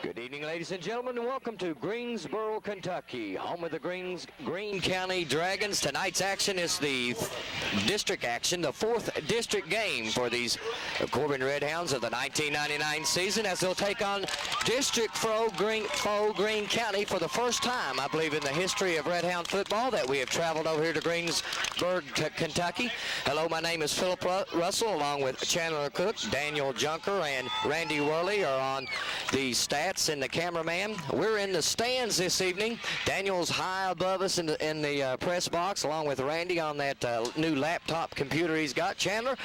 Good evening, ladies and gentlemen, and welcome to Greensboro, Kentucky, home of the Greene County Dragons. Tonight's action is the district action, the 4th district game for these Corbin Redhounds of the 1999 season, as they'll take on District foe Greene County for the first time, I believe, in the history of Redhound football that we have traveled over here to Greensboro, Kentucky. Hello, my name is Philip Russell, along with Chandler Cook, Daniel Junker, and Randy Worley are on the stats and the cameraman. We're in the stands this evening. Daniel's high above us in the press box, along with Randy on that new laptop computer he's got. Chandler,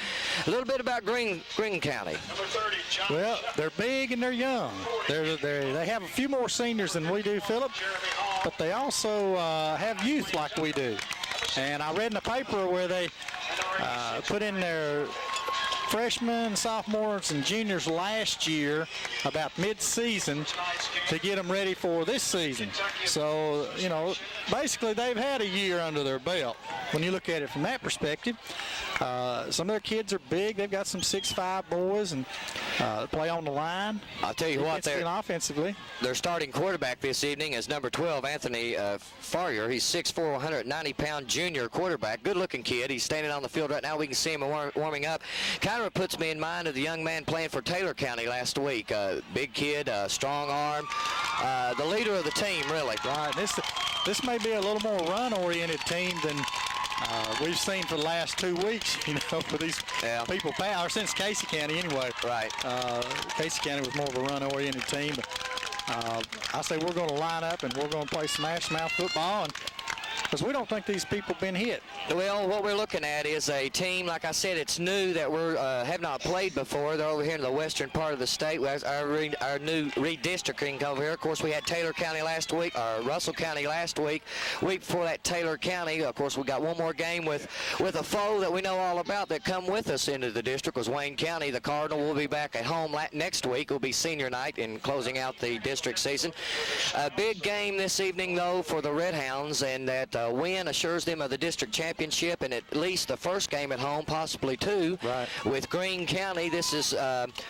a little bit about Greene County. Well, they're big and they're young. They have a few more seniors than we do, Philip, but they also have youth like we do. And I read in the paper where they put in their freshmen, sophomores, and juniors last year about mid-season to get them ready for this season. So, you know, basically they've had a year under their belt when you look at it from that perspective. Some of their kids are big. They've got some 6'5" boys and play on the line. I'll tell you what, offensively. Their starting quarterback this evening is number 12, Anthony Farrier. He's 6'4", 190-pound junior quarterback. Good-looking kid. He's standing on the field right now. We can see him warming up. Kind of puts me in mind of the young man playing for Taylor County last week. Big kid, strong arm, the leader of the team, really. Right. This may be a little more run-oriented team than we've seen for the last 2 weeks, you know, for these people, or since Casey County anyway. Right. Casey County was more of a run-oriented team. But, I say we're going to line up and we're going to play smash-mouth football, and because we don't think these people have been hit. Well, what we're looking at is a team, like I said, it's new that we have not played before. They're over here in the western part of the state. Our new redistricting over here. Of course, we had Taylor County last week, or Russell County last week. Week before that, Taylor County. Of course, we got one more game with a foe that we know all about that come with us into the district, was Wayne County. The Cardinal will be back at home next week. Will be senior night in closing out the district season. A big game this evening, though, for the Redhounds, and that win assures them of the district championship and at least the first game at home, possibly two. Right. With Greene County, this is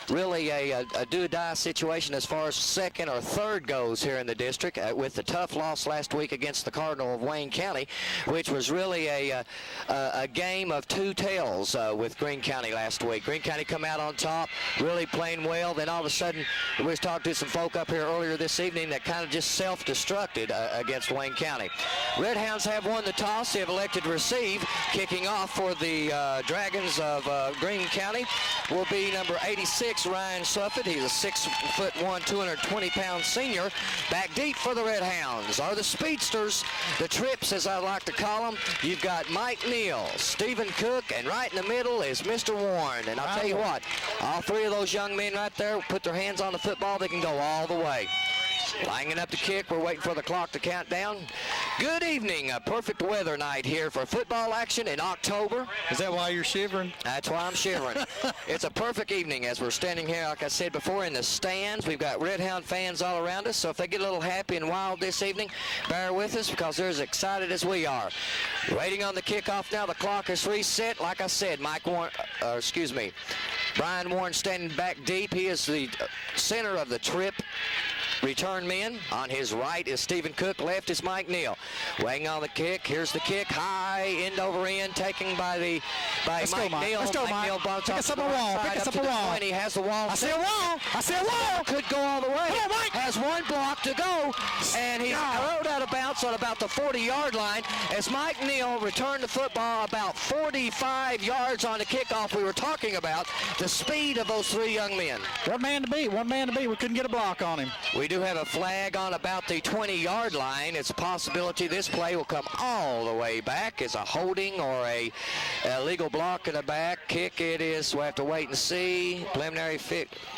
really a do-or-die situation as far as second or third goes here in the district, with the tough loss last week against the Cardinal of Wayne County, which was really a game of two tails with Greene County last week. Greene County come out on top, really playing well. Then all of a sudden, we was talking to some folk up here earlier this evening that kind of just self-destructed against Wayne County. Redhounds have won the toss. They have elected to receive. Kicking off for the Dragons of Greene County will be number 86, Ryan Suffett. He's a 6'1", 220-pound senior. Back deep for the Redhounds are the speedsters, the trips as I like to call them. You've got Mike Neal, Stephen Cook, and right in the middle is Mr. Warren. And I'll tell you what, all three of those young men right there put their hands on the football. They can go all the way. Lining up the kick, we're waiting for the clock to count down. Good evening, a perfect weather night here for football action in October. Is that why you're shivering? That's why I'm shivering. It's a perfect evening as we're standing here, like I said before, in the stands. We've got Redhound fans all around us, so if they get a little happy and wild this evening, bear with us because they're as excited as we are. Waiting on the kickoff now. The clock is reset. Like I said, Brian Warren standing back deep. He is the center of the trip. Return men. On his right is Stephen Cook. Left is Mike Neal. Weighing on the kick. Here's the kick. High, end over end, taken by Mike Neal. Let's go, Mike. Neal Pick us up a wall. Pick us up a wall. He has the wall. I see a wall. I see a wall. Could go all the way. Come on, Mike. Has one block to go. And he's thrown out of bounds on about the 40-yard line as Mike Neal returned the football about 45 yards on the kickoff. We were talking about the speed of those three young men. One man to beat. One man to beat. We couldn't get a block on him. We do have a flag on about the 20-yard line. It's a possibility this play will come all the way back as a holding or a legal block in the back. Kick it is. We'll have to wait and see. Preliminary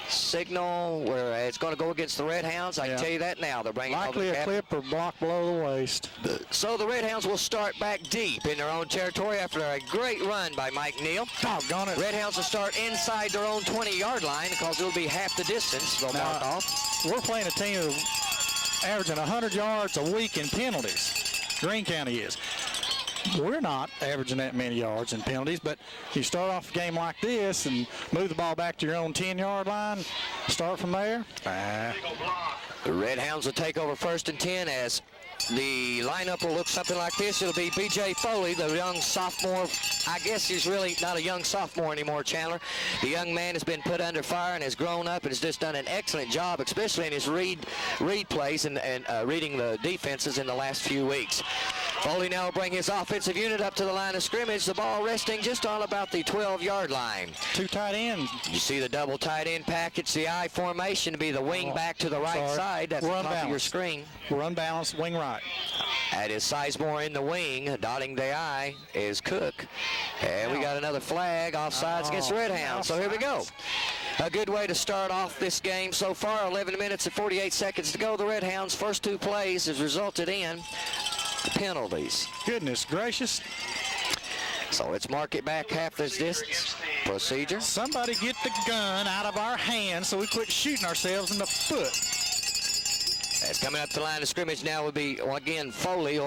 signal where it's going to go against the Redhounds. I can tell you that now. They're bringing likely a clip or block below the waist. So the Redhounds will start back deep in their own territory after a great run by Mike Neal. Doggone it. Redhounds will start inside their own 20-yard line because it'll be half the distance they'll mark off. We're playing a team averaging 100 yards a week in penalties. Greene County is. we're not averaging that many yards and penalties, but you start off a game like this and move the ball back to your own 10-yard line, start from there. The Red Hounds will take over 1st and 10 as the lineup will look something like this. It'll be B.J. Foley, the young sophomore. I guess he's really not a young sophomore anymore, Chandler. The young man has been put under fire and has grown up and has just done an excellent job, especially in his read plays and reading the defenses in the last few weeks. Foley now will bring his offensive unit up to the line of scrimmage. The ball resting just on about the 12-yard line. 2 tight ends. You see the double tight end package, the I formation to be the wing back to the right side. That's the top of your screen. We're unbalanced, wing right. That is Sizemore in the wing. Dotting the I is Cook. And we got another flag, offsides against the Red Hounds. So here we go. A good way to start off this game so far. 11 minutes and 48 seconds to go. The Red Hounds' first 2 plays has resulted in penalties. Goodness gracious. So let's mark it back half this distance. Procedure. Somebody get the gun out of our hands so we quit shooting ourselves in the foot. As coming up the line of scrimmage now would be, again, Foley,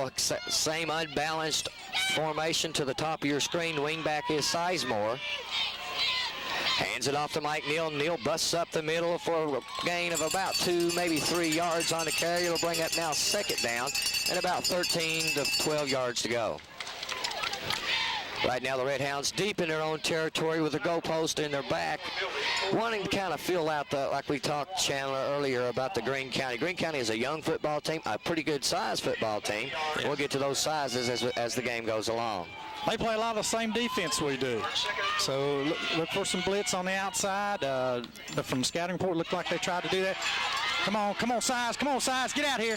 same unbalanced formation to the top of your screen. Wingback is Sizemore. Hands it off to Mike Neal. Neal busts up the middle for a gain of about 2, maybe 3 yards on the carry. It'll bring up now 2nd down and about 13 to 12 yards to go. Right now the Red Hounds deep in their own territory with the goalpost in their back, wanting to kind of fill out like we talked, Chandler, earlier about the Greene County. Greene County is a young football team, a pretty good size football team. Yeah. We'll get to those sizes as the game goes along. They play a lot of the same defense we do. So look for some blitz on the outside. From scouting report, looked like they tried to do that. Come on, Size, get out here.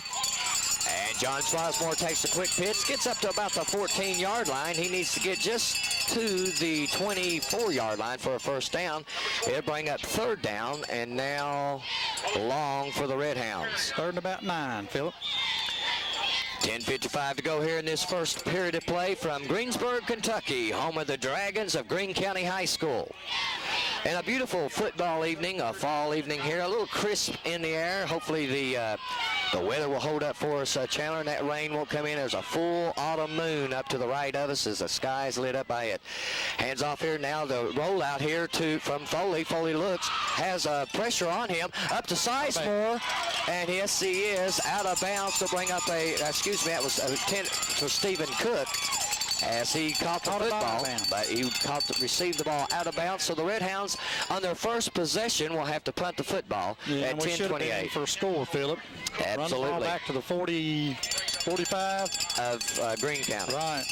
And John Sizemore takes a quick pitch, gets up to about the 14-yard line. He needs to get just to the 24-yard line for a 1st down. It'll bring up 3rd down, and now long for the Red Hounds. 3rd and about 9, Philip. 10:55 to go here in this first period of play from Greensburg, Kentucky, home of the Dragons of Greene County High School. And a beautiful football evening, a fall evening here, a little crisp in the air. Hopefully the weather will hold up for us, Chandler, and that rain won't come in. There's a full autumn moon up to the right of us as the sky is lit up by it. Hands off here now, the rollout here from Foley. Foley looks, has pressure on him, up to Sizemore, and yes, he is out of bounds to bring up that was a 10 for Stephen Cook. As he caught the football, but he received the ball out of bounds. So the Red Hounds, on their first possession, will have to punt the football at 10:28 for a score, Philip. Absolutely. Run the ball back to the 40, 45 of Greene County. Right.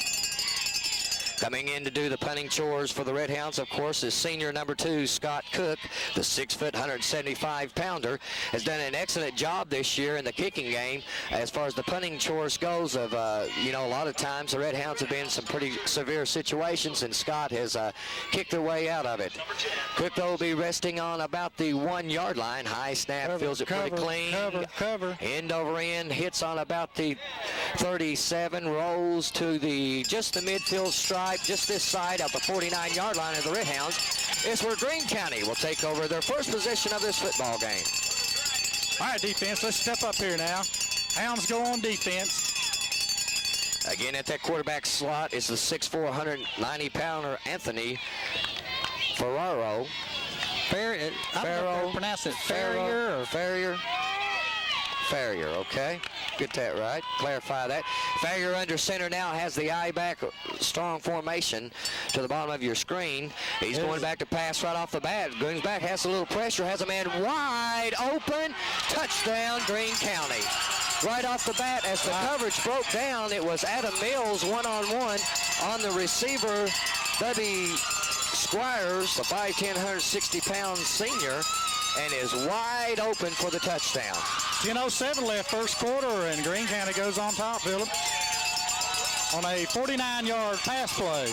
Coming in to do the punting chores for the Red Hounds, of course, is senior number 2, Scott Cook, the 6-foot, 175-pounder, has done an excellent job this year in the kicking game as far as the punting chores goes. A lot of times the Red Hounds have been in some pretty severe situations, and Scott has kicked their way out of it. Cook, though, will be resting on about the 1-yard line. High snap, feels it pretty clean. Cover. End over end, hits on about the 37, rolls to just the midfield stripe, just this side of the 49-yard line of the Red Hounds. Is where Greene County will take over their first possession of this football game. All right, defense, let's step up here now. Hounds go on defense. Again, at that quarterback slot is the 6'4", 190-pounder Anthony Ferraro. I don't know if they pronounce it Farrier or Farrier. Farrier, okay. Get that right. Clarify that. Farrier under center now has the eye back, strong formation to the bottom of your screen. He's going back to pass right off the bat. Goes back, has a little pressure, has a man wide open. Touchdown, Greene County. Right off the bat, as the coverage broke down, it was Adam Mills one-on-one on the receiver, Bubby Squires, the 5'10", 160-pound senior, and is wide open for the touchdown. 10:07 left first quarter, and Greene County goes on top, Philip, on a 49-yard pass play.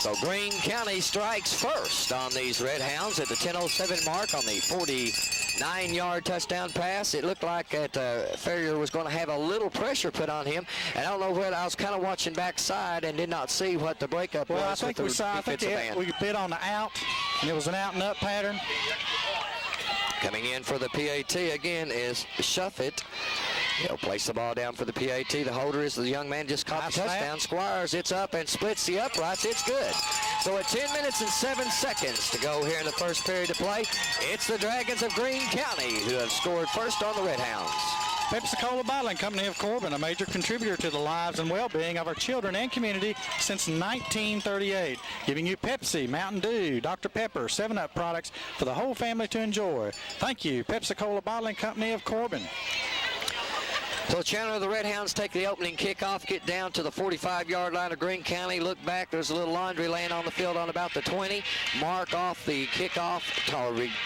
So Greene County strikes first on these Red Hounds at the 10:07 mark on the 49-yard touchdown pass. It looked like that Farrier was going to have a little pressure put on him, and I don't know whether I was kind of watching backside and did not see what the breakup was. I think we bid on the out, and it was an out and up pattern. Coming in for the PAT again is Shuffett. He'll place the ball down for the PAT. The holder is the young man just caught the touchdown. Squires, it's up and splits the uprights. It's good. So at 10 minutes and 7 seconds to go here in the first period of play, it's the Dragons of Greene County who have scored first on the Red Hounds. Pepsi-Cola Bottling Company of Corbin, a major contributor to the lives and well-being of our children and community since 1938, giving you Pepsi, Mountain Dew, Dr. Pepper, 7-Up products for the whole family to enjoy. Thank you, Pepsi-Cola Bottling Company of Corbin. So Chandler, the Red Hounds take the opening kickoff, get down to the 45-yard line of Greene County, look back, there's a little laundry laying on the field on about the 20, mark off the kickoff,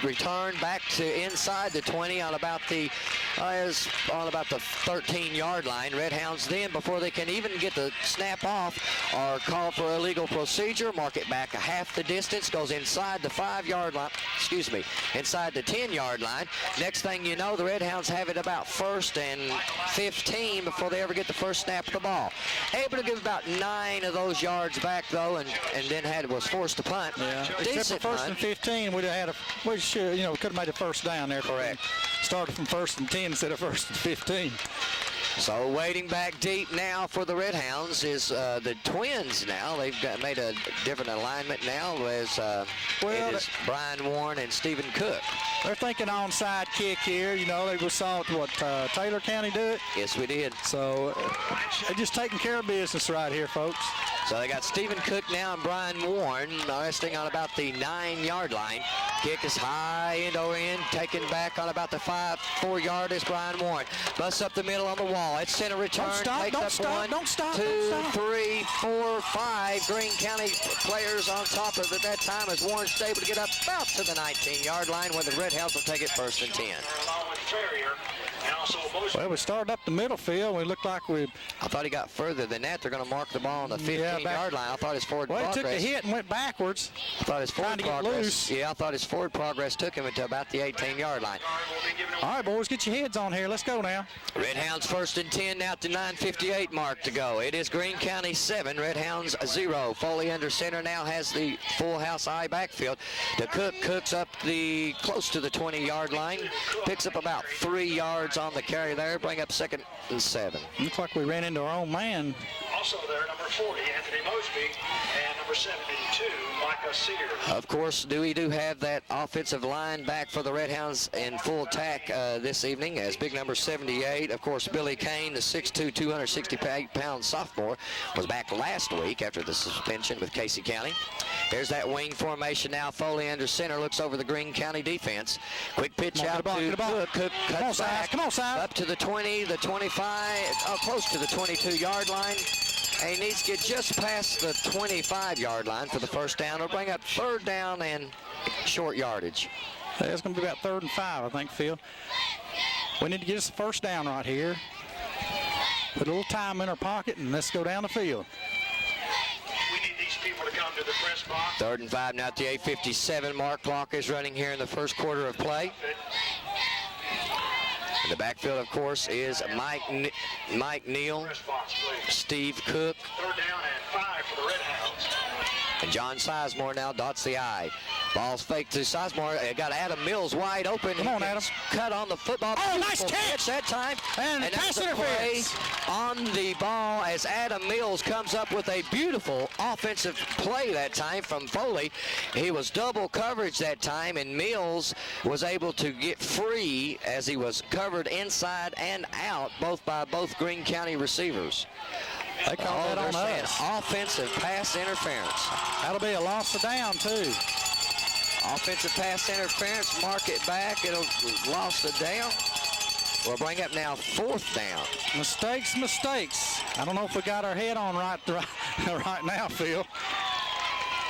return back to inside the 20 on about the 13-yard line. Red Hounds then, before they can even get the snap off, are called for illegal procedure, mark it back a half the distance, goes inside the 5-yard line, inside the 10-yard line. Next thing you know, the Red Hounds have it about 1st and 15 before they ever get the first snap of the ball. Able to give about 9 of those yards back though, and then was forced to punt. Yeah. Decent Except for 1st punt. and 15, we should, could have made a first down there. Correct. Started from 1st and 10 instead of 1st and 15. So waiting back deep now for the Red Hounds is the Twins now. They've made a different alignment now as it is Brian Warren and Stephen Cook. They're thinking onside kick here. They saw Taylor County do it. Yes, we did. So they're just taking care of business right here, folks. So they got Stephen Cook now and Brian Warren resting on about the 9-yard line. Kick is high end over end, taken back on about the 4-yard is Brian Warren. Busts up the middle on the wall. It's center return. Don't stop. 2, 3, 4, 5 Greene County players on top of it that time as Warren's able to get up about to the 19-yard line where the Red Hounds will take it 1st and 10. Well, we started up the middle field. We looked like I thought he got further than that. They're going to mark the ball on the 15-yard line. I thought his forward progress. He took the hit and went backwards. I thought his forward progress. Yeah, I thought his forward progress took him into about the 18-yard line. All right, boys, get your heads on here. Let's go now. Red Hounds 1st and 10 now to 9:58 mark to go. It is Greene County 7, Red Hounds 0. Foley under center now has the full house eye backfield. To Cook. Cook's up close to the 20-yard line. Picks up about 3 yards on the carry there. Bring up 2nd and 7. Looks like we ran into our own man. Also there, number 40, Anthony Mosby, and number 72, Micah Sears. Of course, we do have that offensive line back for the Red Hounds in full attack this evening as big number 78. Of course, Billy Kane, the 6'2", 268-pound sophomore, was back last week after the suspension with Casey County. Here's that wing formation now. Foley under center looks over the Greene County defense. Quick pitch out to Cook. Cook cuts back up to the 20, the 25, close to the 22-yard line. And he needs to get just past the 25-yard line for the first down. It'll bring up 3rd down and short yardage. It's going to be about 3rd and 5, I think, Phil. We need to get us the first down right here. Put a little time in our pocket, and let's go down the field. We need these people to come to the press box. 3rd and 5 now at the 8:57 mark. Clock is running here in the first quarter of play. In the backfield, of course, is Mike Neal, Steve Cook, 3rd down and 5 for the Red Hounds. and John Sizemore now dots the I. Ball's fake to Sizemore. Got Adam Mills wide open. Come on, Adam. Cut on the football. Oh, nice catch that time. And that's pass the play interference on the ball as Adam Mills comes up with a beautiful offensive play that time from Foley. He was double coverage that time, and Mills was able to get free as he was covered inside and out by both Greene County receivers. They call that on us. Offensive pass interference. That'll be a loss of down, too. Offensive pass interference, mark it back. It'll loss of down. We'll bring up now 4th down. Mistakes. I don't know if we got our head on right now, Phil.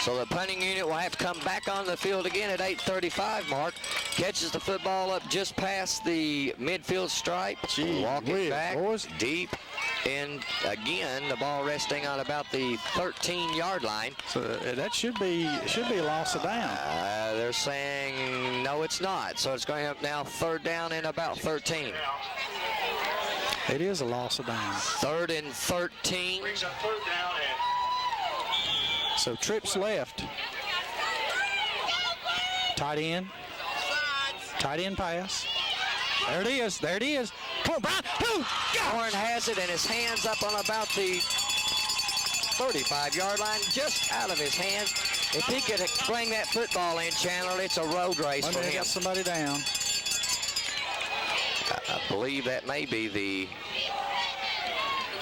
So the punting unit will have to come back on the field again at 8:35 mark. Catches the football up just past the midfield stripe. Walk it back deep. And again, the ball resting on about the 13-yard line. So that should be a loss of down. They're saying no, it's not. So it's going up now 3rd down and about 13. It is a loss of down. 3rd and 13. Brings up 3rd down and so trips left. Tight end pass. There it is. Come on, Brian. Who? Warren has it, and his hands up on about the 35-yard line, just out of his hands. If he could bring that football in, Chandler, it's a road race for him. Got somebody down. I believe that may be the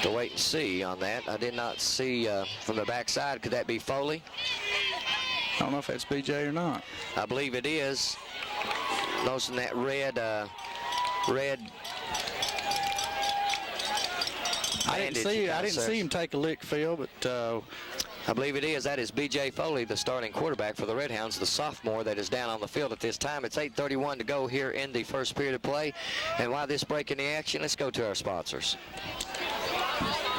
wait and see on that. I did not see from the backside. Could that be Foley? I don't know if that's BJ or not. I believe it is. Noticing that red. I didn't see him take a lick, Phil, but I believe it is. That is B.J. Foley, the starting quarterback for the Red Hounds, the sophomore that is down on the field at this time. It's 8:31 to go here in the first period of play. And while this break in the action, let's go to our sponsors.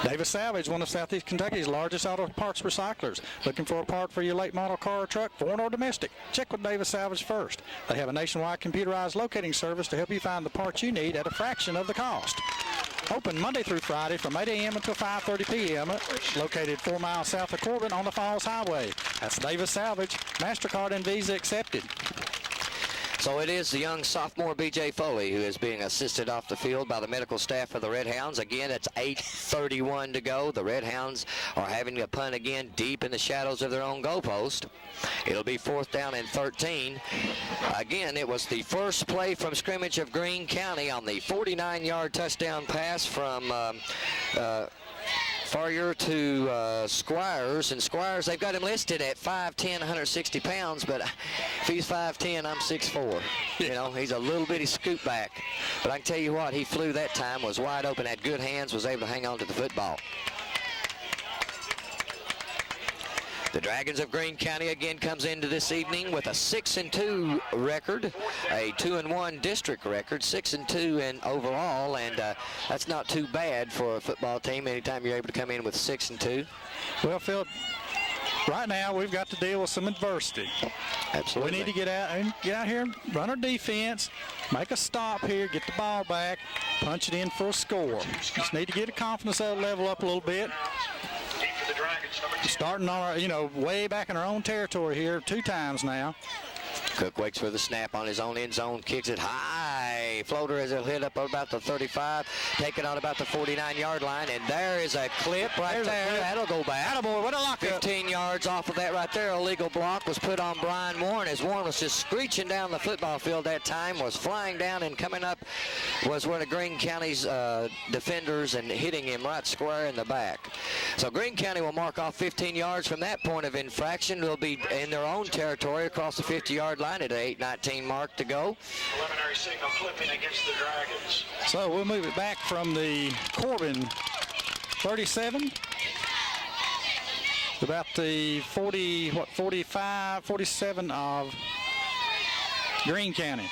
Davis Salvage, one of Southeast Kentucky's largest auto parts recyclers. Looking for a part for your late model car or truck, foreign or domestic? Check with Davis Salvage first. They have a nationwide computerized locating service to help you find the parts you need at a fraction of the cost. Open Monday through Friday from 8 a.m. until 5:30 p.m. Located 4 miles south of Corbin on the Falls Highway. That's Davis Salvage. MasterCard and Visa accepted. So it is the young sophomore B.J. Foley who is being assisted off the field by the medical staff of the Red Hounds. Again, it's 8:31 to go. The Red Hounds are having a punt again deep in the shadows of their own goalpost. It'll be 4th down and 13. Again, it was the first play from scrimmage of Greene County on the 49-yard touchdown pass from Farrier to Squires, and Squires, they've got him listed at 5'10", 160 pounds, but if he's 5'10", I'm 6'4". You know, he's a little bitty scoop back. But I can tell you what, he flew that time, was wide open, had good hands, was able to hang on to the football. The Dragons of Greene County again comes into this evening with a 6-2 record, a 2-1 district record, 6-2 in overall, and that's not too bad for a football team anytime you're able to come in with 6-2. Well, Phil, right now we've got to deal with some adversity. Absolutely. We need to get out here, run our defense, make a stop here, get the ball back, punch it in for a score. Just need to get the confidence level up a little bit. Starting on our, way back in our own territory here 2 times now. Cook waits for the snap on his own end zone, kicks it high. Floater as it'll hit up about the 35, take it on about the 49-yard line, and there is a clip right there. That'll go back. Attaboy, what a lock 15 yards off of that right there. A legal block was put on Brian Warren as Warren was just screeching down the football field that time, was flying down and coming up was one of Greene County's defenders and hitting him right square in the back. So Greene County will mark off 15 yards from that point of infraction. They'll be in their own territory across the 50-yard line at an 8:19 mark to go. Preliminary signal flipping against the Dragons. So we'll move it back from the Corbin 37 to about the 45, 47 of Greene County.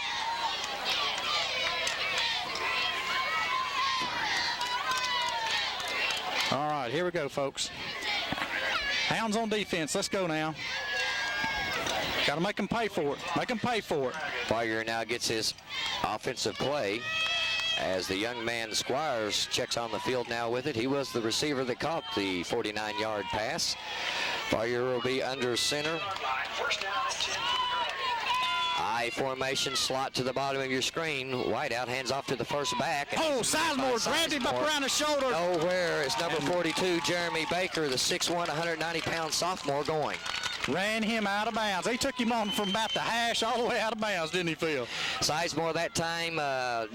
All right, here we go, folks. Hounds on defense. Let's go now. Got to make them pay for it. Make them pay for it. Farrier now gets his offensive play as the young man Squires checks on the field now with it. He was the receiver that caught the 49-yard pass. Farrier will be under center. First down and 10 for the Dragons. I formation slot to the bottom of your screen. Whiteout hands off to the first back. Oh, Sizemore grabbed him up around the shoulder. Nowhere is number 42, Jeremy Baker, the 6'1", 190-pound sophomore, going. Ran him out of bounds. They took him on from about the hash all the way out of bounds, didn't he, Phil? Sizemore that time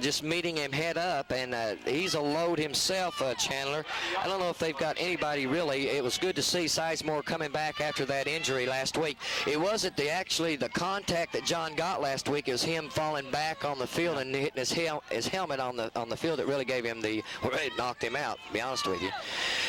just meeting him head up, and he's a load himself, Chandler. I don't know if they've got anybody really. It was good to see Sizemore coming back after that injury last week. It wasn't actually the contact that John got last week. It was him falling back on the field and hitting his helmet on the field that really gave him it knocked him out, to be honest with you.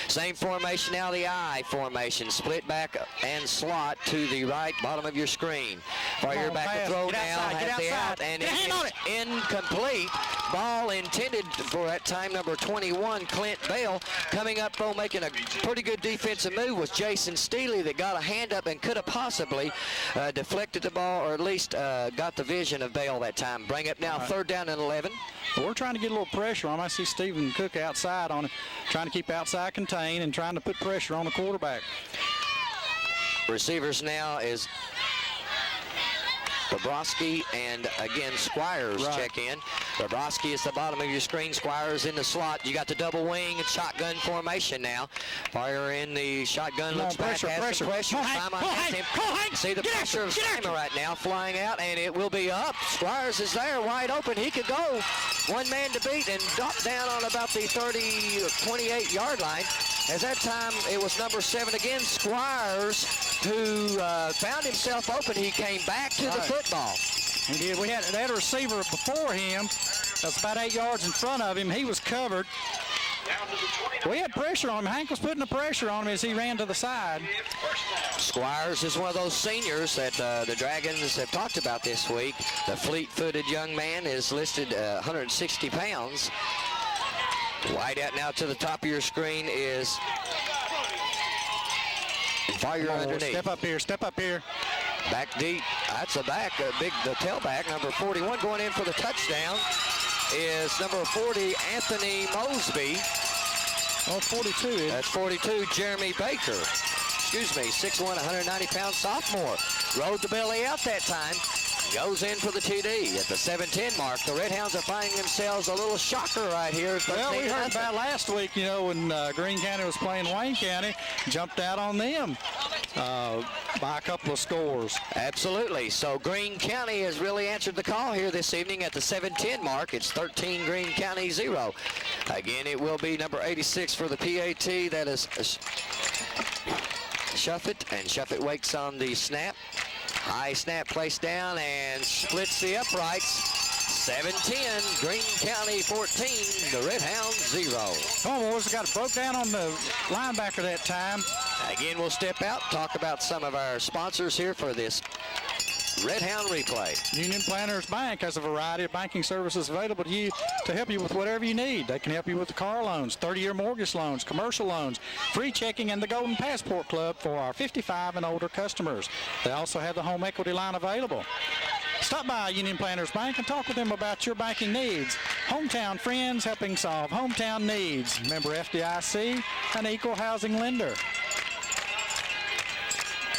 Same formation now, the I formation. Split back and slot to the right bottom of your screen. Farrier back to throw now, has the out, and it's incomplete. Ball intended for that time number 21, Clint Bell. Coming up though, making a pretty good defensive move was Jason Steely that got a hand up and could have possibly deflected the ball, or at least got the vision of Bell that time. Bring up now 3rd down and 11. Well, we're trying to get a little pressure on him. I see Stephen Cook outside on it, trying to keep outside contained and trying to put pressure on the quarterback. Receivers now is Bobrovsky and again Squires check in. Bobrovsky is the bottom of your screen. Squires in the slot. You got the double wing and shotgun formation now. Fire in the shotgun. Looks back. Has some pressure. Simon has him. See the pressure of Simon right now flying out, and it will be up. Squires is there, wide open. He could go. One man to beat and drop down on about the 28-yard line. As that time, it was number 7 again, Squires, who found himself open. He came back to the football. He did. They had a receiver before him. That's about 8 yards in front of him. He was covered. We had pressure on him. Hank was putting the pressure on him as he ran to the side. Squires is one of those seniors that the Dragons have talked about this week. The fleet-footed young man is listed 160 pounds. Wide out now to the top of your screen is Fire underneath. Step up here, step up here. Back deep. That's a back, the tailback, number 41 going in for the touchdown is number 40, Anthony Mosby. Oh, 42. That's 42, Jeremy Baker. Excuse me, 6'1", 190-pound sophomore. Rode the belly out that time. Goes in for the TD at the 7-10 mark. The Red Hounds are finding themselves a little shocker right here. Well, we heard about last week, you know, when Greene County was playing Wayne County, jumped out on them by a couple of scores. Absolutely. So Greene County has really answered the call here this evening at the 7-10 mark. It's 13 Greene County 0. Again, it will be number 86 for the PAT. That is Shuffett, and Shuffett wakes on the snap. High snap placed down and splits the uprights. 7-10, Greene County 14, the Red Hounds 0. Come on, boys, got it broke down on the linebacker that time. Again, we'll step out, talk about some of our sponsors here for this Red Hound replay. Union Planters Bank has a variety of banking services available to you to help you with whatever you need. They can help you with the car loans, 30-year mortgage loans, commercial loans, free checking, and the Golden Passport Club for our 55 and older customers. They also have the home equity line available. Stop by Union Planters Bank and talk with them about your banking needs. Hometown friends helping solve hometown needs. Member FDIC, an equal housing lender.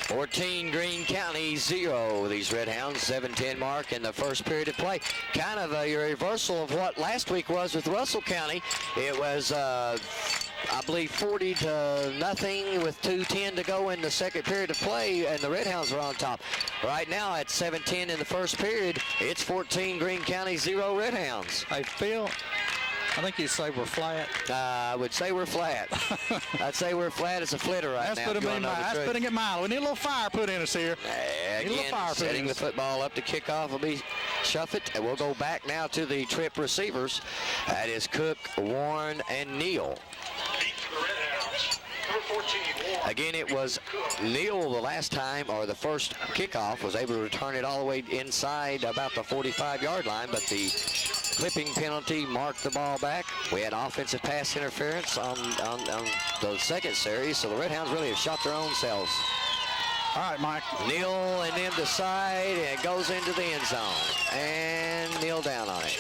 14 Greene County 0. These Red Hounds 7-10 mark in the first period of play. Kind of a reversal of what last week was with Russell County. It was, I believe, 40-0 with 2:10 to go in the second period of play, and the Red Hounds were on top. Right now at 7-10 in the first period, it's 14 Greene County 0 Red Hounds. Hey, Phil, I think you'd say we're flat. I would say we're flat. I'd say we're flat as a flitter right now. That's putting it mild. We need a little fire put in us here. Again, setting the football up to kickoff will be Shuffett. And we'll go back now to the trip receivers. That is Cook, Warren, and Neal. Again, it was Neal the last time, or the first kickoff, was able to return it all the way inside about the 45-yard line, but the clipping penalty marked the ball back. We had offensive pass interference on the second series, so the Red Hounds really have shot their own selves. All right, Mike. Neal and them decide, and it goes into the end zone. And Neal down on it.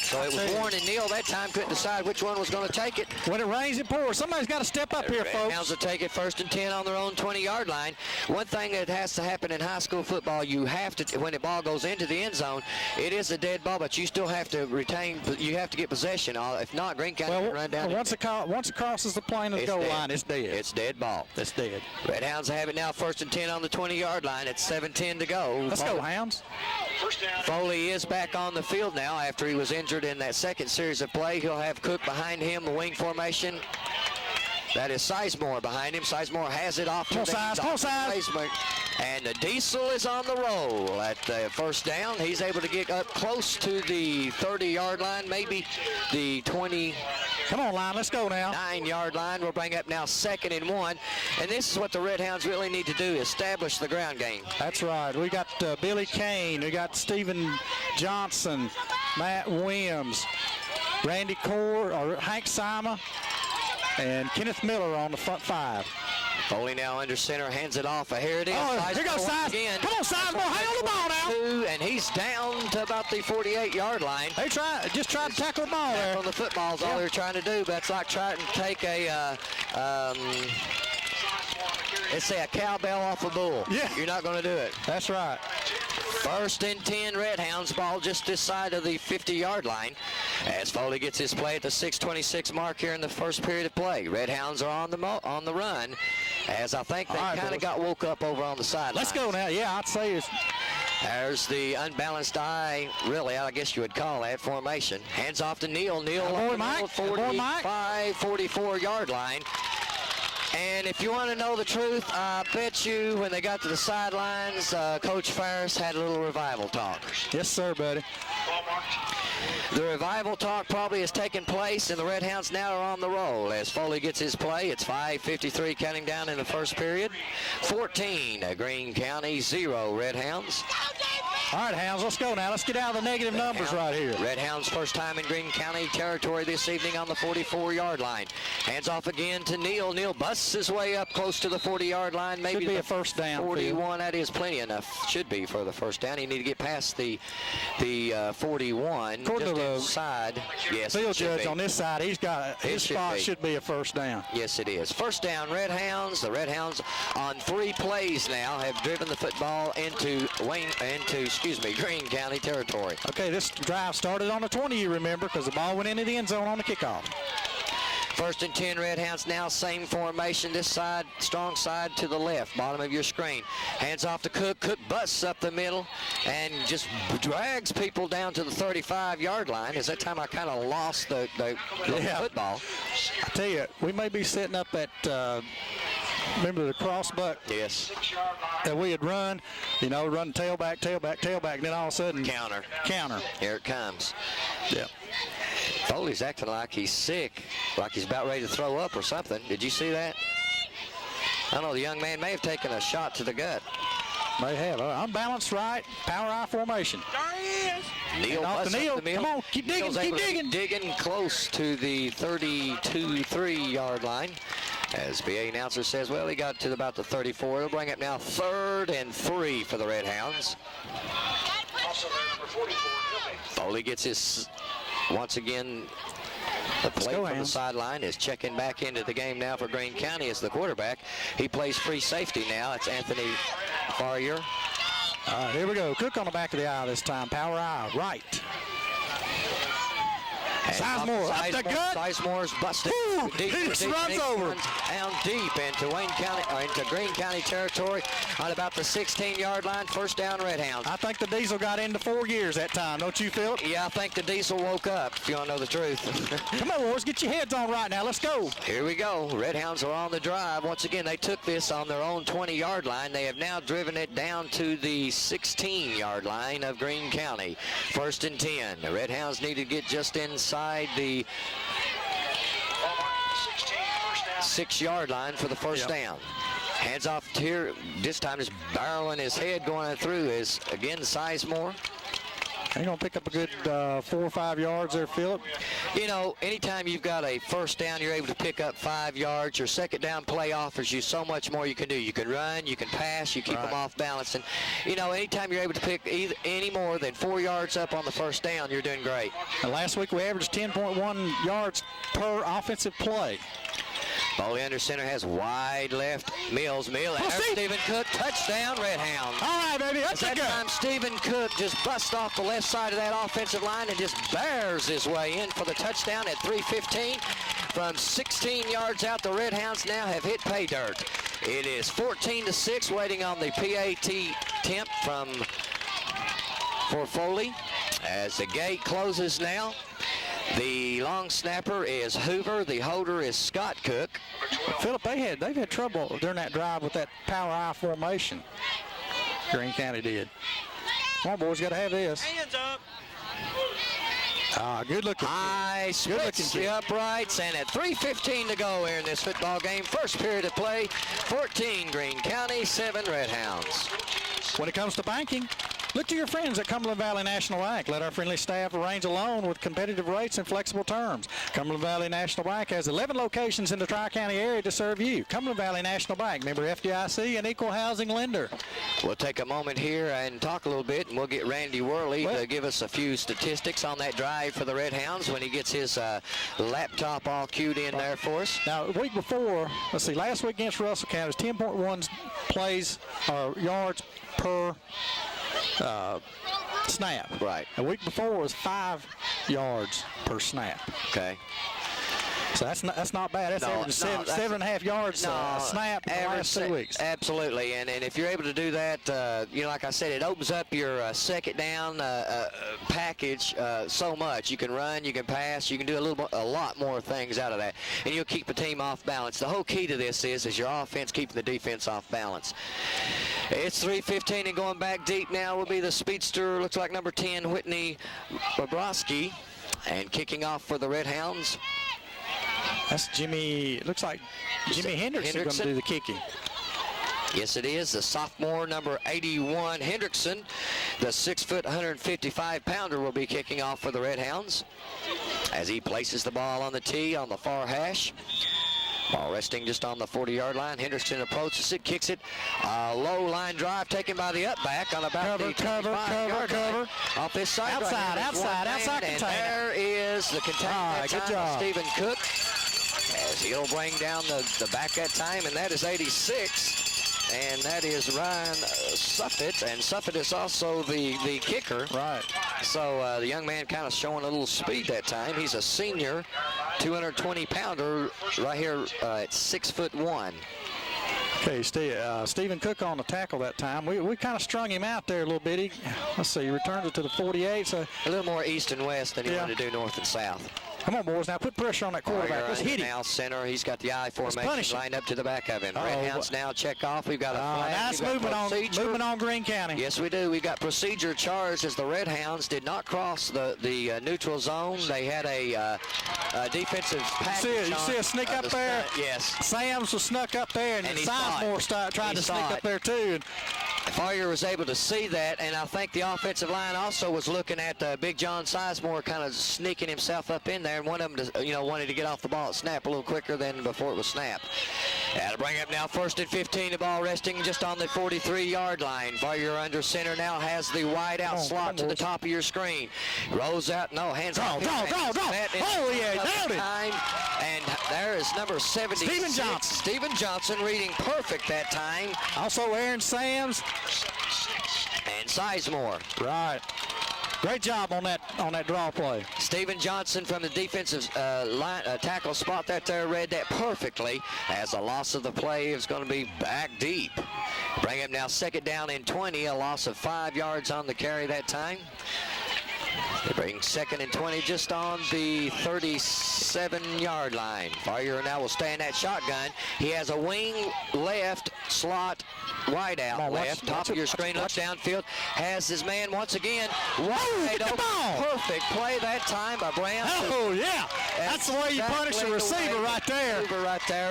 So it was Warren and Neal that time, couldn't decide which one was going to take it. When it rains, it pours. Somebody's got to step up here, folks. Hounds will take it 1st and 10 on their own 20-yard line. One thing that has to happen in high school football, you have to, when the ball goes into the end zone, it is a dead ball, but you still have to retain, you have to get possession. If not, Greene County will run down. Once it crosses the plane of the goal line, it's dead. It's dead ball. It's dead. Red Hounds have it now 1st and 10 on the 20-yard line. It's 7-10 to go. Let's go, Hounds. Foley is back on the field now after he was injured in that second series of play. He'll have Cook behind him, the wing formation. That is Sizemore behind him. Sizemore has it off to the and the Diesel is on the roll at the first down. He's able to get up close to the 30-yard line, maybe the 20. Come on, line, let's go now. 9-yard line. We'll bring up now 2nd and 1. And this is what the Red Hounds really need to do, establish the ground game. That's right. We got Billy Kane. We got Stephen Johnson, Matt Williams, Randy Core, or Hank Sima, and Kenneth Miller on the front 5. Foley now under center, hands it off. Here it is. Oh, here goes Sizemore again. Come on, Sizemore, hang on the ball now. And he's down to about the 48-yard line. They just tried to tackle the ball there. On the football's all they're trying to do. That's like trying to take a, let's say a cowbell off a bull. Yeah. You're not going to do it. That's right. First and 10 Redhounds, ball just this side of the 50-yard line as Foley gets his play at the 6:26 mark here in the first period of play. Redhounds are on the run, as I think they kind of got woke up over on the sideline. Let's go now. Yeah, I'd say it's... There's the unbalanced eye, really, I guess you would call that formation. Hands off to Neal. Neal on the 45, 44-yard line. And if you want to know the truth, I bet you when they got to the sidelines, Coach Ferris had a little revival talk. Yes, sir, buddy. The revival talk probably has taken place, and the Redhounds now are on the roll as Foley gets his play. It's 5:53 counting down in the first period. 14 Greene County, 0 Redhounds. All right, Hounds, let's go now. Let's get out of the negative numbers right here. Redhounds first time in Greene County territory this evening on the 44-yard line. Hands off again to Neal. Neal busts his way up close to the 40-yard line. Maybe should be a first down. 41, that is plenty enough. Should be for the first down. You need to get past the 41. According to the inside. Yes, field judge on this side, he's got his spot should be a first down. Yes, it is. First down, Redhounds. The Redhounds on 3 plays now have driven the football into Greene County territory. Okay, this drive started on the 20, you remember, because the ball went into the end zone on the kickoff. First and 10 Redhounds now, same formation. This side, strong side to the left, bottom of your screen. Hands off to Cook. Cook busts up the middle and just drags people down to the 35-yard line. As that time I kind of lost the football. I tell you, we may be setting up that, remember the cross buck? Yes. That we had run, run tailback, and then all of a sudden. Counter. Here it comes. Yeah. Foley's acting like he's sick, like he's about ready to throw up or something. Did you see that? I don't know, the young man may have taken a shot to the gut. May have. Unbalanced right, power eye formation. There he is. Neal busts up the middle. Come on, keep digging, keep digging. Digging close to the 32-3-yard line. As BA announcer says, well, he got to about the 34. It'll bring up now 3rd and 3 for the Redhounds. Also there, number 44, Foley gets his, once again, the play from the sideline is checking back into the game now for Greene County as the quarterback. He plays free safety now. It's Anthony Farrier. All right, here we go. Cook on the back of the eye this time. Power eye, right. Sizemore up the gut. Sizemore's busted. Ooh, he just runs over. Down deep into Greene County territory on about the 16-yard line. First down, Redhounds. I think the Diesel got into 4 gears that time, don't you, Philip? Yeah, I think the Diesel woke up, if you want to know the truth. Come on, boys, get your heads on right now. Let's go. Here we go. Redhounds are on the drive. Once again, they took this on their own 20-yard line. They have now driven it down to the 16-yard line of Greene County. First and 10. The Redhounds need to get just inside the 6-yard line for the first down. Hands off here. This time is barreling his head going through is, again, Sizemore. They're going to pick up a good 4 or 5 yards there, Philip. Anytime you've got a first down, you're able to pick up 5 yards. Your second down play offers you so much more you can do. You can run, you can pass, you keep them off balance. And, anytime you're able to pick any more than 4 yards up on the first down, you're doing great. And last week we averaged 10.1 yards per offensive play. Foley under center has wide left. Mills, Stephen Cook, touchdown, Redhounds. All right, baby, that's that time Stephen Cook just busts off the left side of that offensive line and just bears his way in for the touchdown at 3:15. From 16 yards out, the Redhounds now have hit pay dirt. It is 14-6, waiting on the PAT attempt for Foley as the gate closes now. The long snapper is Hoover. The holder is Scott Cook. Philip, they've had trouble during that drive with that power eye formation. Greene County did. Come on, boys, got to have this. Hands up. Good looking. High splits the uprights, and at 3:15 to go here in this football game. First period of play, 14 Greene County, 7 Redhounds. When it comes to banking, look to your friends at Cumberland Valley National Bank. Let our friendly staff arrange a loan with competitive rates and flexible terms. Cumberland Valley National Bank has 11 locations in the Tri-County area to serve you. Cumberland Valley National Bank, member FDIC, and equal housing lender. We'll take a moment here and talk a little bit, and we'll get Randy Worley to give us a few statistics on that drive for the Redhounds when he gets his laptop all queued in there for us. Now, the week before, last week against Russell County, it was 10.1 plays or yards per snap. Right. A week before was 5 yards per snap. Okay. So that's not bad. That's average seven and a half yards snap in the last 2 weeks. Absolutely, and if you're able to do that, you know, like I said, it opens up your second down package so much. You can run, you can pass, you can do a lot more things out of that, and you'll keep the team off balance. The whole key to this is your offense keeping the defense off balance. It's 3:15 and going back deep now will be the speedster. Looks like number 10, Whitney Bobrovsky, and kicking off for the Red Hounds. That's Jimmy. Looks like Jimmy Hendrickson going to do the kicking. Yes, it is. The sophomore, number 81, Hendrickson, the 6-foot, 155-pounder, will be kicking off for the Red Hounds as he places the ball on the tee on the far hash. Ball resting just on the 40-yard line. Henderson approaches it, kicks it. Low line drive taken by the up back on about the cover. Off this side. Outside and container. there is the container. All right, good job. Stephen Cook, as he'll bring down the back that time, and that is 86. And that is Ryan Suffett, and Suffett is also the kicker. Right. So the young man kind of showing a little speed that time. He's a senior, 220-pounder, right here at 6'1". Okay, Stephen Cook on the tackle that time. We kind of strung him out there a little bit. Let's see, he returns it to the 48. So a little more east and west than he wanted to do north and south. Come on, boys, now put pressure on that quarterback. Let's hit him. Now center, he's got the I formation lined up to the back of him. Red Hounds now check off. We've got a flag. Nice movement on Greene County. Yes, we do. We've got procedure charged as the Red Hounds did not cross the neutral zone. They had a defensive package. You see a sneak up there? Yes. Sam's was snuck up there, and Sizemore tried to sneak up there too. Fowler was able to see that, and I think the offensive line also was looking at Big John Sizemore kind of sneaking himself up in there, and one of them, wanted to get off the ball at snap a little quicker than before it was snapped. That'll bring up now 1st and 15. The ball resting just on the 43-yard line. Fowler under center now has the wide out slot to the top of your screen. Rolls out, hands off. Draw. Oh, yeah, nailed it. And there is number 76. Stephen Johnson reading perfect that time. Also Aaron Sams. And Sizemore. Right. Great job on that draw play. Stephen Johnson from the defensive tackle spot there read that perfectly, as a loss of the play is going to be back deep. Bring up now 2nd down and 20, a loss of 5 yards on the carry that time. They bring 2nd and 20 just on the 37-yard line. Fowler now will stay in that shotgun. He has a wing left slot wide out left. Top of your screen, looks downfield. Has his man once again. Perfect play that time by Bram. Oh, yeah. That's the way you punish a receiver right there.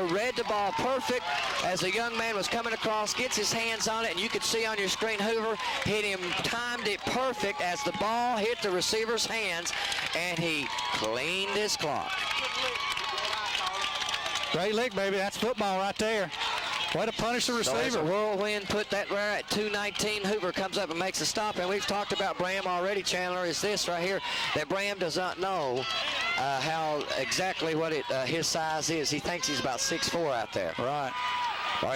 Read the ball perfect as a young man was coming across, gets his hands on it, and you could see on your screen Hoover hit him, timed it perfect as the ball hit the receiver's hands, and he cleaned his clock. Great lick, baby. That's football right there. Way to punish the receiver. So whirlwind put that right at 2:19. Hoover comes up and makes a stop, and we've talked about Bram already, Chandler, is this right here, that Bram does not know how exactly what his size is. He thinks he's about 6'4" out there. Right. Now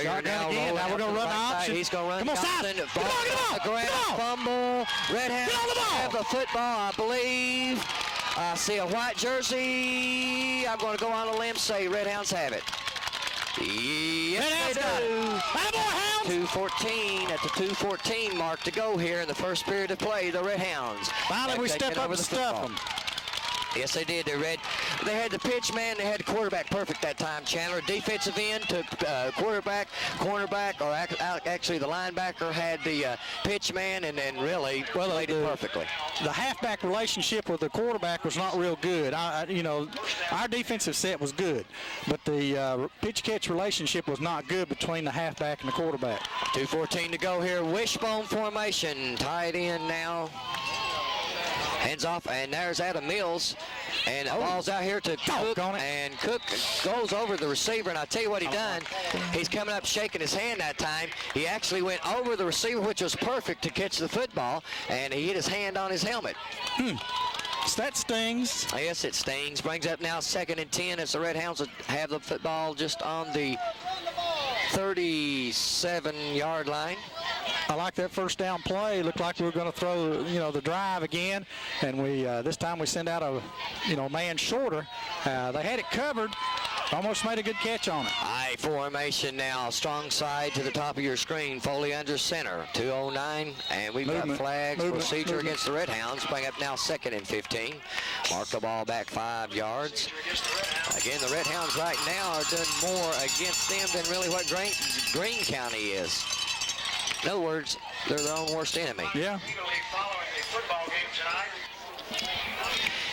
we're going to run the option. He's going to run. Come on, Johnson. Come on. Fumble. Red Hounds have the football, I believe. I see a white jersey. I'm going to go on a limb, say Red Hounds have it. Yes, they do. 2:14 at the 2:14 mark to go here in the first period of play. The Red Hounds. Finally, we step up and stuff them. Yes, they did. They had the pitch man. They had the quarterback perfect that time, Chandler. Defensive end took quarterback, cornerback, or actually the linebacker had the pitch man, and then really played it perfectly. The halfback relationship with the quarterback was not real good. Our defensive set was good, but the pitch-catch relationship was not good between the halfback and the quarterback. 2:14 to go here. Wishbone formation. Tied in now. Hands off, and there's Adam Mills, and the ball's out here to Cook, and Cook goes over the receiver, and I'll tell you what he done. He's coming up shaking his hand that time. He actually went over the receiver, which was perfect to catch the football, and he hit his hand on his helmet. That stings. Yes, it stings. Brings up now 2nd and 10 as the Red Hounds have the football just on the 37-yard line. I like that first down play. Looked like we were going to throw, the drive again, and we this time we send out a, man shorter. They had it covered. Almost made a good catch on it. I formation now. Strong side to the top of your screen. Foley under center. 2:09, and we've got flags procedure against the Red Hounds. Bring up now 2nd and 15. Mark the ball back 5 yards. Again, the Red Hounds right now are doing more against them than really what Greene County is. In other words, they're their own worst enemy. Yeah. Following the football game tonight.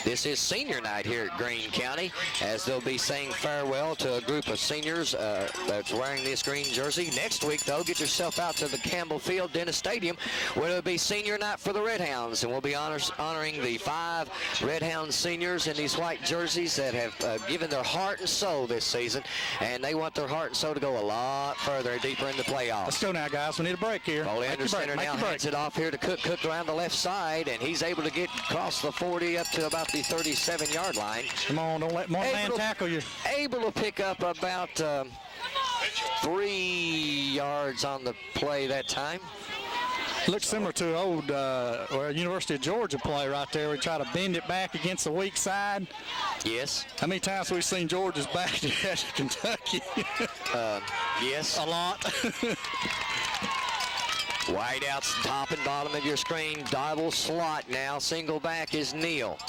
This is senior night here at Greene County, as they'll be saying farewell to a group of seniors that's wearing this green jersey. Next week, though, get yourself out to the Campbell Field Dennis Stadium, where it'll be senior night for the Red Hounds, and we'll be honoring the 5 Red Hounds seniors in these white jerseys that have given their heart and soul this season, and they want their heart and soul to go a lot further and deeper in the playoffs. Let's go now, guys. We need a break here. Foley under center now hands it off here to Cook. Cook around the left side, and he's able to get across the 40 up to about the 37-yard line. Come on, don't let one man tackle you. Able to pick up about 3 yards on the play that time. Looks similar to old University of Georgia play right there. We try to bend it back against the weak side. Yes. How many times have we seen Georgia's back at Kentucky? Yes. A lot. Wide outs, top and bottom of your screen. Double slot now. Single back is Neal.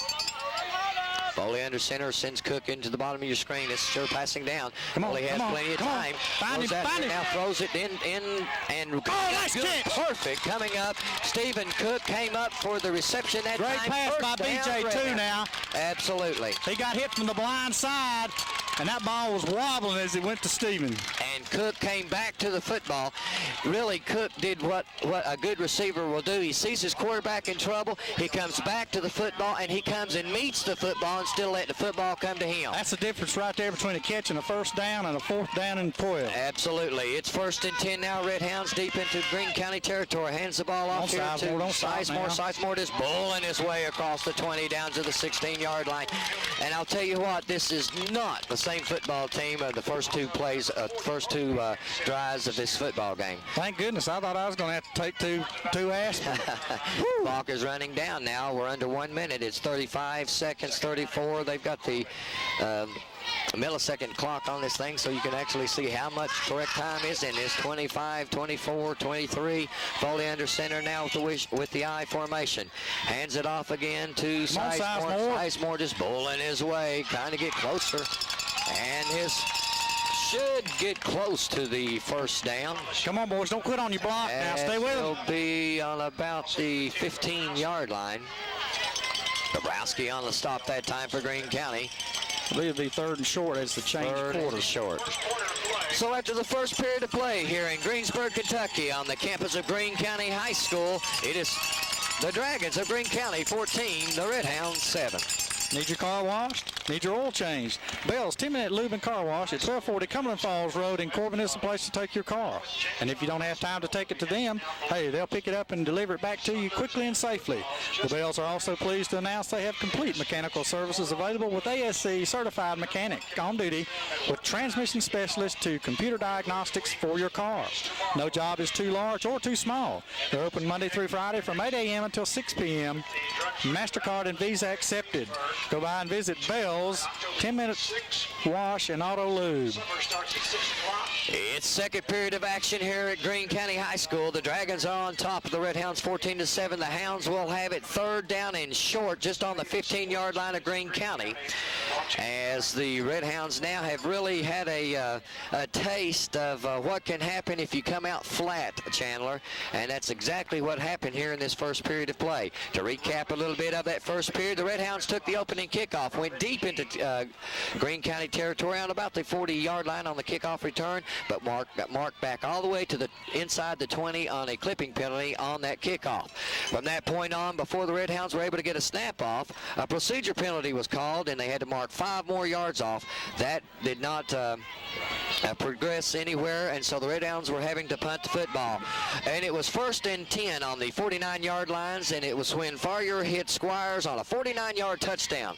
Foley under center sends Cook into the bottom of your screen. It's sure passing down. Foley has plenty of time. Find him. Now throws it in and nice catch. Perfect coming up. Stephen Cook came up for the reception that Great time. pass by BJ too now. Absolutely. He got hit from the blind side, and that ball was wobbling as it went to Stephen. And Cook came back to the football. Really, Cook did what a good receiver will do. He sees his quarterback in trouble. He comes back to the football, and he comes and meets the football and still let the football come to him. That's the difference right there between a catch and a first down and a 4th down and 12. Absolutely. It's 1st and 10 now. Red Hounds deep into Greene County territory. Hands the ball off here to Sizemore. Sizemore just bowling his way across the 20 down to the 16-yard line. And I'll tell you what, this is not the same football team of the first two drives of this football game. Thank goodness. I thought I was going to have to take two aspirin. Clock is running down now. We're under 1 minute. It's 35 seconds, 34. They've got the millisecond clock on this thing, so you can actually see how much correct time is in this. 25, 24, 23. Foley under center now with the I formation. Hands it off again to Sizemore. Sizemore just bowling his way, trying to get closer. And should get close to the first down. Come on, boys. Don't quit on your block now. Stay with him. He'll be on about the 15-yard line. Dabrowski on the stop that time for Greene County. I believe it'll be 3rd and short as the change quarter. Short. So after the first period of play here in Greensburg, Kentucky on the campus of Greene County High School, it is the Dragons of Greene County 14, the Red Hounds 7. Need your car washed? Need your oil changed? Bell's 10-minute lube and car wash at 1240 Cumberland Falls Road in Corbin is the place to take your car. And if you don't have time to take it to them, hey, they'll pick it up and deliver it back to you quickly and safely. The Bells are also pleased to announce they have complete mechanical services available with ASC certified mechanic on duty with transmission specialist to computer diagnostics for your car. No job is too large or too small. They're open Monday through Friday from 8 a.m. until 6 p.m. MasterCard and Visa accepted. Go by and visit Bell's 10-minute wash and auto lube. It's second period of action here at Greene County High School. The Dragons are on top of the Red Hounds 14-7. The Hounds will have it 3rd down and short just on the 15-yard line of Greene County, as the Red Hounds now have really had a taste of what can happen if you come out flat, Chandler, and that's exactly what happened here in this first period of play. To recap a little bit of that first period, the Red Hounds took the opening kickoff, went deep into Greene County territory on about the 40-yard line on the kickoff return, but got marked back all the way to the inside the 20 on a clipping penalty on that kickoff. From that point on, before the Red Hounds were able to get a snap off, a procedure penalty was called, and they had to mark 5 more yards off. That did not progress anywhere, and so the Red Hounds were having to punt the football. And it was 1st and 10 on the 49-yard lines, and it was when Farrier hit Squires on a 49-yard touchdown.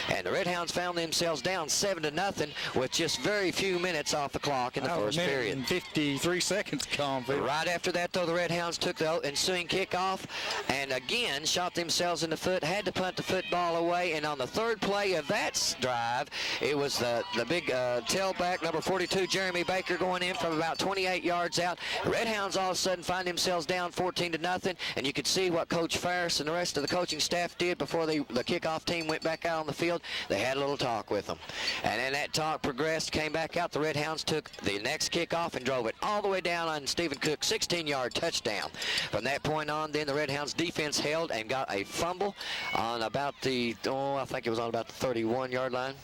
And the Red Hounds Hounds found themselves down 7-0 with just very few minutes off the clock in the first period. And 53 seconds gone. Right after that, though, the Red Hounds took the ensuing kickoff and again shot themselves in the foot, had to punt the football away, and on the third play of that drive, it was the big tailback, number 42, Jeremy Baker, going in from about 28 yards out. The Red Hounds all of a sudden find themselves down 14-0, and you could see what Coach Ferris and the rest of the coaching staff did before the kickoff team went back out on the field. They had a little talk with them, and then that talk progressed, came back out. The Red Hounds took the next kickoff and drove it all the way down on Stephen Cook's 16-yard touchdown. From that point on, then the Red Hounds defense held and got a fumble on about the, I think it was on about the 31-yard line.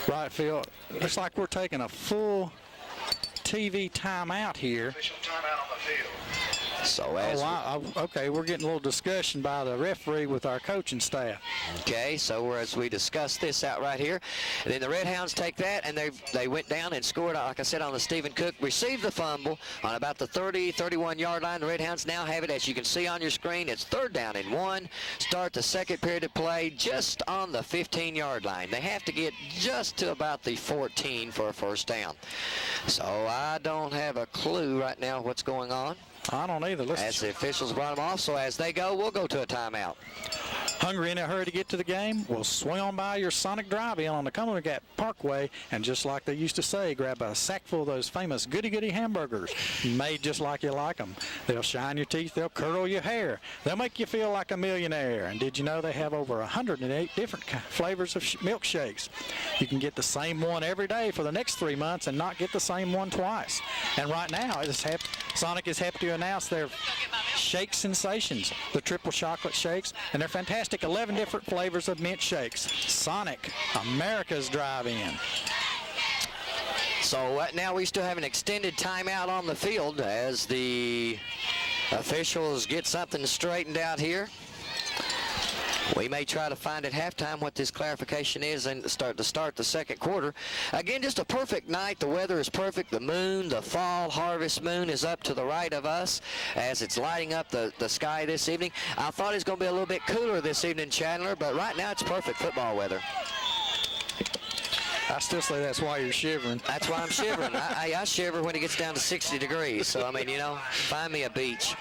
Right, Phil. Looks like we're taking a full TV timeout here. Official timeout on the field. So as okay, we're getting a little discussion by the referee with our coaching staff. Okay, so as we discuss this out right here, and then the Red Hounds take that, and they went down and scored, like I said, on the Stephen Cook, received the fumble on about the 31-yard line. The Red Hounds now have it, as you can see on your screen. It's 3rd down and 1. Start the second period of play just on the 15-yard line. They have to get just to about the 14 for a first down. So I don't have a clue right now what's going on. I don't either. As the officials brought them off, so as they go, we'll go to a timeout. Hungry in a hurry to get to the game? Well, swing on by your Sonic Drive-In on the Cumberland Gap Parkway, and just like they used to say, grab a sack full of those famous goody-goody hamburgers, made just like you like them. They'll shine your teeth, they'll curl your hair, they'll make you feel like a millionaire. And did you know they have over 108 different flavors of milkshakes? You can get the same one every day for the next 3 months and not get the same one twice. And right now, Sonic is happy to announce their Shake Sensations, the triple chocolate shakes, and they're fantastic 11 different flavors of mint shakes. Sonic, America's drive-in. So now we still have an extended timeout on the field as the officials get something straightened out here. We may try to find at halftime what this clarification is and start the second quarter. Again, just a perfect night. The weather is perfect. The moon, the fall harvest moon, is up to the right of us as it's lighting up the sky this evening. I thought it was going to be a little bit cooler this evening, Chandler, but right now it's perfect football weather. I still say that's why you're shivering. That's why I'm shivering. I shiver when it gets down to 60 degrees. So, I mean, you know, find me a beach.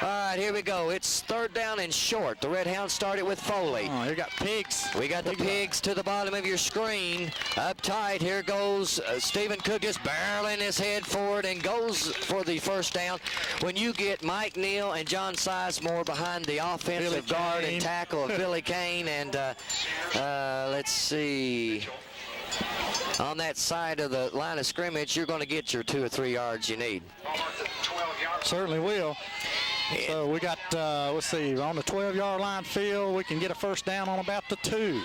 All right, here we go. It's 3rd down and short. The Red Hounds started with Foley. Oh, you got pigs. We got the pigs to the bottom of your screen. Up tight, here goes Stephen Cook, just barreling his head forward and goes for the first down. When you get Mike Neal and John Sizemore behind the offensive guard and tackle of Billy Kane, and let's see, on that side of the line of scrimmage, you're going to get your 2 or 3 yards you need. Certainly will. So we got, let's see, on the 12-yard line, Phil, we can get a first down on about the 2.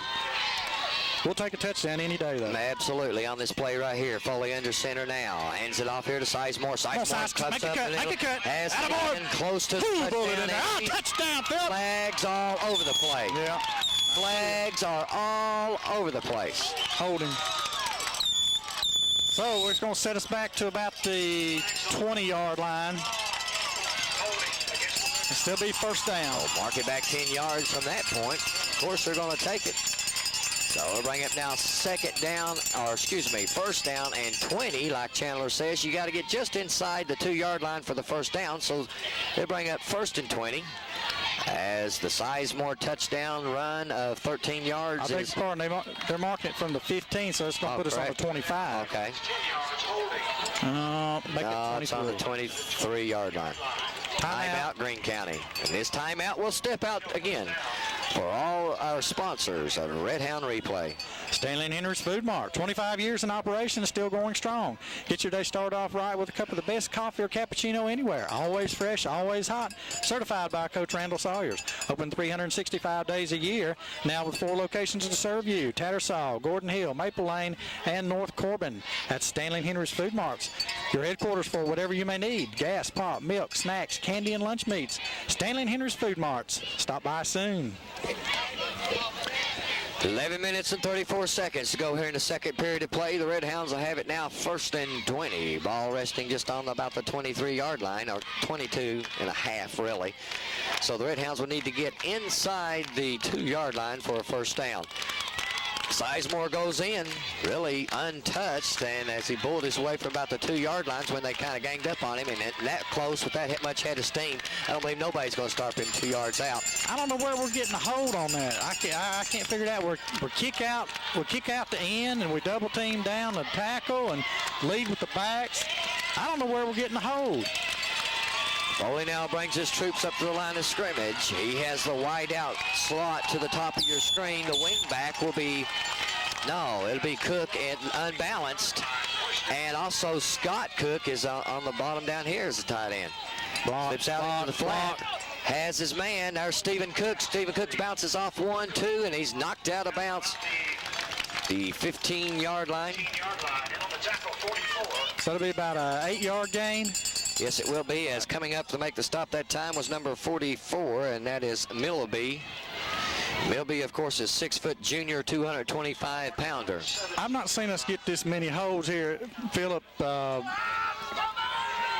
We'll take a touchdown any day, though. Absolutely, on this play right here. Foley under center now. Hands it off here to Sizemore. Sizemore cuts up the middle. Has it in close to the touchdown. Touchdown, Phil. Flags all over the place. Yeah. Flags are all over the place. Holding. So we're going to set us back to about the 20-yard line. It'll still be first down. Oh, mark it back 10 yards from that point. Of course, they're going to take it. So we'll bring it now first down and 20. Like Chandler says, you got to get just inside the 2-yard line for the first down. So they bring up 1st and 20. As the Sizemore touchdown run of 13 yards. I beg your pardon, they're marking it from the 15, so it's going to put us on the 25. Okay. It's on the 23-yard line. Timeout, Greene County. And this timeout will step out again for all our sponsors of Red Hound Replay. Stanley and Henry's Food Mart, 25 years in operation and still going strong. Get your day started off right with a cup of the best coffee or cappuccino anywhere. Always fresh, always hot. Certified by Coach Randall Sawyers. Open 365 days a year. Now with 4 locations to serve you. Tattersall, Gordon Hill, Maple Lane, and North Corbin. That's Stanley and Henry's Food Marts. Your headquarters for whatever you may need. Gas, pop, milk, snacks, candy, and lunch meats. Stanley and Henry's Food Marts. Stop by soon. 11 minutes and 34 seconds to go here in the second period of play. The Red Hounds will have it now 1st and 20. Ball resting just on about the 23-yard line, or 22 and a half, really. So the Red Hounds will need to get inside the 2-yard line for a first down. Sizemore goes in, really untouched, and as he bulled his way from about the 2-yard lines when they kind of ganged up on him, and that close with that much head of steam, I don't believe nobody's going to start him 2 yards out. I don't know where we're getting a hold on that. I can't figure it out. We're kick out the end, and we double team down the tackle and lead with the backs. I don't know where we're getting a hold. Foley now brings his troops up to the line of scrimmage. He has the wide out slot to the top of your screen. The wing back will be, no, it'll be Cook and unbalanced. And also Scott Cook is on the bottom down here as a tight end. Flips out into the flat. Has his man. There's Stephen Cook. Stephen Cook bounces off 1, 2, and he's knocked out of bounds. The 15-yard line. So it'll be about an 8-yard gain. Yes, it will be, as coming up to make the stop that time was number 44, and that is Millaby. Millaby, of course, is 6-foot junior, 225-pounder. I've not seen us get this many holds here, Philip,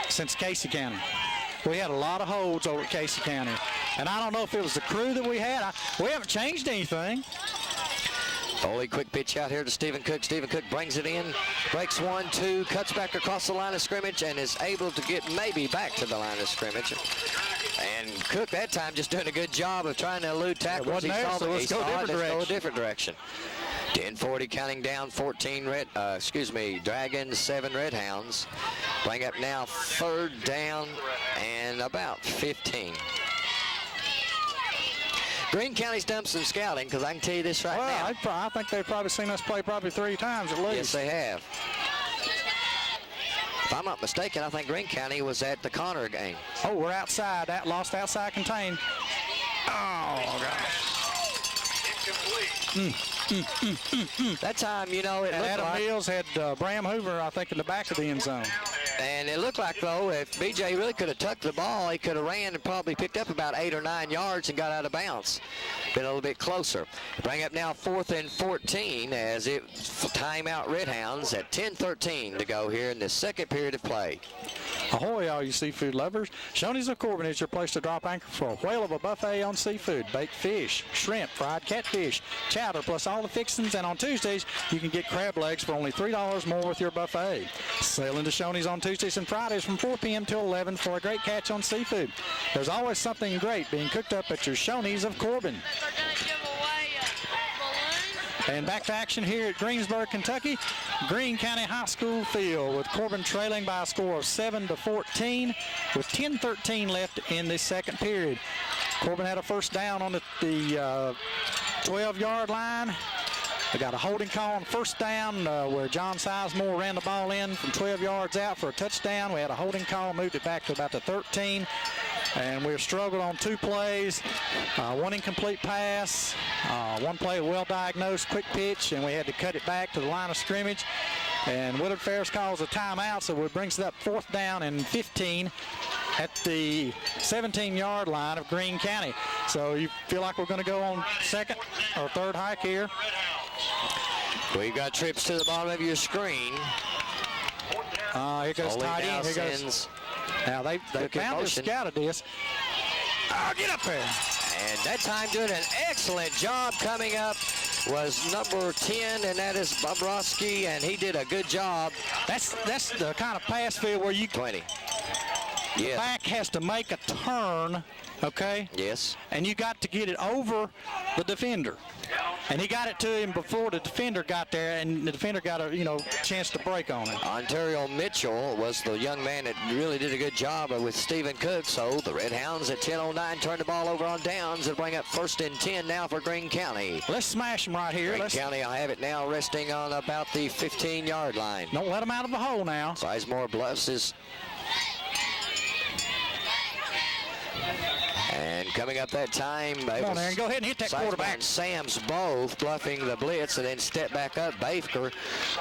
since Casey County. We had a lot of holds over at Casey County, and I don't know if it was the crew that we had. We haven't changed anything. Foley, quick pitch out here to Stephen Cook. Stephen Cook brings it in, breaks 1, 2, cuts back across the line of scrimmage, and is able to get maybe back to the line of scrimmage. And Cook that time just doing a good job of trying to elude tacklers. He saw let's go a different direction. 10:40 counting down, 14 Dragons, 7 Redhounds. Bring up now 3rd down and about 15. Greene County's done some scouting, because I can tell you this right now. I think they've probably seen us play probably 3 times at least. Yes, they have. If I'm not mistaken, I think Greene County was at the Connor game. Oh, we're outside. That lost outside contain. Oh, gosh. That time, it looked Adam like Mills had Bram Hoover, I think, in the back of the end zone. And it looked like, though, if BJ really could have tucked the ball, he could have ran and probably picked up about 8 or 9 yards and got out of bounds. Been a little bit closer. Bring up now 4th and 14 as it timeout Redhounds at 10:13 to go here in the second period of play. Ahoy, all you seafood lovers. Shoney's of Corbin is your place to drop anchor for a whale of a buffet on seafood. Baked fish, shrimp, fried catfish, chowder, plus all the fixings. And on Tuesdays, you can get crab legs for only $3 more with your buffet. Sailing to Shoney's on Tuesdays and Fridays from 4 p.m. till 11 for a great catch on seafood. There's always something great being cooked up at your Shoney's of Corbin. And back to action here at Greensburg, Kentucky. Greene County High School field with Corbin trailing by a score of 7-14 with 10:13 left in the second period. Corbin had a first down on the 12-yard line. They got a holding call on first down where John Sizemore ran the ball in from 12 yards out for a touchdown. We had a holding call, moved it back to about the 13. And we struggled on 2 plays, 1 incomplete pass, 1 play well-diagnosed quick pitch, and we had to cut it back to the line of scrimmage. And Willard Ferris calls a timeout, so it brings it up 4th down and 15 at the 17-yard line of Greene County. So you feel like we're going to go on second or third hike here. We've got trips to the bottom of your screen. Here goes tight end. Here goes. Now they found the scouted this. Oh, get up there. And that time doing an excellent job coming up was number 10, and that is Bobrovsky, and he did a good job. That's the kind of pass field where you 20. The back has to make a turn, okay? Yes. And you got to get it over the defender. And he got it to him before the defender got there, and the defender got a chance to break on it. Ontario Mitchell was the young man that really did a good job with Stephen Cook. So the Redhounds at 10:09 turn the ball over on downs and bring up 1st and 10 now for Greene County. Let's smash them right here. Greene County, I have it now resting on about the 15-yard line. Don't let them out of the hole now. Sizemore bluffs his. And coming up that time, come on, Aaron, go ahead and hit that quarterback. And Sam's both bluffing the blitz and then step back up. Baker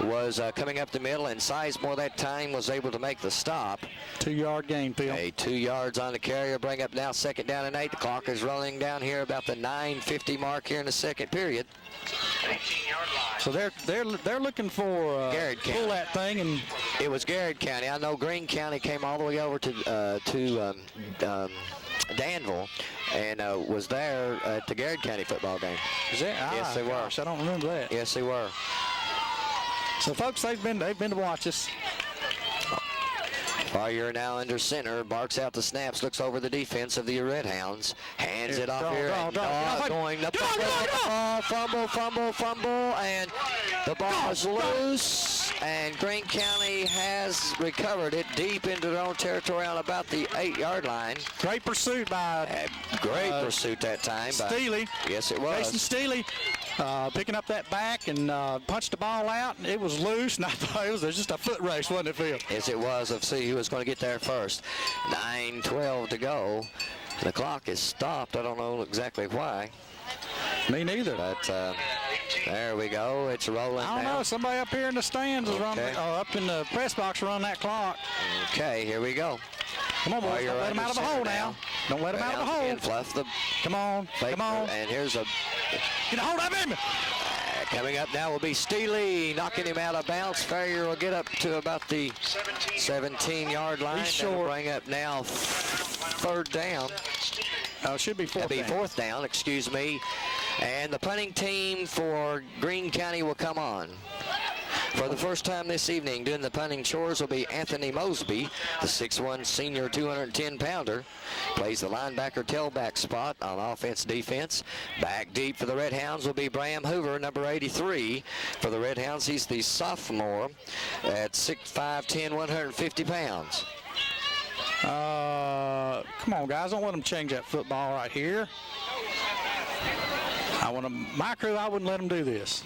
was coming up the middle, and Sizemore that time was able to make the stop. 2-yard gain, Phil. 2 yards on the carrier. Bring up now 2nd down and 8. The clock is running down here about the 9:50 mark here in the second period. 18-yard line. So they're looking for Garrett County. Pull that thing, and it was Garrett County. I know Greene County came all the way over to Danville, and was there at the Garrett County football game. Is that? Yes, they were. Gosh, I don't remember that. Yes, they were. So, folks, they've been to watch us. Farrier now under center, barks out the snaps, looks over the defense of the Red Hounds, hands it off here, and going the fumble, and the ball is loose, and Greene County has recovered it deep into their own territory on about the 8-yard line. Great pursuit by great pursuit that time. Steely. Yes, it was. Jason Steely picking up that back and punched the ball out, and it was loose, and I thought it was just a foot race, wasn't it, Phil? Yes, it was. Let's see who was going to get there first. 9:12 to go. The clock is stopped. I don't know exactly why. Me neither. But there we go. It's rolling I don't know. Somebody up here in the stands is running, up in the press box running that clock. Okay, here we go. Come on, boys. Don't let him out of the hole now. Don't let him out of the hole. Fluff the come on. Come on. And here's a... Get a hold of him. Coming up now will be Steely knocking him out of bounds. Farrier will get up to about the 17-yard line. He's short. That'll bring up now third down. It should be fourth down. That'll be fourth down, excuse me. And the punting team for Greene County will come on. For the first time this evening, doing the punting chores will be Anthony Mosby, the 6'1 senior 210-pounder. Plays the linebacker tailback spot on offense-defense. Back deep for the Red Hounds will be Bram Hoover, number 83. For the Red Hounds, he's the sophomore at 6'5", 10, 150 pounds. Come on, guys. Don't let them change that football right here. My crew, I wouldn't let them do this.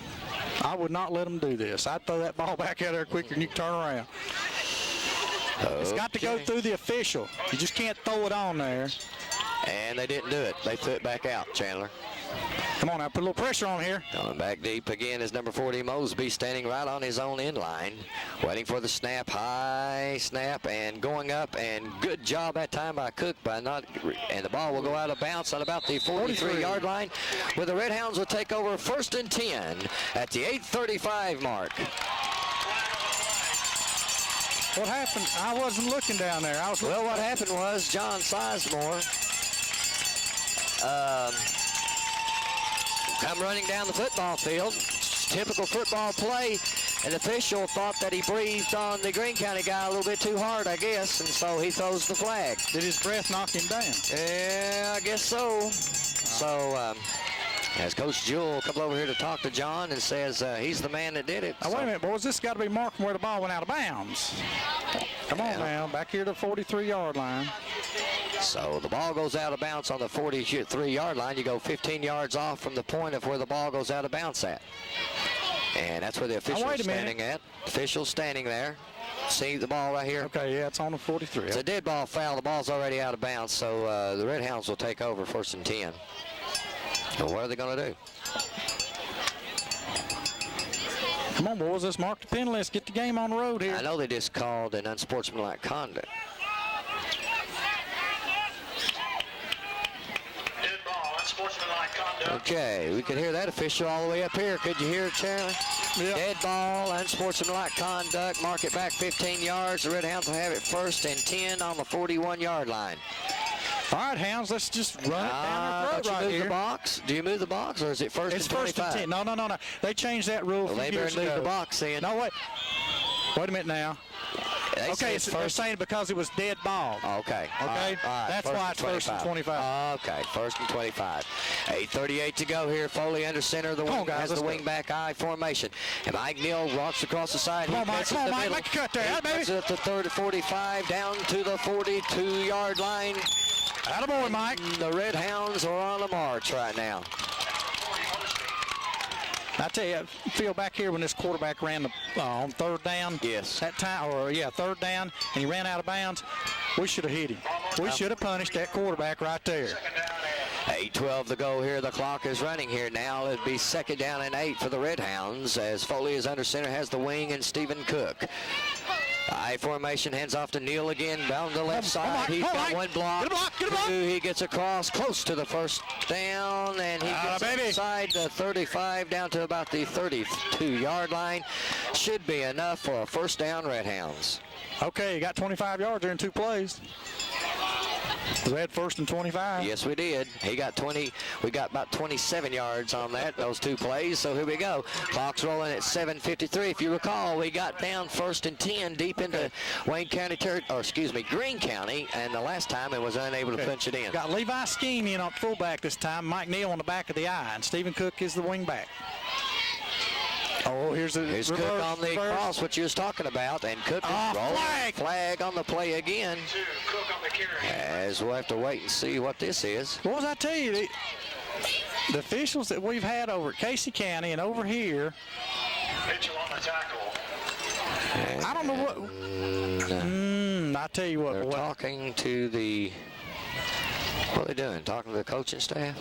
I would not let them do this. I'd throw that ball back out there quicker than you can turn around. Okay. It's got to go through the official. You just can't throw it on there. And they didn't do it. They threw it back out, Chandler. Come on now, put a little pressure on here. Going back deep again is number 40, Mosby, standing right on his own end line. Waiting for the snap, high snap, and going up, and good job that time by Cook and the ball will go out of bounds on about the 43-yard line, where the Red Hounds will take over 1st and 10 at the 8:35 mark. What happened? I wasn't looking down there. Well, what happened was John Sizemore come running down the football field. Typical football play. An official thought that he breathed on the Greene County guy a little bit too hard, I guess, and so he throws the flag. Did his breath knock him down? Yeah, I guess so. So, as Coach Jewell comes over here to talk to John and says he's the man that did it. Now, wait a minute, boys. This has got to be marking where the ball went out of bounds. Come on now, back here to the 43-yard line. So the ball goes out of bounds on the 43-yard line. You go 15 yards off from the point of where the ball goes out of bounds at. And that's where the official is standing at. Official standing there. See the ball right here? Okay, yeah, it's on the 43. It's a dead ball foul. The ball's already out of bounds, so the Red Hounds will take over 1st and 10. So what are they going to do? Come on, boys. Let's mark the penalty. Let's get the game on the road here. I know they just called an unsportsmanlike conduct. Okay, we could hear that official all the way up here. Could you hear it, Charlie? Yep. Dead ball, unsportsmanlike conduct. Mark it back 15 yards. The Red Hounds will have it 1st and 10 on the 41-yard line. All right, Hounds, let's just run it down the road right here. The box? Do you move the box, or is it 1st it's and 25? It's 1st and 10. No. They changed that rule a few years ago. They better move the box in. No, wait. Wait a minute now. Okay, they're saying because it was dead ball. Okay. Okay. All right. That's why it's 1st and 25. Okay, 1st and 25. 8:38 to go here. Foley under center. The wing has the wing back I formation. And Mike Neal walks across the side. Come on, Mike. Come on, Mike. Make a cut there, baby. At the 45 down to the 42-yard line. Attaboy, Mike. The Red Hounds are on the march right now. I tell you, Phil, back here when this quarterback ran on 3rd down. Yes. That time, 3rd down, and he ran out of bounds. We should have hit him. We should have punished that quarterback right there. 8:12 to go here. The clock is running here now. It'd be 2nd down and 8 for the Red Hounds as Foley is under center, has the wing, and Stephen Cook. I formation, hands off to Neal again, down the left side. He's got one block. Get a block. He gets across close to the 1st down, and he gets inside the 35 down to about the 32-yard line. Should be enough for a 1st down, Red Hounds. Okay, you got 25 yards there in 2 plays. We had first and 25. Yes, we did. He got 20. We got about 27 yards on those 2 plays. So here we go. Clock's rolling at 7:53. If you recall, we got down first and 10 deep into Wayne County, Greene County, and the last time it was unable to punch it in. Got Levi Skeen in on fullback this time. Mike Neal on the back of the eye, and Stephen Cook is the wingback. Oh, here's Cook on the cross, what you was talking about, and Cook is rolling. Flag on the play again. Cook on the carry. As we'll have to wait and see what this is. What was I tell you? The officials that we've had over at Casey County and over here. Mitchell on the tackle. I don't know what. I tell you what. They're talking to the. What are they doing? Talking to the coaching staff?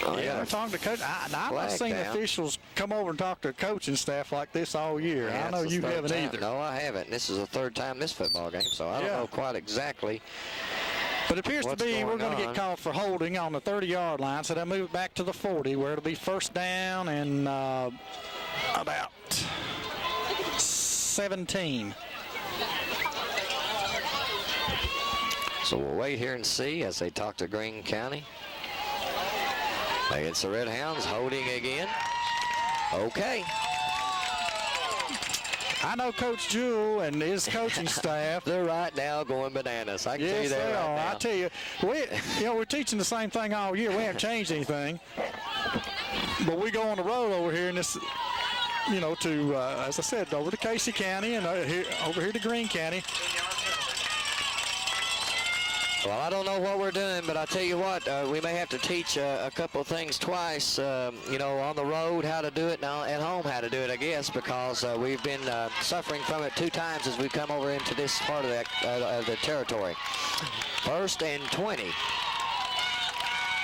Oh, yeah, they're talking to coach. I've not seen officials come over and talk to coaching staff like this all year. Yeah, I know you haven't either. No, I haven't. This is the 3rd time this football game, so I don't know quite exactly. But it appears to be we're going to get called for holding on the 30-yard line, so they'll move it back to the 40, where it'll be first down and about 17. So we'll wait here and see as they talk to Greene County. It's the Red Hounds holding again. Okay. I know Coach Jewell and his coaching staff. They're right now going bananas. I can tell you that they right are. now. I tell you, we're teaching the same thing all year. We haven't changed anything. But we go on the road over here, and this, to, as I said, over to Casey County and over here to Greene County. Well, I don't know what we're doing, but I tell you what, we may have to teach a couple of things twice, on the road how to do it, now at home how to do it, I guess, because we've been suffering from it 2 times as we come over into this part of the territory. 1st and 20.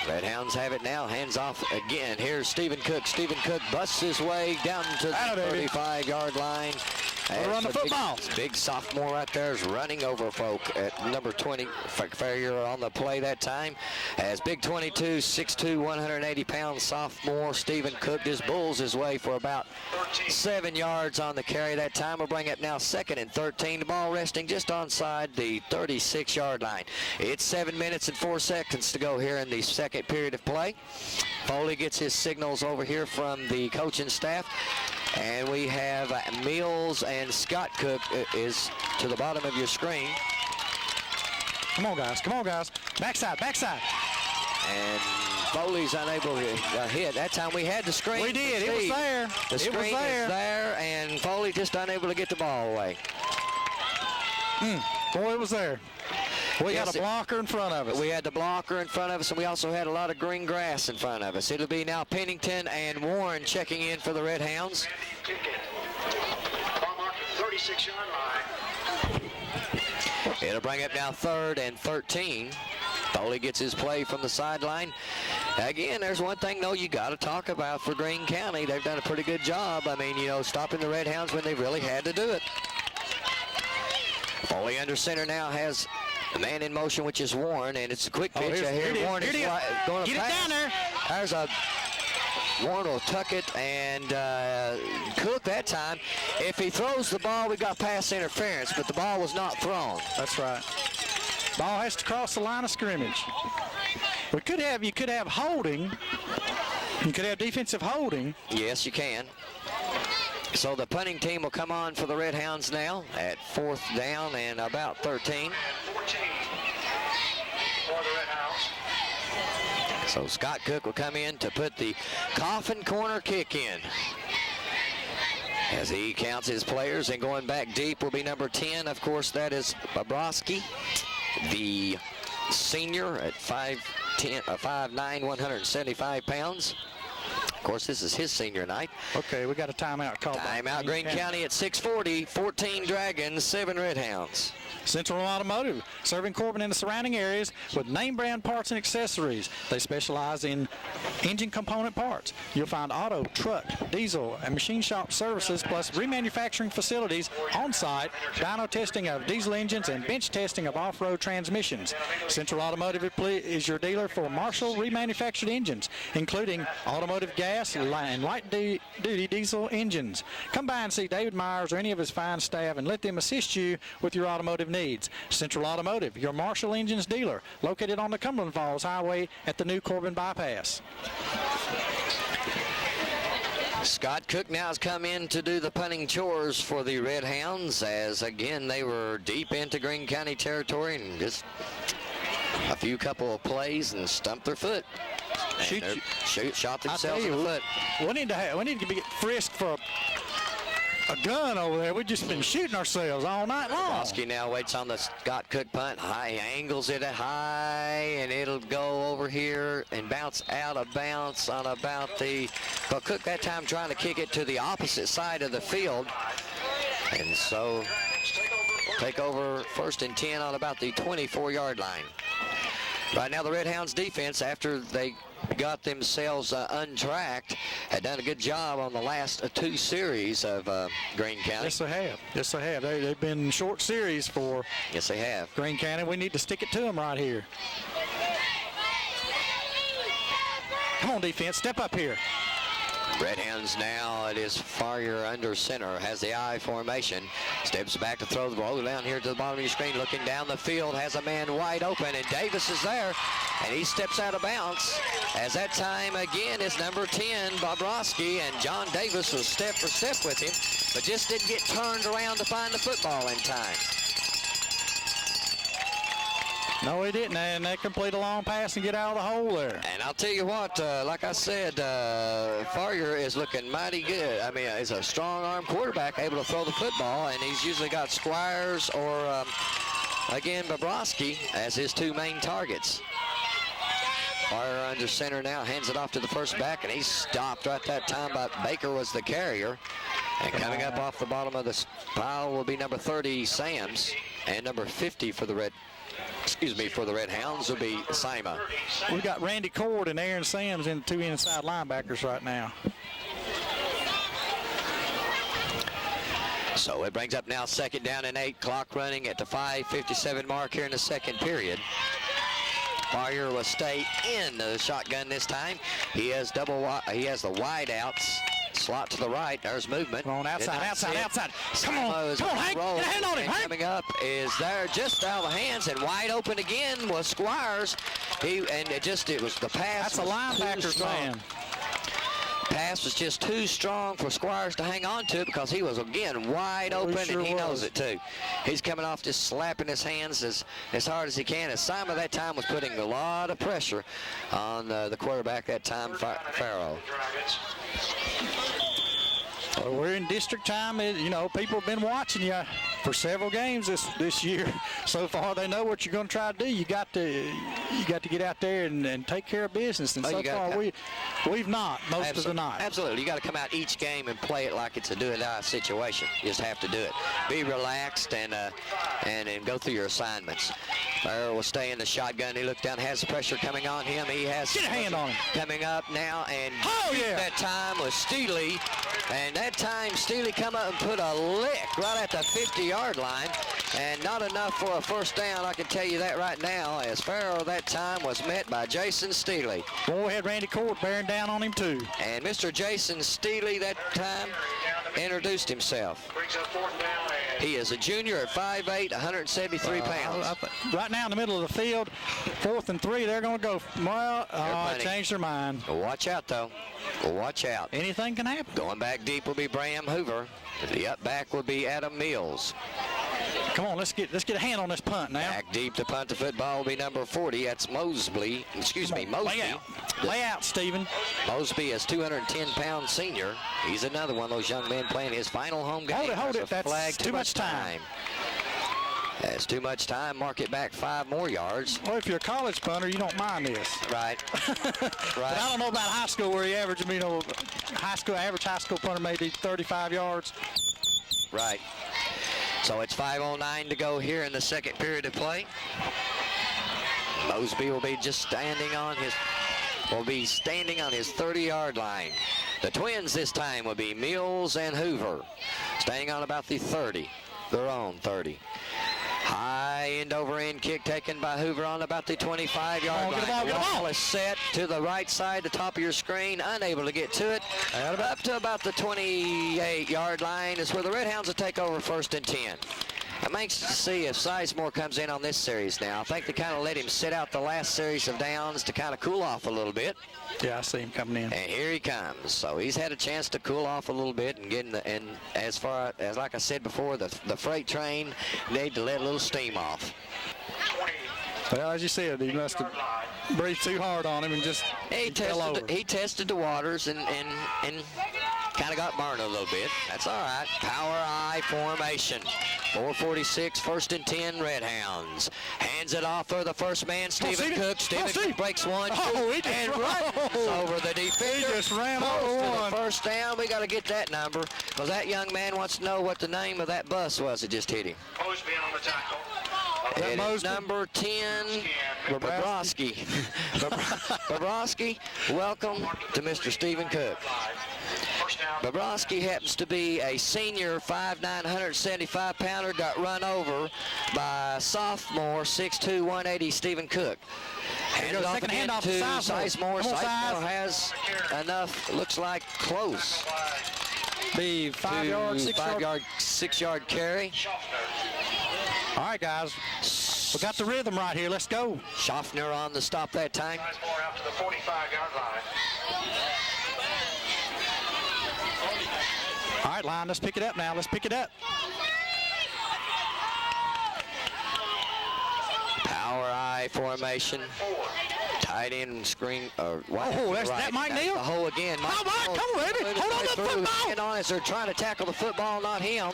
Red Hounds have it now. Hands off again. Here's Stephen Cook. Stephen Cook busts his way down to the 35-yard line. Run the football. Big sophomore right there is running over folk at number 20. Farrier on the play that time. As big 22, 6'2", 180-pound sophomore Stephen Cook just bulls his way for about 7 yards on the carry that time. We'll bring up now 2nd and 13. The ball resting just onside the 36-yard line. It's 7 minutes and 4 seconds to go here in the 2nd period of play. Foley gets his signals over here from the coaching staff. And we have Mills and Scott Cook is to the bottom of your screen. Come on, guys. Come on, guys. Backside. And Foley's unable to hit. That time we had the screen. We did. It was there. The screen is there, and Foley just unable to get the ball away. Boy, it was there. We had a blocker in front of us. We had the blocker in front of us, and we also had a lot of green grass in front of us. It'll be now Pennington and Warren checking in for the Red Hounds. Ball marked at 36-yard line. It'll bring up now 3rd and 13. Foley gets his play from the sideline. Again, there's one thing, though, you got to talk about for Greene County. They've done a pretty good job. I mean, stopping the Red Hounds when they really had to do it. Foley under center now has the man in motion, which is Warren, and it's a quick pitch. Warren is going to pass. Get it down there. There's a Warren will tuck it, and Cook that time. If he throws the ball, we got pass interference, but the ball was not thrown. That's right. Ball has to cross the line of scrimmage. You could have holding. You could have defensive holding. Yes, you can. So the punting team will come on for the Red Hounds now at 4th down and about 13. 14 for the Red Hounds. So Scott Cook will come in to put the coffin corner kick in. As he counts his players, and going back deep will be number 10. Of course, that is Bobrovsky, the senior at 5'9", 175 pounds. Of course, this is his senior night. Okay, we got a timeout called. Timeout, Greene County at 6:40, 14 Dragons, 7 Red Hounds. Central Automotive, serving Corbin and the surrounding areas with name brand parts and accessories. They specialize in engine component parts. You'll find auto, truck, diesel, and machine shop services, plus remanufacturing facilities on site, dyno testing of diesel engines, and bench testing of off-road transmissions. Central Automotive is your dealer for Marshall remanufactured engines, including automotive gas and light-duty diesel engines. Come by and see David Myers or any of his fine staff and let them assist you with your automotive automotive needs. Central Automotive, your Marshall Engines dealer, located on the Cumberland Falls Highway at the new Corbin bypass. Scott Cook now has come in to do the punting chores for the Red Hounds, as again they were deep into Greene County territory and just a few couple of plays and stumped their foot. Shot themselves in the foot. We need to get frisked for a gun over there. We've just been shooting ourselves all night long. Bobrovsky now waits on the Scott Cook punt. High angles it high, and it'll go over here and bounce out of bounds on about the. Well, Cook that time trying to kick it to the opposite side of the field, and so take over 1st and 10 on about the 24-yard line. Right now, the Red Hounds defense, after they got themselves untracked, had done a good job on the last 2 series of Greene County. Yes, they have. Yes, they have. They've been short series for Yes, they have. Greene County. We need to stick it to them right here. Come on, defense. Step up here. Red Hounds now, it is Farrier under center, has the I formation, steps back to throw the ball down here to the bottom of your screen, looking down the field, has a man wide open, and Davis is there, and he steps out of bounds, as that time again is number 10, Bobrovsky, and John Davis was step for step with him, but just didn't get turned around to find the football in time. No, he didn't, and they complete a long pass and get out of the hole there. And I'll tell you what, like I said, Farrier is looking mighty good. I mean, he's a strong-arm quarterback, able to throw the football, and he's usually got Squires or, again, Bobrovsky as his 2 main targets. Farrier under center now, hands it off to the first back, and he's stopped right that time, but Baker was the carrier. And coming up off the bottom of the pile will be number 30, Sams, and number 50 for the Red Hounds will be Sima. We've got Randy Cord and Aaron Sams in 2 inside linebackers right now. So it brings up now 2nd down and 8, clock running at the 5:57 mark here in the 2nd period. Farrier will stay in the shotgun this time. He has the wide outs. Slot to the right. There's movement. Come on, outside. Come on, Hank. Get a hand on him, Hank. Coming up is there, just out of the hands, and wide open again was Squires. It was the pass. That's a linebacker's man. Pass was just too strong for Squires to hang on to, because he was again wide open, and he knows it too. He's coming off just slapping his hands as hard as he can. As Simon that time was putting a lot of pressure on the quarterback that time, Farrow. Well, we're in district time. People have been watching you for several games this year. So far, they know what you're going to try to do. You got to get out there and take care of business. And so far, we've not most of the night. Absolutely. You got to come out each game and play it like it's a do-or-die situation. You just have to do it. Be relaxed and go through your assignments. Farrell will stay in the shotgun. He looked down, has the pressure coming on him. He has get a hand on him. Coming up now, and that time was Steely. And that time, Steely come up and put a lick right at the 50-yard line, and not enough for a first down, I can tell you that right now, as Farrell that time was met by Jason Steely. Boy, had Randy Court bearing down on him, too. And Mr. Jason Steely that time introduced himself. He is a junior at 5'8", 173 pounds. Right now in the middle of the field, 4th and 3, they're going to go. Well, changed their mind. Watch out, though. Watch out. Anything can happen. Going back deep will be Bram Hoover. The up back will be Adam Mills. Come on, let's get a hand on this punt now. Back deep to punt the football will be number 40. That's Mosby. Mosby. Lay out, Stephen. Mosby is 210-pound senior. He's another one of those young men playing his final home game. Hold it. That's too much time. That's too much time. Mark it back 5 more yards. Well, if you're a college punter, you don't mind this. Right. But I don't know about high school where you average, average high school punter maybe 35 yards. Right. So it's 5:09 to go here in the 2nd period of play. Mosby will be just standing on his 30-yard line. The Twins this time will be Mills and Hoover, staying on about the 30, their own 30. High end-over-end kick taken by Hoover on about the 25-yard line. The ball is set to the right side, the top of your screen, unable to get to it. Up to about the 28-yard line is where the Red Hounds will take over 1st and 10. I'm anxious to see if Sizemore comes in on this series now. I think they kind of let him sit out the last series of downs to kind of cool off a little bit. Yeah, I see him coming in. And here he comes. So he's had a chance to cool off a little bit and get in the, and as far as, like I said before, the freight train need to let a little steam off. Well, as you said, he must have breathed too hard on him and just fell over. He tested the waters and kind of got burned a little bit. That's all right. Power I formation. 4:46, 1st and 10, Red Hounds. Hands it off for the first man, Stephen Cook. Stephen Cook breaks one, and runs over the defender. He just ran over one. The first down. We got to get that number because that young man wants to know what the name of that bus was that just hit him. Mosby on the tackle. It is number 10, Bobrovsky. Bobrovsky, welcome to Mr. Stephen Cook. Bobrovsky happens to be a senior 5'9", 175-pounder, got run over by sophomore 6'2", 180 Stephen Cook. Handed off again to Sizemore. Sizemore has enough, looks like close. Be 5 yard, 6 yard carry. All right, guys. We got the rhythm right here. Let's go. Schaffner on the stop that time. Sizemore out to the 45-yard line. All right, line, let's pick it up now. Let's pick it up. Power I formation. Tight end screen. That's that Mike Neal. The hole again. Come on, baby. Hold on to the football. And on as they're trying to tackle the football, not him.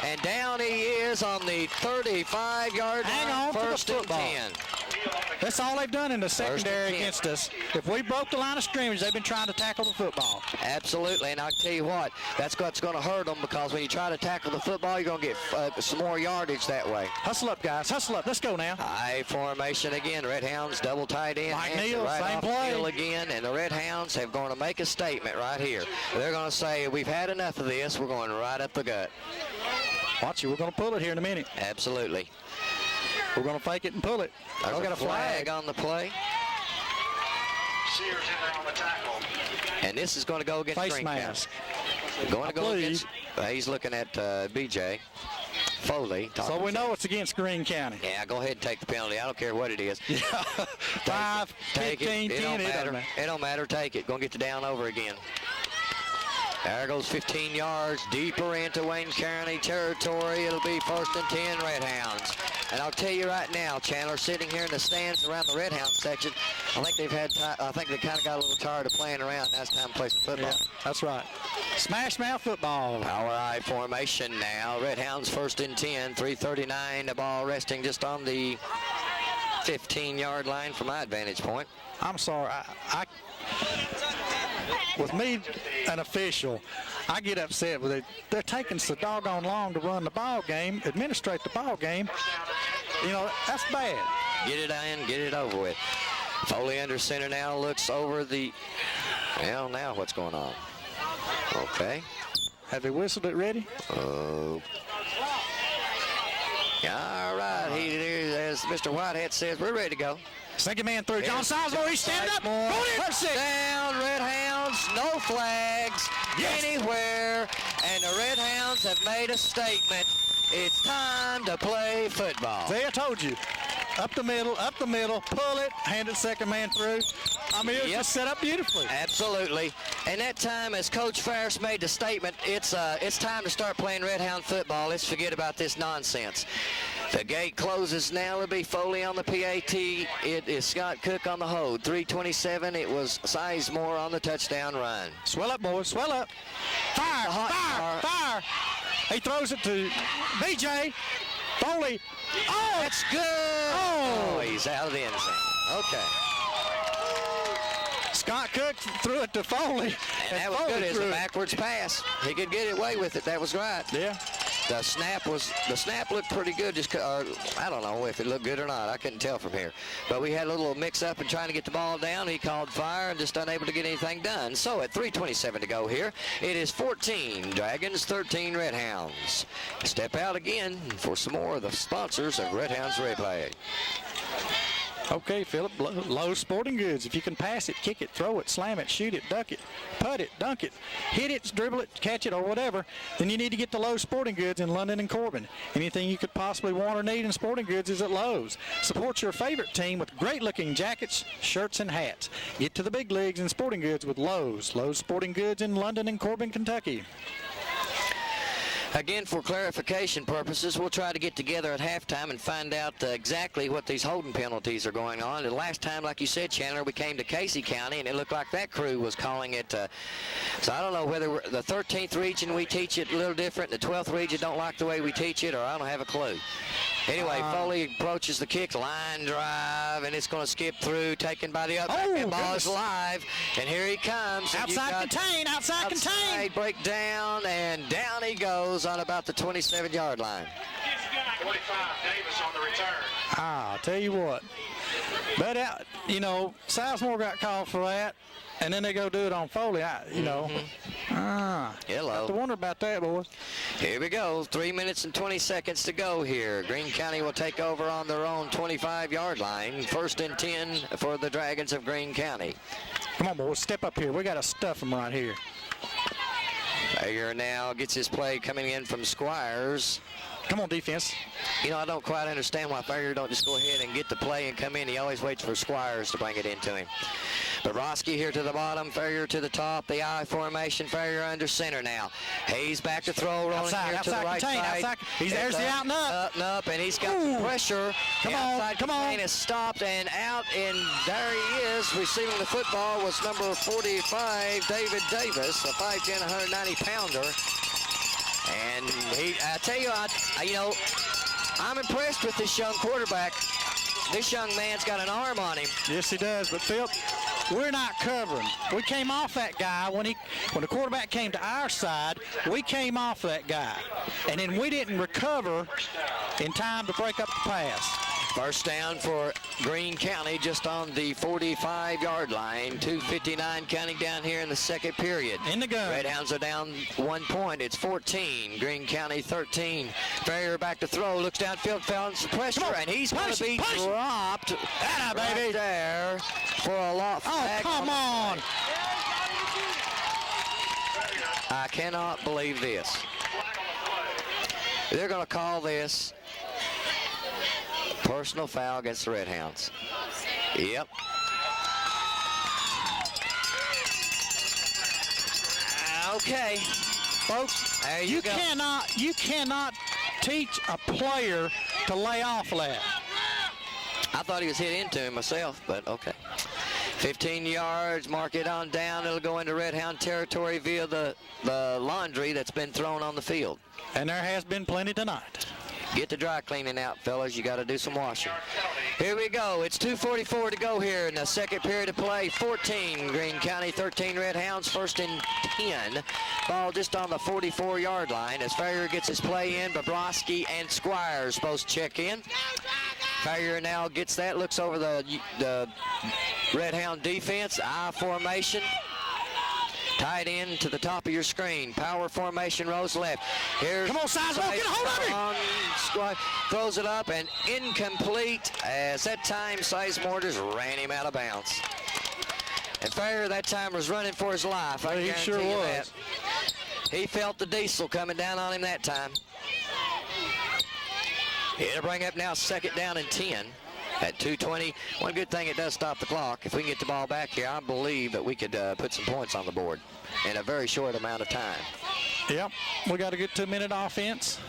And down he is on the 35-yard line. Hang on to the 1st and football. 10. That's all they've done in the secondary against us. If we broke the line of scrimmage, they've been trying to tackle the football. Absolutely, and I'll tell you what, that's what's going to hurt them because when you try to tackle the football, you're going to get some more yardage that way. Hustle up, guys. Hustle up. Let's go now. High formation again. Red Hounds double tight end. Mike Neal, right same off play. Neal again, and the Red Hounds have going to make a statement right here. They're going to say, we've had enough of this. We're going right up the gut. Watch it. We're going to pull it here in a minute. Absolutely. We're going to fake it and pull it. There's got a flag on the play. Sears in there on the tackle. And this is going to go against Face mask. Going to go against, he's looking at BJ Foley. So we know it's against Greene County. Yeah, go ahead and take the penalty. I don't care what it is. Yeah. 5, take 15, 10, it don't matter. Take it. Going to get the down over again. There goes 15 yards deeper into Wayne County territory. It'll be 1st and 10 Red Hounds. And I'll tell you right now, Chandler, sitting here in the stands around the Red Hound section, I think they kind of got a little tired of playing around. Now it's time to play some football. Yeah, that's right. Smash mouth football. Power I formation now. Red Hounds 1st and 10, 3:39. The ball resting just on the 15-yard line from my vantage point. I'm sorry. With me, an official, I get upset with it. They're taking so doggone long to run the ball game, administrate the ball game. You know, that's bad. Get it in, get it over with. Foley under center now looks over the, well, now what's going on? Okay. Have they whistled it ready? Oh. All right, as Mr. Whitehead says, we're ready to go. Second man through. John Sizemore, he's standing up. Going in for 6. Down, Red Hounds, no flags anywhere. And the Red Hounds have made a statement. It's time to play football. See, I told you. Up the middle, pull it, hand it second man through. I mean, it was just set up beautifully. Absolutely. And that time, as Coach Ferris made the statement, it's time to start playing Red Hound football. Let's forget about this nonsense. The gate closes now. It'll be Foley on the PAT. It is Scott Cook on the hold. 3:27. It was Sizemore on the touchdown run. Swell up, boys. Swell up. Fire. He throws it to BJ. Foley. Oh, that's good. Oh, he's out of the end zone. Okay. Scott Cook threw it to Foley. And that was good. It's a backwards pass. He could get away with it. That was right. Yeah. The snap looked pretty good. I don't know if it looked good or not. I couldn't tell from here. But we had a little mix-up in trying to get the ball down. He called fire and just unable to get anything done. So at 3:27 to go here, it is 14 Dragons, 13 Red Hounds. Step out again for some more of the sponsors of Red Hounds Replay. Okay, Philip, Lowe's Sporting Goods. If you can pass it, kick it, throw it, slam it, shoot it, duck it, putt it, dunk it, hit it, dribble it, catch it, or whatever, then you need to get to Lowe's Sporting Goods in London and Corbin. Anything you could possibly want or need in sporting goods is at Lowe's. Support your favorite team with great-looking jackets, shirts, and hats. Get to the big leagues in sporting goods with Lowe's. Lowe's Sporting Goods in London and Corbin, Kentucky. Again, for clarification purposes, we'll try to get together at halftime and find out exactly what these holding penalties are going on. The last time, like you said, Chandler, we came to Casey County, and it looked like that crew was calling it. So I don't know whether the 13th region we teach it a little different, the 12th region don't like the way we teach it, or I don't have a clue. Anyway, Foley approaches the kick, line drive, and it's going to skip through, taken by the other. And ball is live, and here he comes. Outside contain. Break down, and down he goes on about the 27-yard line. 45, Davis on the return. I'll tell you what. But, Sizemore got called for that, and then they go do it on Foley. Hello. Have to wonder about that, boys. Here we go. 3 minutes and 20 seconds to go here. Greene County will take over on their own 25-yard line. 1st and 10 for the Dragons of Greene County. Come on, boys. Step up here. We got to stuff them right here. Fager now gets his play coming in from Squires. Come on, defense. I don't quite understand why Fager don't just go ahead and get the play and come in. He always waits for Squires to bring it into him. Bobrovsky here to the bottom, Fager to the top, the I formation, Fager under center now. Hayes back to throw, rolling here to the right side. There's the out and up. Up, and he's got some pressure. Come on. Is stopped and out, and there he is. Receiving the football was number 45, David Davis, a 5'10", 190-pounder. And I tell you, I'm impressed with this young quarterback. This young man's got an arm on him. Yes, he does. But, Phil, we're not covering. We came off that guy when the quarterback came to our side. We came off that guy. And then we didn't recover in time to break up the pass. First down for Greene County just on the 45-yard line. 2:59 counting down here in the second period. In the gun. Redhounds are down 1 point. It's 14. Greene County 13. Ferrier back to throw. Looks downfield, fell some pressure, and he's going to be dropped right there for a lot. Oh, come on. I cannot believe this. They're going to call this personal foul against the Redhounds. Yep. Okay, folks, there you go. You cannot teach a player to lay off that. I thought he was hit into him myself, but okay. 15 yards, mark it on down. It'll go into Redhound territory via the laundry that's been thrown on the field. And there has been plenty tonight. Get the dry cleaning out, fellas. You got to do some washing. Here we go. It's 2:44 to go here in the second period of play. 14 Greene County, 13 Redhounds. 1st and 10. Ball just on the 44-yard line as Ferrier gets his play in. Bobrovsky and Squires supposed to check in. Ferrier now gets that, looks over the Redhound defense. I formation. Tied in to the top of your screen. Power formation, rows left. Here's come on, Sizemore, get a hold of him! Throws it up and incomplete as that time Sizemore just ran him out of bounds. And Ferrier that time was running for his life. I he sure was. That. He felt the diesel coming down on him that time. It'll bring up now 2nd down and 10. At 2:20, one good thing, it does stop the clock. If we can get the ball back here, I believe that we could put some points on the board in a very short amount of time. Yep, we got a good 2-minute offense.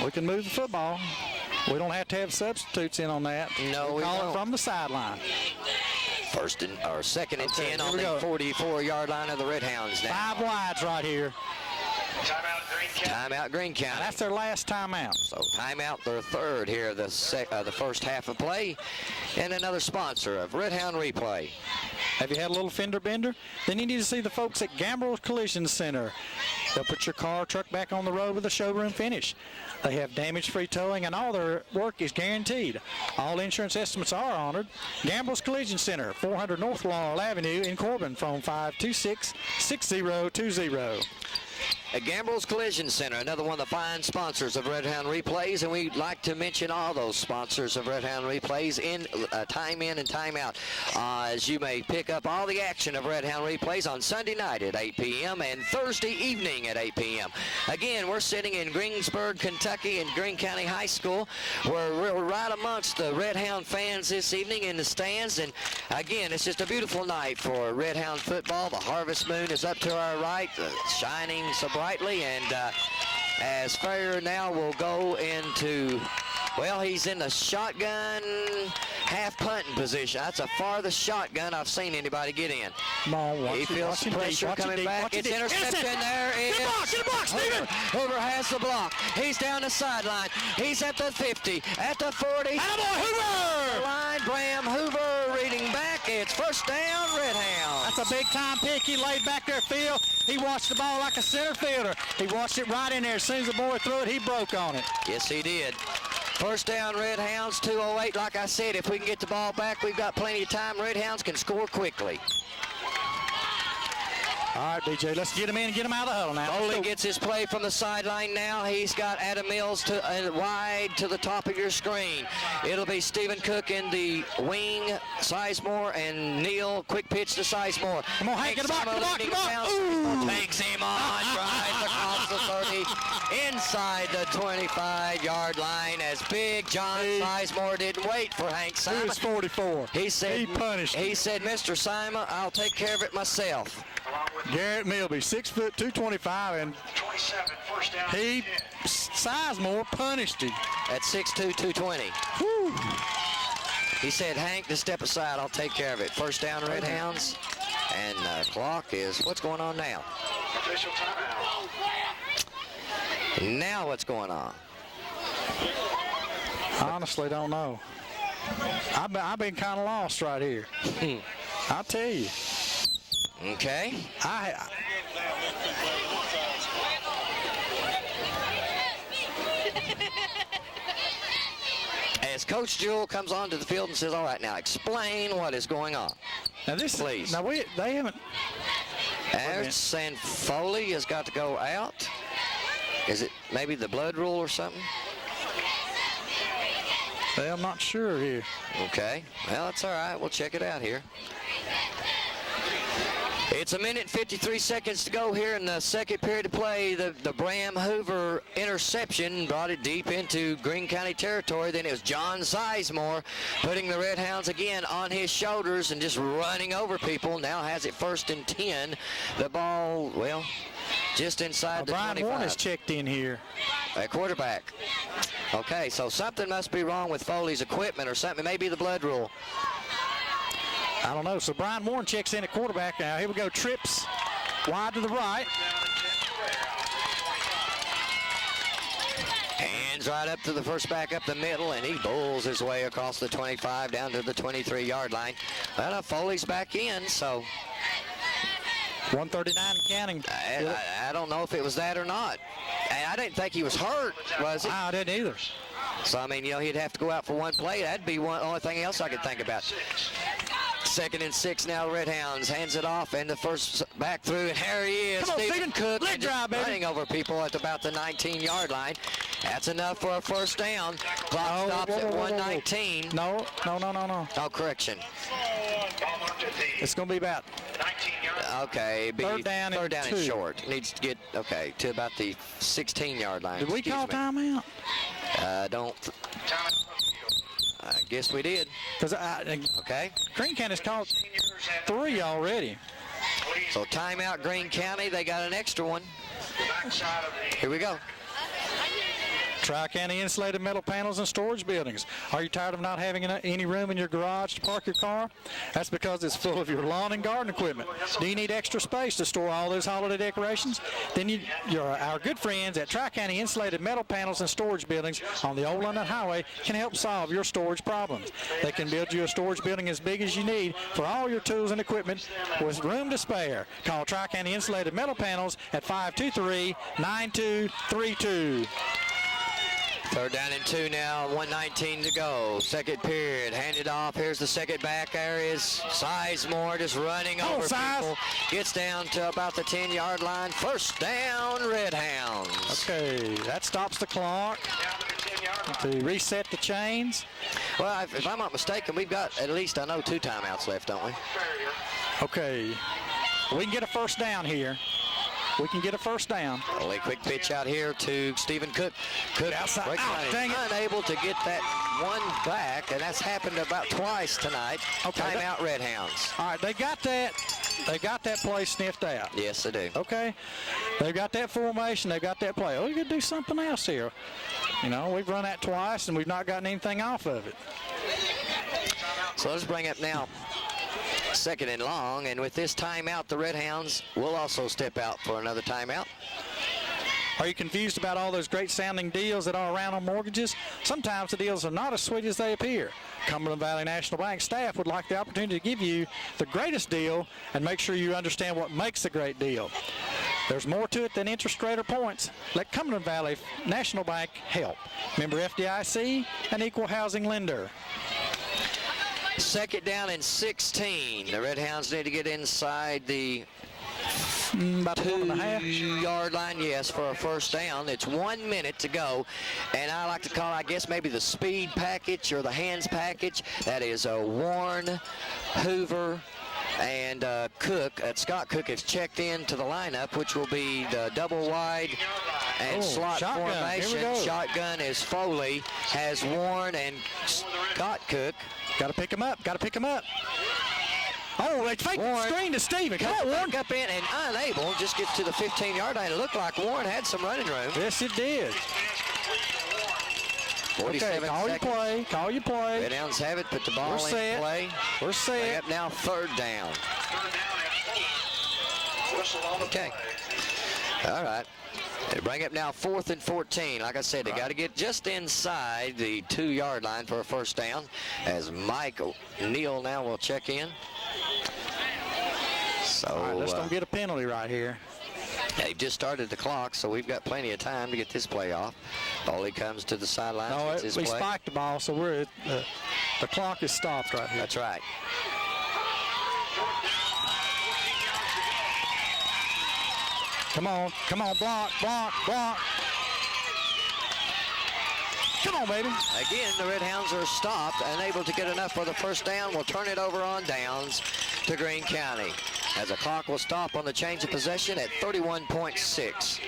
We can move the football. We don't have to have substitutes in on that. No, we call it from the sideline. 2nd and 10 on the 44-yard line of the Redhounds now. 5 wides right here. Timeout Greene County. That's their last timeout. So timeout, their third here, the first half of play. And another sponsor of Redhound Replay. Have you had a little fender bender? Then you need to see the folks at Gambril's Collision Center. They'll put your car or truck back on the road with a showroom finish. They have damage-free towing, and all their work is guaranteed. All insurance estimates are honored. Gambril's Collision Center, 400 North Laurel Avenue in Corbin, phone 526-6020. Gambril's Collision Center, another one of the fine sponsors of Red Hound Replays, and we'd like to mention all those sponsors of Red Hound Replays in time in and time out, as you may pick up all the action of Red Hound Replays on Sunday night at 8 p.m. and Thursday evening at 8 p.m. Again, we're sitting in Greensburg, Kentucky, in Greene County High School. We're right amongst the Red Hound fans this evening in the stands, and again, it's just a beautiful night for Red Hound football. The harvest moon is up to our right, shining so brightly, and as Farrier now will go into, well, he's in the shotgun half punting position. That's the farthest shotgun I've seen anybody get in. Come on, he feels the pressure coming back. It's interception. There is. Get a block, Stephen. Hoover has the block. He's down the sideline. He's at the 50, at the 40. Attaboy, Hoover! The line, Bram Hoover reading back. It's first down, Red Hound. That's a big-time pick. He laid back there, Phil. He watched the ball like a center fielder. He watched it right in there. As soon as the boy threw it, he broke on it. Yes, he did. First down, Red Hounds, 2:08. Like I said, if we can get the ball back, we've got plenty of time. Red Hounds can score quickly. All right, BJ, let's get him in and get him out of the huddle now. Foley gets his play from the sideline now. He's got Adam Mills to wide to the top of your screen. It'll be Stephen Cook in the wing, Sizemore, and Neal. Quick pitch to Sizemore. Come on, Hank, get him out. Come on. Takes him on, drives across the 30, inside the 25-yard line, as Big John Sizemore didn't wait for Hank Simon. He was 44. He said, he punished him. He said, Mr. Simon, I'll take care of it myself. Garrett Milby, 6 foot 225, and 27, first down. Sizemore punished him. At 6'2", 220. Whew. He said, Hank, just step aside. I'll take care of it. First down, Red Hounds. And the clock is, what's going on now? Official timeout. Now what's going on? I honestly don't know. I've been kind of lost right here. I'll tell you. Okay. As Coach Jewell comes onto the field and says, all right, now explain what is going on. Now this, please. Now they haven't. And Foley has got to go out. Is it maybe the blood rule or something? Well, I'm not sure here. Okay. Well, it's all right. We'll check it out here. It's 1:53 to go here in the second period of play. The Bram Hoover interception brought it deep into Greene County territory. Then it was John Sizemore putting the Red Hounds again on his shoulders and just running over people. Now has it 1st and 10. The ball, well, just inside the 25. Brian Warren has checked in here. At quarterback. Okay, so something must be wrong with Foley's equipment or something. Maybe the blood rule. I don't know. So Brian Warren checks in at quarterback now. Here we go. Trips wide to the right. Hands right up to the first back up the middle, and he bowls his way across the 25 down to the 23-yard line. Well, Foley's back in, so 139 counting. I don't know if it was that or not. I didn't think he was hurt, was he? I didn't either. So, I mean, he'd have to go out for one play. That'd be only thing else I could think about. 2nd and 6 now, Red Hounds hands it off, and the first back through, and here he is. Come on, Stephen Cook, leg drive, baby. Running over people at about the 19-yard line. That's enough for a first down. Clock stops at 1:19. No. Oh, correction. It's going to be about 19 okay. third down and short. Needs to get to about the 16-yard line. Did we call timeout? I guess we did. Okay. Greene County's called 3 already. So timeout, Greene County. They got an extra one. Here we go. Tri-County insulated metal panels and storage buildings. Are you tired of not having any room in your garage to park your car? That's because it's full of your lawn and garden equipment. Do you need extra space to store all those holiday decorations? Then our good friends at Tri-County insulated metal panels and storage buildings on the Old London Highway can help solve your storage problems. They can build you a storage building as big as you need for all your tools and equipment with room to spare. Call Tri-County insulated metal panels at 523-9232. Third down and 2 now, 1:19 to go. Second period, handed off. Here's the second back. There is Sizemore just running over people. Gets down to about the 10-yard line. First down, Red Hounds. Okay, that stops the clock to reset the chains. Well, if I'm not mistaken, we've got at least, I know, 2 timeouts left, don't we? Okay, we can get a first down here. We can get a first down. A quick pitch out here to Stephen Cook. Cook outside. Unable to get that one back, and that's happened about twice tonight. Okay, timeout, Red Hounds. All right, they got that. They got that play sniffed out. Yes, they do. Okay, they've got that formation. They've got that play. Oh, we could do something else here. You know, we've run that twice, and we've not gotten anything off of it. So let's bring up now second and long, and with this timeout, the Red Hounds will also step out for another timeout. Are you confused about all those great sounding deals that are around on mortgages? Sometimes the deals are not as sweet as they appear. Cumberland Valley National Bank staff would like the opportunity to give you the greatest deal and make sure you understand what makes a great deal. There's more to it than interest rate or points. Let Cumberland Valley National Bank help. Member FDIC, an equal housing lender. Second down and 16. The Red Hounds need to get inside the about 2-yard line, yes, for a first down. It's 1 minute to go, and I like to call, I guess, maybe the speed package or the hands package. That is Warren, Hoover, and Cook. Scott Cook has checked into the lineup, which will be the double wide and slot shotgun. formation. Shotgun is Foley, has Warren and Scott Cook. Got to pick him up. Got to pick him up. Oh, they fake the screen to Steven. Come on, Warren. Up in and unable, just get to the 15-yard line. It looked like Warren had some running room. Yes, it did. 47 call seconds. your play. Call your play. Red Hounds have it. Put the ball We're in play. We're set. Up now, third down. Okay. All right. They bring up now 4th and 14. Like I said, they got to get just inside the 2-yard line for a first down, as Mike Neal now will check in. So all right, let's don't get a penalty right here. They've just started the clock, so we've got plenty of time to get this play off. Foley comes to the sideline. No, we spiked the ball, so we're the clock is stopped right here. That's right. Come on, block. Come on, baby. Again, the Red Hounds are stopped, unable to get enough for the first down. We'll turn it over on downs to Greene County, as the clock will stop on the change of possession at 31.6.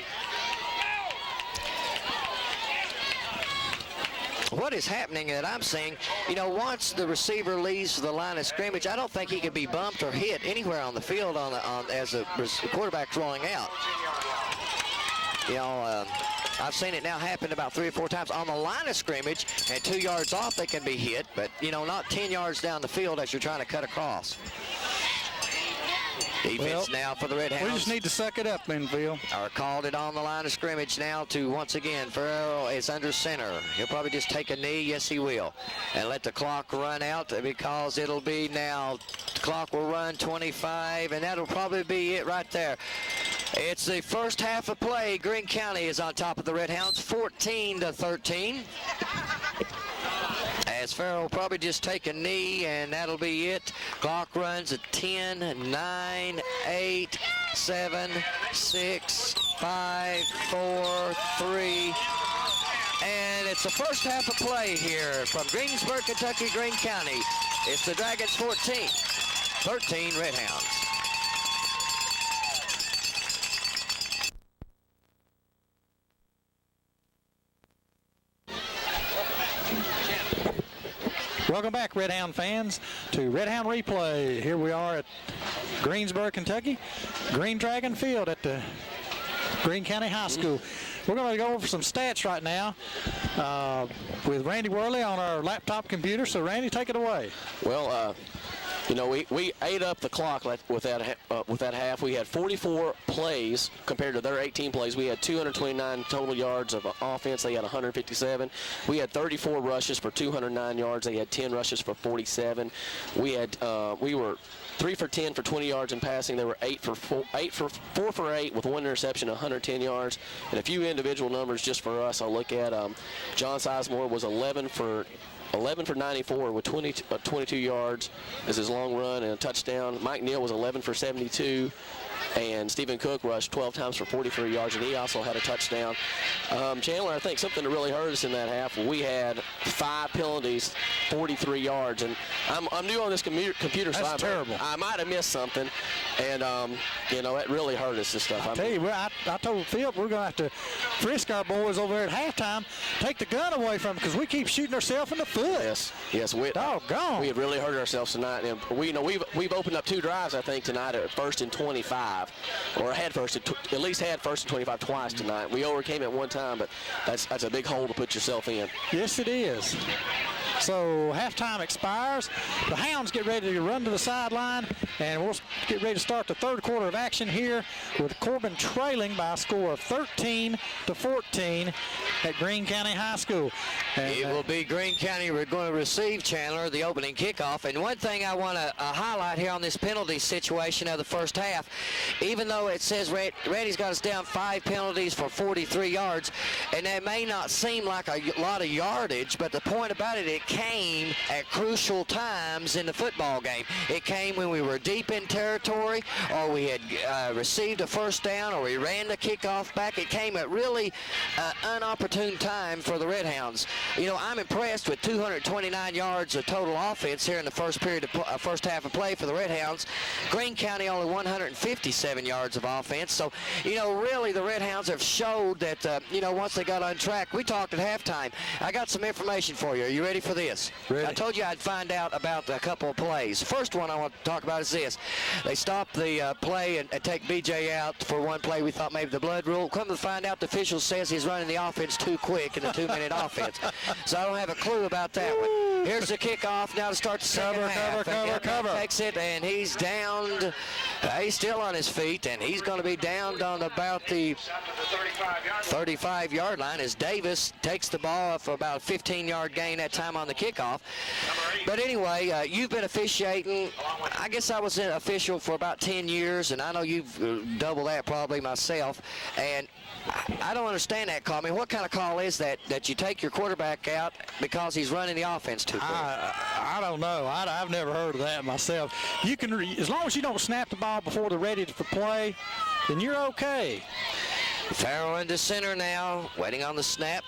What is happening that I'm seeing, you know, once the receiver leaves the line of scrimmage, I don't think he can be bumped or hit anywhere on the field as the quarterback's rolling out. You know, I've seen it now happen about 3 or 4 times on the line of scrimmage, and 2 yards off they can be hit, but, you know, not 10 yards down the field as you're trying to cut across. Defense now for the Red Hounds. We just need to suck it up, Linville. Or called it on the line of scrimmage now to, once again, Farrell is under center. He'll probably just take a knee. Yes, he will. And let the clock run out, because it'll be now, the clock will run 25, and that'll probably be it right there. It's the first half of play. Greene County is on top of the Red Hounds, 14-13. As Farrell will probably just take a knee, and that'll be it. Clock runs at 10, 9, 8, 7, 6, 5, 4, 3. And it's the first half of play here from Greensburg, Kentucky, Greene County. It's the Dragons 14, 13 Red Hounds. Welcome back, Red Hound fans, to Red Hound Replay. Here we are at Greensburg, Kentucky, Green Dragon Field at the Greene County High School. We're going to go over some stats right now with Randy Worley on our laptop computer. So, Randy, take it away. Well, You know, we ate up the clock with that half. We had 44 plays compared to their 18 plays. We had 229 total yards of offense. They had 157. We had 34 rushes for 209 yards. They had 10 rushes for 47. We were 3 for 10 for 20 yards in passing. They were 4 for 8 with 1 interception, 110 yards. And a few individual numbers just for us. I'll look at John Sizemore was 11 for 94 with 22 yards as his long run and a touchdown. Mike Neal was 11 for 72. And Stephen Cook rushed 12 times for 43 yards, and he also had a touchdown. Chandler, I think something that really hurt us in that half, we had 5 penalties, 43 yards. And I'm new on this computer That's side. terrible. I might have missed something, and, you know, it really hurt us, this stuff. I tell you, I told Philip we're going to have to frisk our boys over there at halftime, take the gun away from them because we keep shooting ourselves in the foot. Yes. Doggone. We have really hurt ourselves tonight. And we've opened up 2 drives, I think, tonight at 1st and 25. Or at least had 1st and 25 twice tonight. We overcame it one time, but that's a big hole to put yourself in. Yes, it is. So halftime expires. The Hounds get ready to run to the sideline, and we'll get ready to start the 3rd quarter of action here with Corbin trailing by a score of 13-14 at Greene County High School. And, it will be Greene County. We're going to receive, Chandler, the opening kickoff. And one thing I want to highlight here on this penalty situation of the first half, even though it says Reddy's got us down 5 penalties for 43 yards, and that may not seem like a lot of yardage, but the point about it came at crucial times in the football game. It came when we were deep in territory, or we had received a first down, or we ran the kickoff back. It came at really unopportune time for the Red Hounds. You know, I'm impressed with 229 yards of total offense here in the first half of play for the Red Hounds. Greene County only 157 yards of offense. So, you know, really the Red Hounds have showed that, you know, once they got on track. We talked at halftime. I got some information for you. Are you ready for this? Ready. I told you I'd find out about a couple of plays. First one I want to talk about is this. They stopped the play and take BJ out for one play. We thought maybe the blood rule. Come to find out, the official says he's running the offense too quick in the 2-minute offense. So I don't have a clue about that one. Here's the kickoff now to start the second half. Cover. Takes it, and he's downed. He's still on his feet, and he's going to be downed on about the 35-yard line as Davis takes the ball for about a 15-yard gain that time on the kickoff. But anyway, you've been officiating. I guess I was an official for about 10 years, and I know you've double that probably myself. And I don't understand that call. I mean, what kind of call is that you take your quarterback out because he's running the offense too quick? I don't know. I've never heard of that myself. You can, as long as you don't snap the ball before they're ready for play, then you're okay. Farrell into center now, waiting on the snap.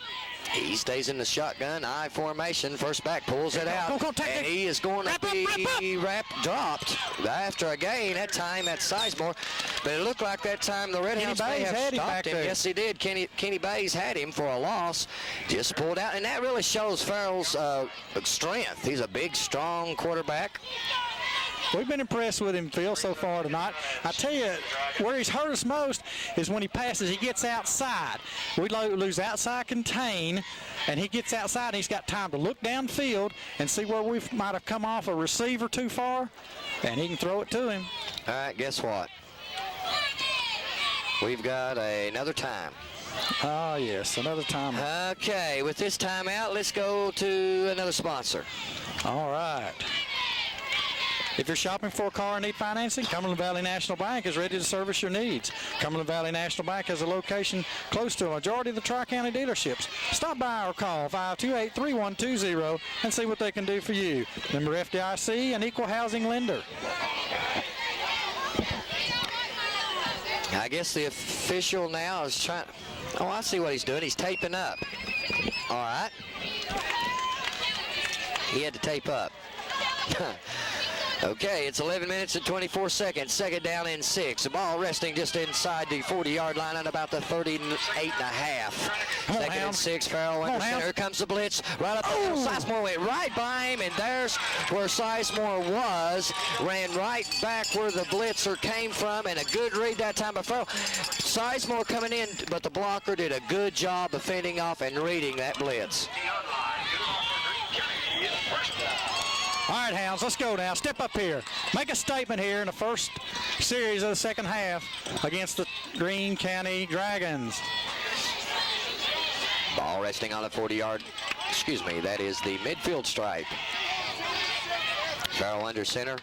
He stays in the shotgun, I formation. First back pulls it out, and he is going to be dropped after a gain. That time at Sizemore, but it looked like that time the Red Hounds may have stopped him. Yes, he did. Kenny Bays had him for a loss, just pulled out, and that really shows Farrell's strength. He's a big, strong quarterback. We've been impressed with him, Phil, so far tonight. I tell you, where he's hurt us most is when he passes. He gets outside. We lose outside contain, and he gets outside, and he's got time to look downfield and see where we might have come off a receiver too far, and he can throw it to him. All right, guess what? We've got another time. Oh, yes, another time. Okay, with this timeout, let's go to another sponsor. All right. If you're shopping for a car and need financing, Cumberland Valley National Bank is ready to service your needs. Cumberland Valley National Bank has a location close to a majority of the Tri-County dealerships. Stop by or call 528-3120 and see what they can do for you. Member FDIC, an equal housing lender. I guess the official now is trying. Oh, I see what he's doing. He's taping up. All right. He had to tape up. Okay, it's 11 minutes and 24 seconds. Second down and 6. The ball resting just inside the 40-yard line on about the 38.5. Second and 6. Farrell went to center. Here comes the blitz. Right up there. Sizemore went right by him, and there's where Sizemore was. Ran right back where the blitzer came from, and a good read that time by Farrell. Sizemore coming in, but the blocker did a good job of fending off and reading that blitz. All right, Hounds, let's go now. Step up here. Make a statement here in the first series of the second half against the Greene County Dragons. Ball resting on the 40-yard, that is the midfield stripe. Farrell under center.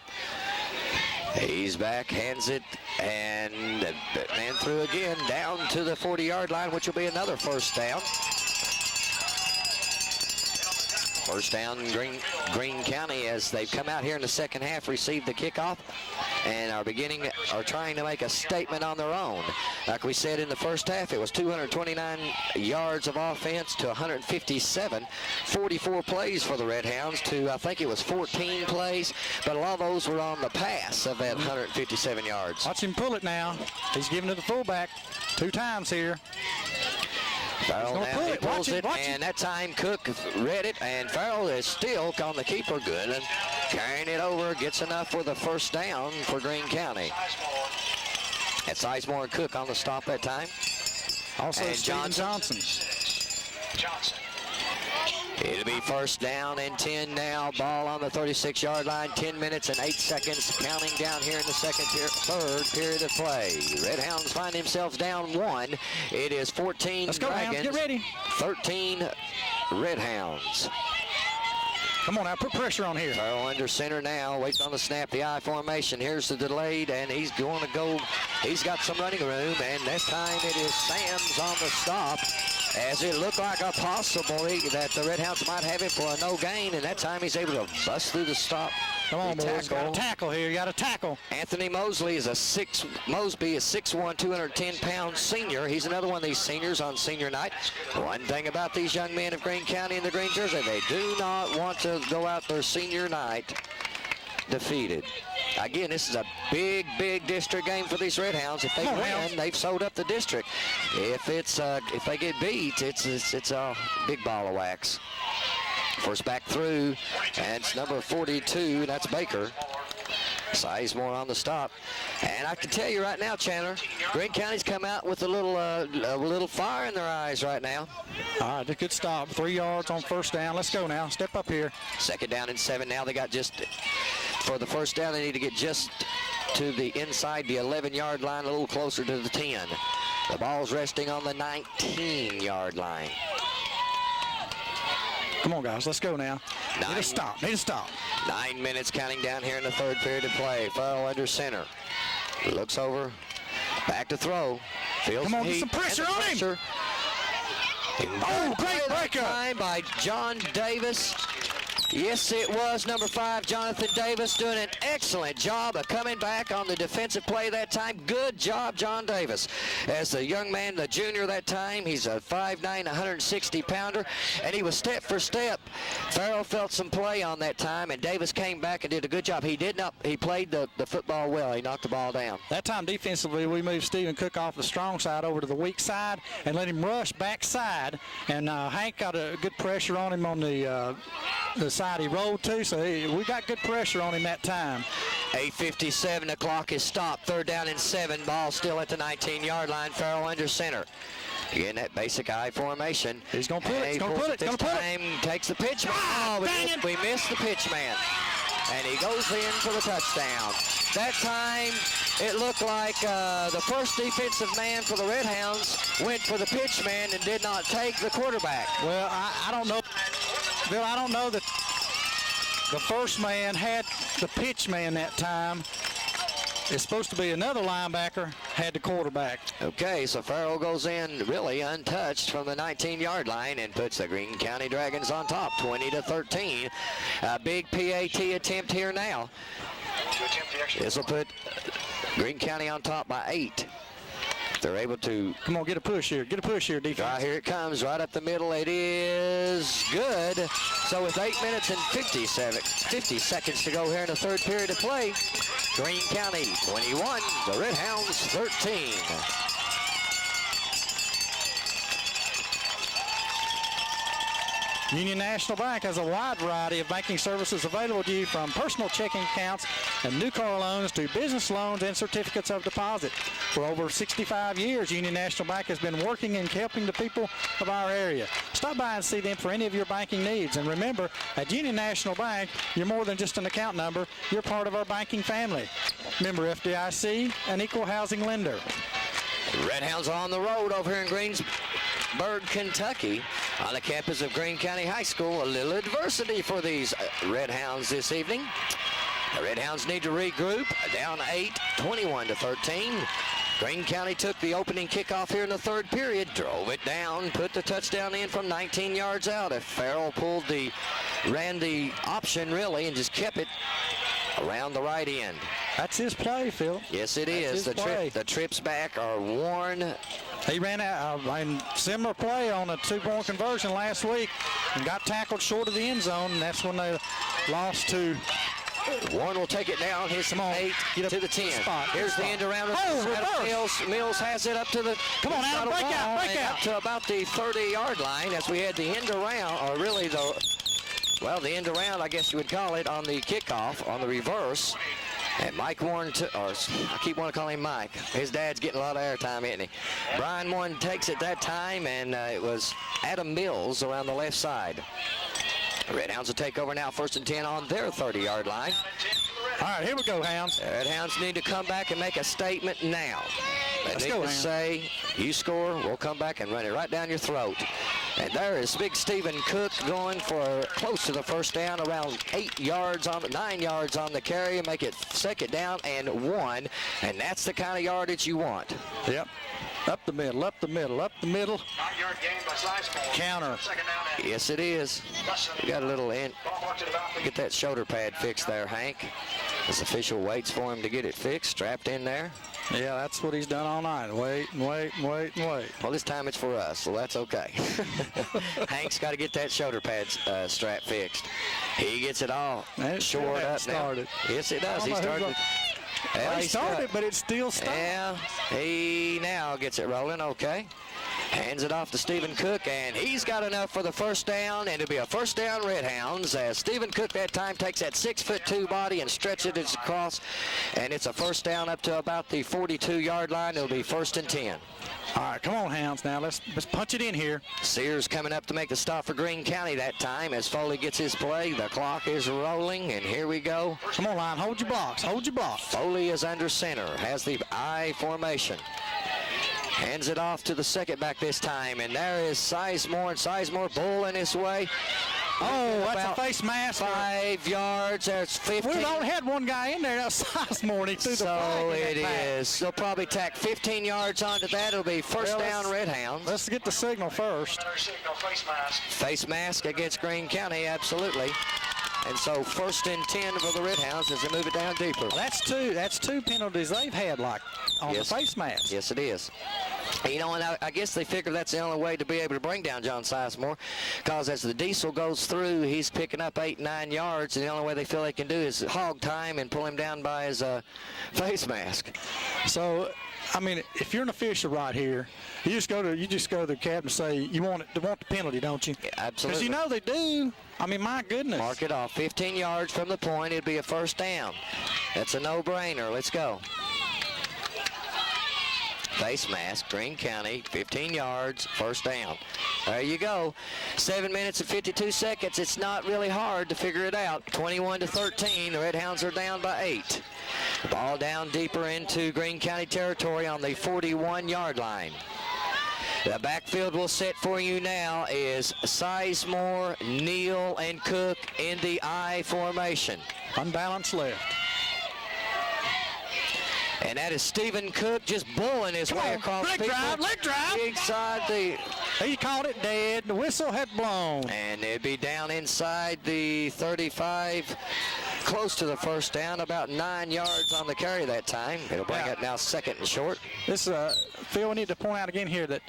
He's back, hands it, and man through again, down to the 40-yard line, which will be another first down. First down, Greene County, as they've come out here in the second half, received the kickoff, and are trying to make a statement on their own. Like we said in the first half, it was 229 yards of offense to 157, 44 plays for the Red Hounds to, I think it was 14 plays, but a lot of those were on the pass of that 157 yards. Watch him pull it now. He's giving it to the fullback 2 times here. Farrell now pulls it, and that time Cook read it, and Farrell is still on the keeper good and carrying it over, gets enough for the first down for Greene County. That's Sizemore and Cook on the stop that time. Also and Johnson. It'll be first down and 10 now. Ball on the 36-yard line. 10 minutes and 8 seconds counting down here in the third period of play. Red Hounds find themselves down 1. It is 14 Let's go, Dragons, Hounds. Get ready. 13 Red Hounds. Come on now, put pressure on here. Farrell under center now, waits on the snap, the I formation. Here's the delayed, and he's going to go. He's got some running room, and this time it is Sam's on the stop, as it looked like a possibility that the Red Hounds might have it for a no gain, and that time he's able to bust through the stop. Come on, boys. Got to tackle here. You got to tackle. Anthony Mosby is a 6'1", 210-pound senior. He's another one of these seniors on senior night. One thing about these young men of Greene County in the green jersey, they do not want to go out their senior night defeated. Again, this is a big, big district game for these Red Hounds. If they win, they've sold up the district. If they get beat, it's a big ball of wax. First back through, and it's number 42, that's Baker. Sizemore on the stop. And I can tell you right now, Chandler, Greene County's come out with a little fire in their eyes right now. All right, a good stop. 3 yards on first down. Let's go now. Step up here. Second down and 7 now. They got for the first down, they need to get just to the inside the 11-yard line, a little closer to the 10. The ball's resting on the 19-yard line. Come on, guys. Let's go now. Need a stop. 9 minutes counting down here in the third period of play. Farrell under center. Looks over. Back to throw. Feels Come on, get some pressure on him. Oh, great breaker. Time by John Davis. Yes, it was number 5, Jonathan Davis, doing an excellent job of coming back on the defensive play that time. Good job, John Davis. As the young man, the junior that time, he's a 5'9", 160-pounder, and he was step for step. Farrell felt some play on that time, and Davis came back and did a good job. He played the football well. He knocked the ball down. That time defensively, we moved Stephen Cook off the strong side over to the weak side and let him rush backside, and Hank got a good pressure on him on the side he rolled to, so we got good pressure on him that time. 8:57, the clock is stopped. Third down and 7, ball still at the 19-yard line. Farrell under center. Again, that basic I formation. He's going to put it. He's going to put it. This time takes the pitch man. We missed the pitch man. And he goes in for the touchdown. That time, it looked like the first defensive man for the Red Hounds went for the pitch man and did not take the quarterback. Well, I don't know. Bill, I don't know that the first man had the pitch man that time. It's supposed to be another linebacker had the quarterback. Okay, so Farrell goes in really untouched from the 19-yard line and puts the Greene County Dragons on top, 20-13. A big PAT attempt here now. This will put Greene County on top by 8. They're able to. Come on, get a push here. Get a push here, defense. Here it comes, right up the middle. It is good. So with 8 minutes and 50 seconds to go here in the third period of play, Greene County 21, the Red Hounds 13. Union National Bank has a wide variety of banking services available to you, from personal checking accounts and new car loans to business loans and certificates of deposit. For over 65 years, Union National Bank has been working and helping the people of our area. Stop by and see them for any of your banking needs. And remember, at Union National Bank, you're more than just an account number. You're part of our banking family. Member FDIC, an equal housing lender. Redhounds are on the road over here in Greensburg, Kentucky, on the campus of Greene County High School. A little adversity for these Redhounds this evening. The Redhounds need to regroup. Down 8, 21-13. Greene County took the opening kickoff here in the third period, drove it down, put the touchdown in from 19 yards out. If Farrell ran the option really and just kept it around the right end. That's his play, Phil. Yes, it is. The trips back are worn. He ran out a similar play on a two-point conversion last week and got tackled short of the end zone, and that's when they lost to. Warren will take it down. His 8 to the 10. Here's the end around. Mills has it up to the. Come on, Adam, break out. Up to about the 30-yard line as we had the end around, or really the end around, I guess you would call it, on the kickoff, on the reverse. And Mike Warren, I keep wanting to call him Mike. His dad's getting a lot of airtime, isn't he? Brian Warren takes it that time, and it was Adam Mills around the left side. Redhounds will take over now, 1st and 10 on their 30-yard line. All right, here we go, Hounds. Redhounds need to come back and make a statement now. They need to say, you score, we'll come back and run it right down your throat. And there is big Stephen Cook going for close to the first down, around 9 yards on the carry, and make it 2nd down and 1. And that's the kind of yardage you want. Yep. Up the middle. 9-yard gain by Sizemore. Counter. Yes, it is. You got a little in. Get that shoulder pad fixed there, Hank. This official waits for him to get it fixed, strapped in there. Yeah, that's what he's done all night. Wait. Well, this time it's for us, so that's okay. Hank's got to get that shoulder pad strap fixed. He gets it all shored up started. Now. Yes, it does. He started. Well, he started, but it's still stopped. Yeah, he now gets it rolling. Okay. Hands it off to Stephen Cook, and he's got enough for the first down, and it'll be a first down Redhounds as Stephen Cook that time takes that 6'2" body and stretches it across, and it's a first down up to about the 42-yard line. It'll be 1st and 10. All right, come on, Hounds, now. Let's punch it in here. Sears coming up to make the stop for Greene County that time as Foley gets his play. The clock is rolling, and here we go. Come on, line. Hold your blocks. Foley is under center, has the I formation. Hands it off to the second back this time, and there is Sizemore, and Sizemore bowling his way. Oh, that's a face mask. 5 yards. There's 15. We've only had one guy in there. That's Sizemore, and he threw the flag. So it is. They'll probably tack 15 yards onto that. It'll be first down Redhounds. Let's get the signal first. Face mask against Greene County, absolutely. And so 1st and 10 for the Redhounds as they move it down deeper. Well, that's two penalties they've had, like, on the face mask. Yes, it is. You know, and I guess they figure that's the only way to be able to bring down John Sizemore, because as the diesel goes through, he's picking up 8, 9 yards, and the only way they feel they can do is hog time and pull him down by his face mask. So, I mean, if you're an official right here, you just go to the captain and say you want the penalty, don't you? Yeah, absolutely. Because you know they do. I mean, my goodness. Mark it off. 15 yards from the point. It'd be a first down. That's a no-brainer. Let's go. Face mask, Greene County, 15 yards, first down. There you go. 7 minutes and 52 seconds. It's not really hard to figure it out. 21-13. The Redhounds are down by 8. Ball down deeper into Greene County territory on the 41-yard line. The backfield we'll set for you now is Sizemore, Neal, and Cook in the I formation. Unbalanced left. And that is Stephen Cook just bulling his way across leg drive. Inside the. He called it dead. The whistle had blown. And it'd be down inside the 35, close to the first down, about 9 yards on the carry that time. It'll bring it now 2nd and short. This, Phil, we need to point out again here that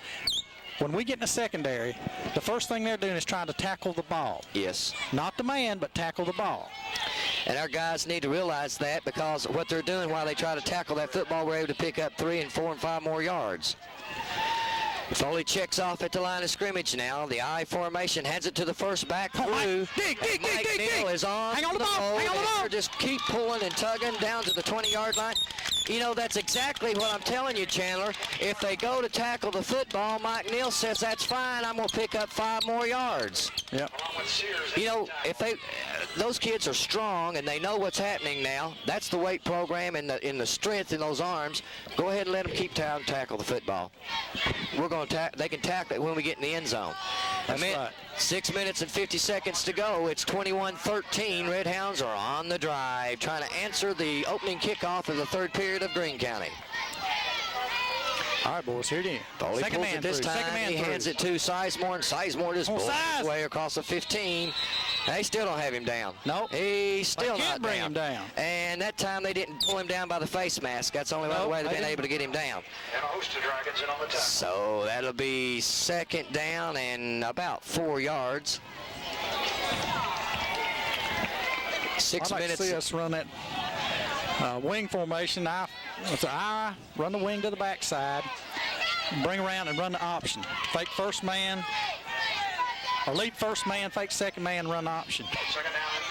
when we get in the secondary, the first thing they're doing is trying to tackle the ball. Yes. Not the man, but tackle the ball. And our guys need to realize that, because what they're doing while they try to tackle that football, we're able to pick up 3 and 4 and 5 more yards. Foley checks off at the line of scrimmage now. The I formation hands it to the first back through. Dig, Mike Neal is on. Hang on the ball. Hang on the ball. Just keep pulling and tugging down to the 20-yard line. You know, that's exactly what I'm telling you, Chandler. If they go to tackle the football, Mike Neal says, that's fine. I'm going to pick up 5 more yards. Yep. You know, if those kids are strong and they know what's happening now, that's the weight program and the strength in those arms. Go ahead and let them keep tackle the football. We're going to they can tackle it when we get in the end zone. That's right. 6 minutes and 50 seconds to go. It's 21-13. Red Hounds are on the drive, trying to answer the opening kickoff of the third period of Greene County. All right, boys, here it is. Foley Second pulls man it this through. time. Second man He through. hands it to Sizemore, and Sizemore just blows his way across the 15. They still don't have him down. Nope. He's still They can't not bring him down. And that time they didn't pull him down by the face mask. That's the only other way they've been able to get him down. And a host of Dragons in on the top. So that'll be second down and about 4 yards. 6 I'd like minutes. to see us run that wing formation. It's an I, run the wing to the backside, bring around and run the option. Fake first man, or lead first man, fake second man, run the option. Second down and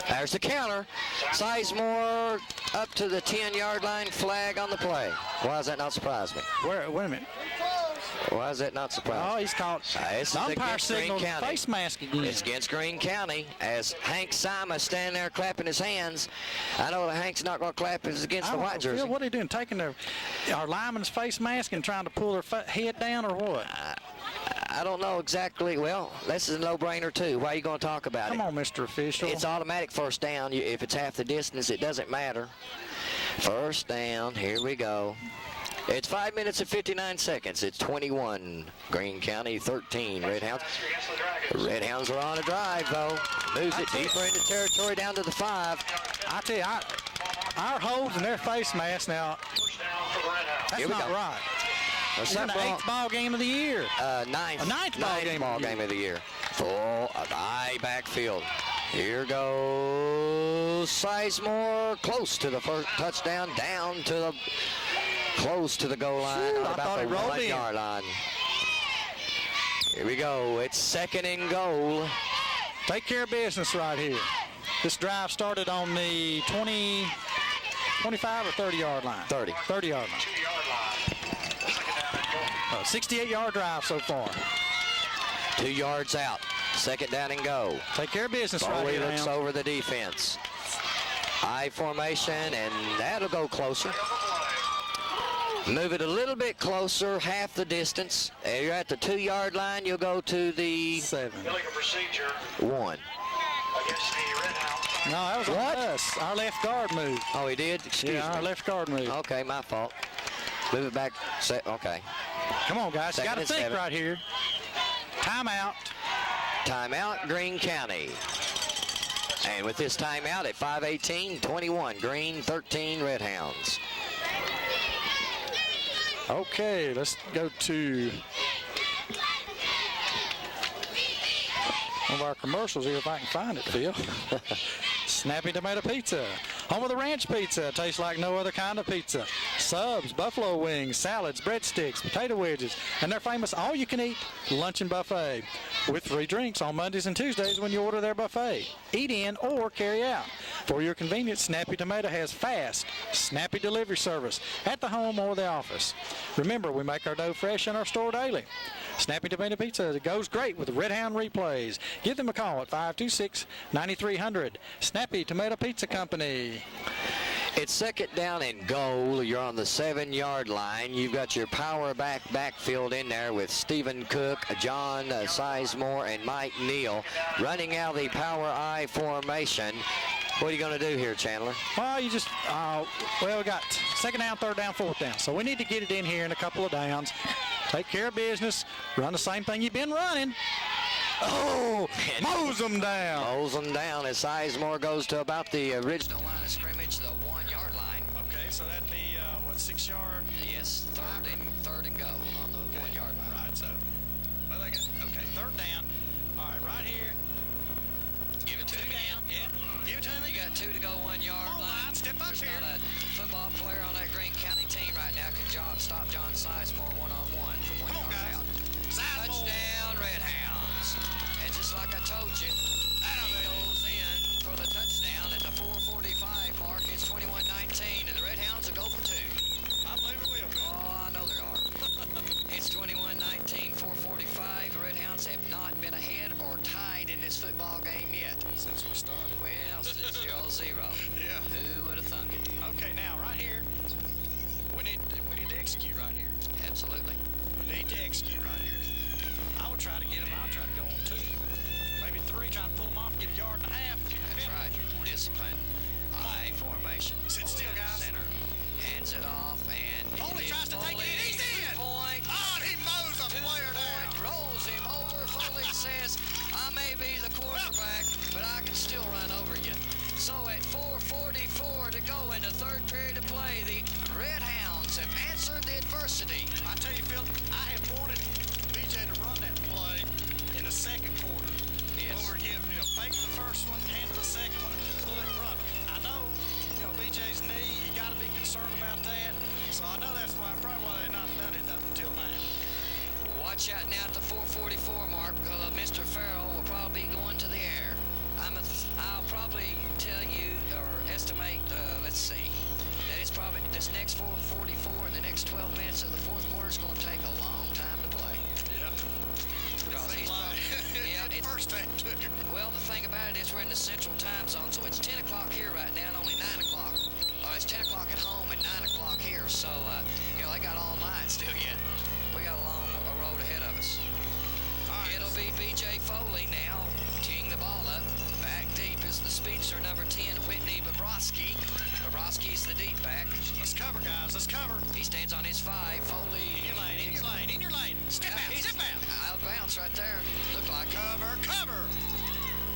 4. There's the counter. Sizemore up to the 10-yard line, flag on the play. Why does that not surprise me? Wait a minute. Why does that not surprise Oh, me? he's caught. This is The umpire against Greene signals County. face mask again. It's against Greene County as Hank Sima standing there clapping his hands. I know that Hank's not going to clap. It's against the white jersey. Phil, what are they doing? Taking our lineman's face mask and trying to pull their head down, or what? I don't know exactly. Well, this is a no-brainer, too. Why are you going to talk about it? Come on, Mr. Official. It's automatic first down. If it's half the distance, it doesn't matter. First down. Here we go. It's 5 minutes and 59 seconds. It's 21. Greene County 13. Red Hounds. Red Hounds are on a drive, though. Moves it deeper into territory down to the 5. I tell you, our holds and their face masks now, First down for the Red Hounds. that's Here we not go. right. Well, It's in the something 8th ball game of the year. ninth. A ninth ball game of the year. Full eye backfield. Here goes Sizemore, close to the first touchdown, down to the close to the goal line, Phew, on I about thought the he rolled 1 in. yard line. Here we go. It's second and goal. Take care of business right here. This drive started on the 25 or 30-yard line. 30. 30-yard line. 2-yard line. Second down and goal. 68-yard drive so far. 2 yards out. Second down and go. Take care of business right Foley here. looks now. over the defense. I formation, and that'll go closer. Move it a little bit closer, half the distance. You're at the 2-yard line. You'll go to the 7. Illegal procedure 1. against the Red Hounds. No, that was on What? us. Our left guard moved. Oh, he did? Excuse Yeah, our me. left guard moved. Okay, my fault. Move it back. Okay. Come on, guys. You Second got to and think 7. right here. Timeout. Timeout, Greene County. And with this timeout at 5:18, 21, Greene 13, Red Hounds. Okay, let's go to one of our commercials here if I can find it, Phil. Snappy Tomato Pizza. Home of the ranch pizza. Tastes like no other kind of pizza. Subs, buffalo wings, salads, breadsticks, potato wedges, and their famous all-you-can-eat luncheon buffet with free drinks on Mondays and Tuesdays when you order their buffet. Eat in or carry out. For your convenience, Snappy Tomato has fast, snappy delivery service at the home or the office. Remember, we make our dough fresh in our store daily. Snappy Tomato Pizza goes great with Red Hound replays. Give them a call at 526-9300. Snappy Tomato Pizza Company. It's second down and goal. You're on the 7-yard line. You've got your power backfield in there with Stephen Cook, John Sizemore, and Mike Neal running out the power I formation. What are you going to do here, Chandler? Well, you just, we got second down, third down, fourth down. So we need to get it in here in a couple of downs. Take care of business. Run the same thing you've been running. Oh, mows them down. Mows them down as Sizemore goes to about the original line of scrimmage, the 1-yard line. Okay, so that'd be, 6 yard? Yes, third and go on the 1-yard line. Right, so, okay, third down. All right, right here. Give it to me. Yeah, give it to me. You got 2 to go 1-yard Come on, line. Lion, step up There's here. not a football player on that Greene County team right now can stop John Sizemore one-on-one from 1 yard out. Touchdown, Red Hounds. And just like I told you, he goes in for the touchdown at the 4:45 mark. It's 21-19, and the Red Hounds will go for 2. I believe it will, Bill. Oh, I know they are. It's 21-19, 4:45. The Red Hounds have not been ahead or tied in this football game yet. Since we started. Well, since 0-0. Yeah. Who would have thunk it? Okay, now right here, we need to execute right here. Absolutely. We need to execute right here. I would try to get him. I'll try to go on 2, maybe 3, try to pull him off, get a yard and a half. That's right. Discipline. I formation. Sit still, Foley guys. Center. Hands it off, and Foley tries to take it in. He's in. Point. Oh, and he mows a player down. Rolls him over. Foley says, I may be the quarterback, but I can still run over you. So at 4:44 to go in the third period of play, the Red Hounds have answered the adversity. I tell you, Phil, I have wanted BJ to run that play in the second quarter. Yes. When we're giving, fake the first one, handle the second one, pull it and run it. I know, BJ's knee, you got to be concerned about that. So I know that's probably why they've not done it up until now. Watch out now at the 4:44 mark, because Mr. Farrell will probably be going to the air. I'll probably tell you or estimate, let's see, that it's probably this next 4:44 and the next 12 minutes of the fourth quarter is going to take a long time to play. Yeah. Because he's It's first time, too. Well, the thing about it is we're in the central time zone, so it's 10 o'clock here right now and only 9 o'clock. It's 10 o'clock at home and 9 o'clock here, so, they got all night still yet. We got a long road ahead of us. Right. It'll be B.J. Foley now, teeing the ball up. Back deep is the speedster number 10, Whitney Bobrovsky. Bobrovsky's the deep back. Let's cover, guys. Let's cover. He stands on his 5. Foley. In your lane, in your lane, in your lane. Step out, step out. Out of bounds right there. Look like it. Cover, cover.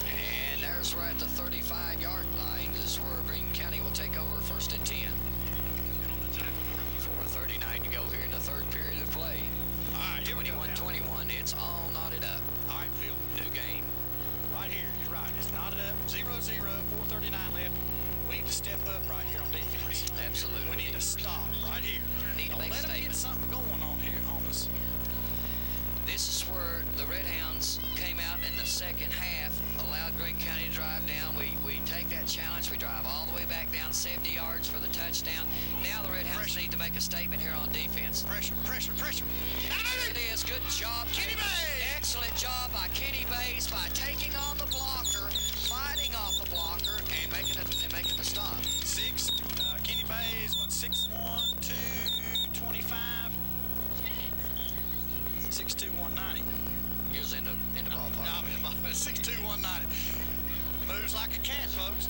And there's we're at the 35-yard line. This is where Green County will take over 1st and 10. 4:39 to go here in the third period of play. All right, here we go. 21-21. It's all knotted up. All right, Phil. New game. Right here, you're right. It's knotted up. 0-0, 4:39 left. We need to step up right here on defense. Absolutely. We need to stop right here. Need to Don't make a let them get statement. something going on here on us. This is where the Red Hounds came out in the second half, allowed Green County to drive down. We take that challenge. We drive all the way back down 70 yards for the touchdown. Now the Red Hounds need to make a statement here on defense. Pressure, pressure, pressure. There it is. Good job, Kenny Bays. Excellent job by Kenny Bays by taking on the blocker, fighting off the blocker, and making a stop. Kenny Bays, 6'1", 225. 6'2", 190. He was in the ballpark. I'm in 6'2", 190. Moves like a cat, folks.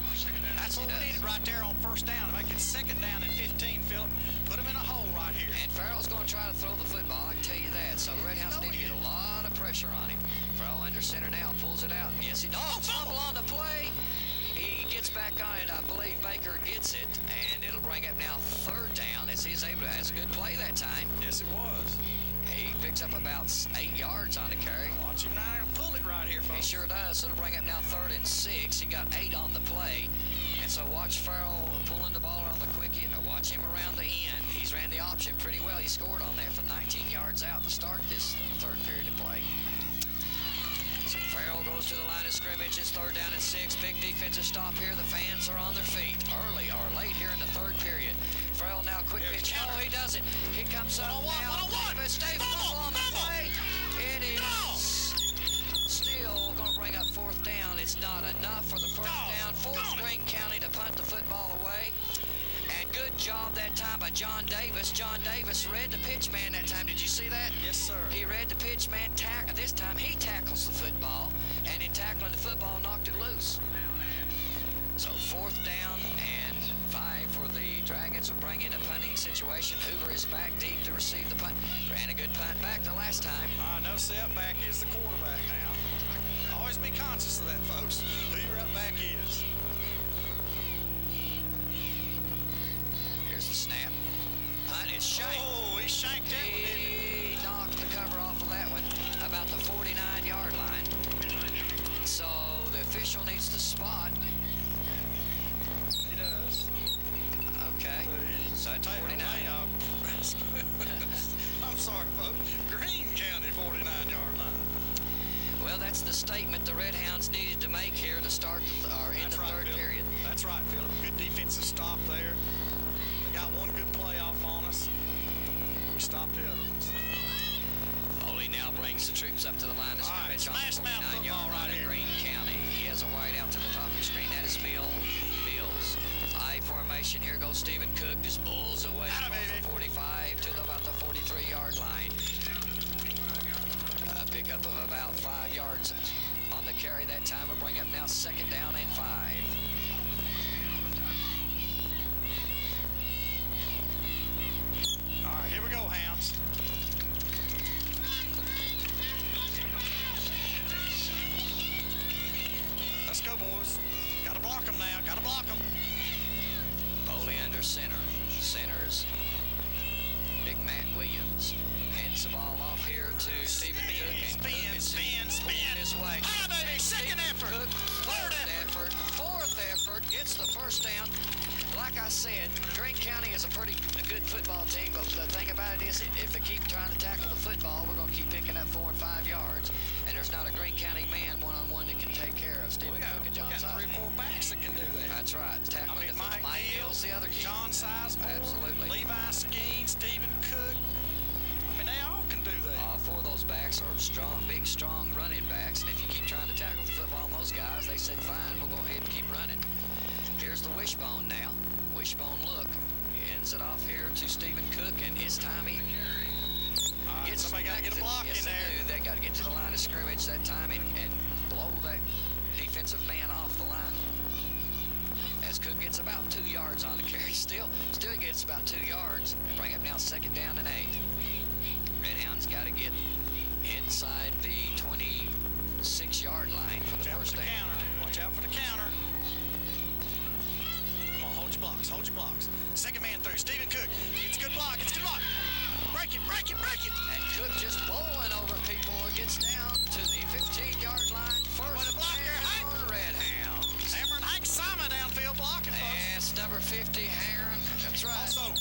That's what we needed right there on first down. Make it second down and 15, Philip. Put him in a hole right here. And Farrell's going to try to throw the football, I can tell you that. So the Red Hounds need to get a lot of pressure on him. Farrell under center now, pulls it out. Yes, he does. Oh, fumble on the play. He gets back on it. I believe Baker gets it, and it'll bring up now third down as he's able to. That's a good play that time. Yes, it was. He picks up about 8 yards on the carry. Watch him now pull it right here, folks. He sure does. So it'll bring up now 3rd and 6. He got 8 on the play. And so watch Farrell pulling the ball around the quick end. Watch him around the end. He's ran the option pretty well. He scored on that from 19 yards out to start this third period of play. So Farrell goes to the line of scrimmage. It's 3rd down and 6. Big defensive stop here. The fans are on their feet early or late here in the third period. Farrell now quick pitch. Oh, he does it. He comes up now. But stay fumble on the play. It is still going to bring up 4th down. It's not enough for the first down. Force Green County to punt the football away. And good job that time by John Davis. John Davis read the pitch man that time. Did you see that? Yes, sir. He read the pitch man. This time he tackles the football. And in tackling the football, knocked it loose. So 4th down and 5 for the Dragons will bring in a punting situation. Hoover is back deep to receive the punt. Ran a good punt back the last time. No setback is the quarterback now. Always be conscious of that, folks, who your up back is. Here's the snap. Punt is shanked. Oh, he shanked that one, didn't he? He knocked the cover off of that one about the 49-yard line. So the official needs to spot. He does. Okay. So it's 49. I'm sorry, folks. Greene County 49-yard line. Well, that's the statement the Red Hounds needed to make here to start or end the third Phil. period. That's right, Philip. Good defensive stop there. They got one good play off on us. We stopped the other ones. Foley now brings the troops up to the line of All right, scrimmage on smash the mouth 49-yard football line right in here. Greene County. He has a wide out to the top of the screen. That is Mills. I formation. Here goes Stephen Cook. Just bulls away Atta, from baby. the 45 to about the 43-yard line. A pickup of about 5 yards on the carry that time. Will bring up now second down and 5. All right, here we go, Hounds. Let's go, boys. Gotta block them now. Gotta block them. Foley under center. Center's Big Matt Williams. Hands the ball off here to Stephen Cook. And Cook is pulling his way. Ah, baby, second effort. Cook, fourth effort, gets the first down. Like I said, Greene County is a pretty good football team, but the thing about it is, if they keep trying to tackle the football, we're going to keep picking up 4 and 5 yards. And there's not a Greene County man one-on-one that can take care of Stephen Cook and John We got 3 Sizemore. 4 backs that can do that. That's right. Tackling the football. Mike Neal's the other key. John Sizemore, Absolutely. Levi Skeen, Stephen Cook. I mean, they all can do that. All 4 of those backs are strong, big, strong running backs. And if you keep trying to tackle the football on those guys, they said, fine, we'll go ahead and keep running. Here's the wishbone now. Wishbone look. He ends it off here to Stephen Cook, and his time he gets somebody got to get a block yes, in there. They got to get to the line of scrimmage that time and blow that defensive man off the line. As Cook gets about 2 yards on the carry, still gets about 2 yards. And bring up now second down and 8. Red Hounds got to get inside the 26-yard line for the first down. Watch out for the counter. Come on, hold your blocks. Hold your blocks. Second man through. Stephen Cook. It's a good block. It's a good block. Break it, break it, break it. And Cook just bowling over people. Gets down to the 15-yard line. First the block there, Hank. down, Red Hounds. Hammer and Hank Simon downfield blocking, folks. Yes, number 50, Heron. That's right. Also,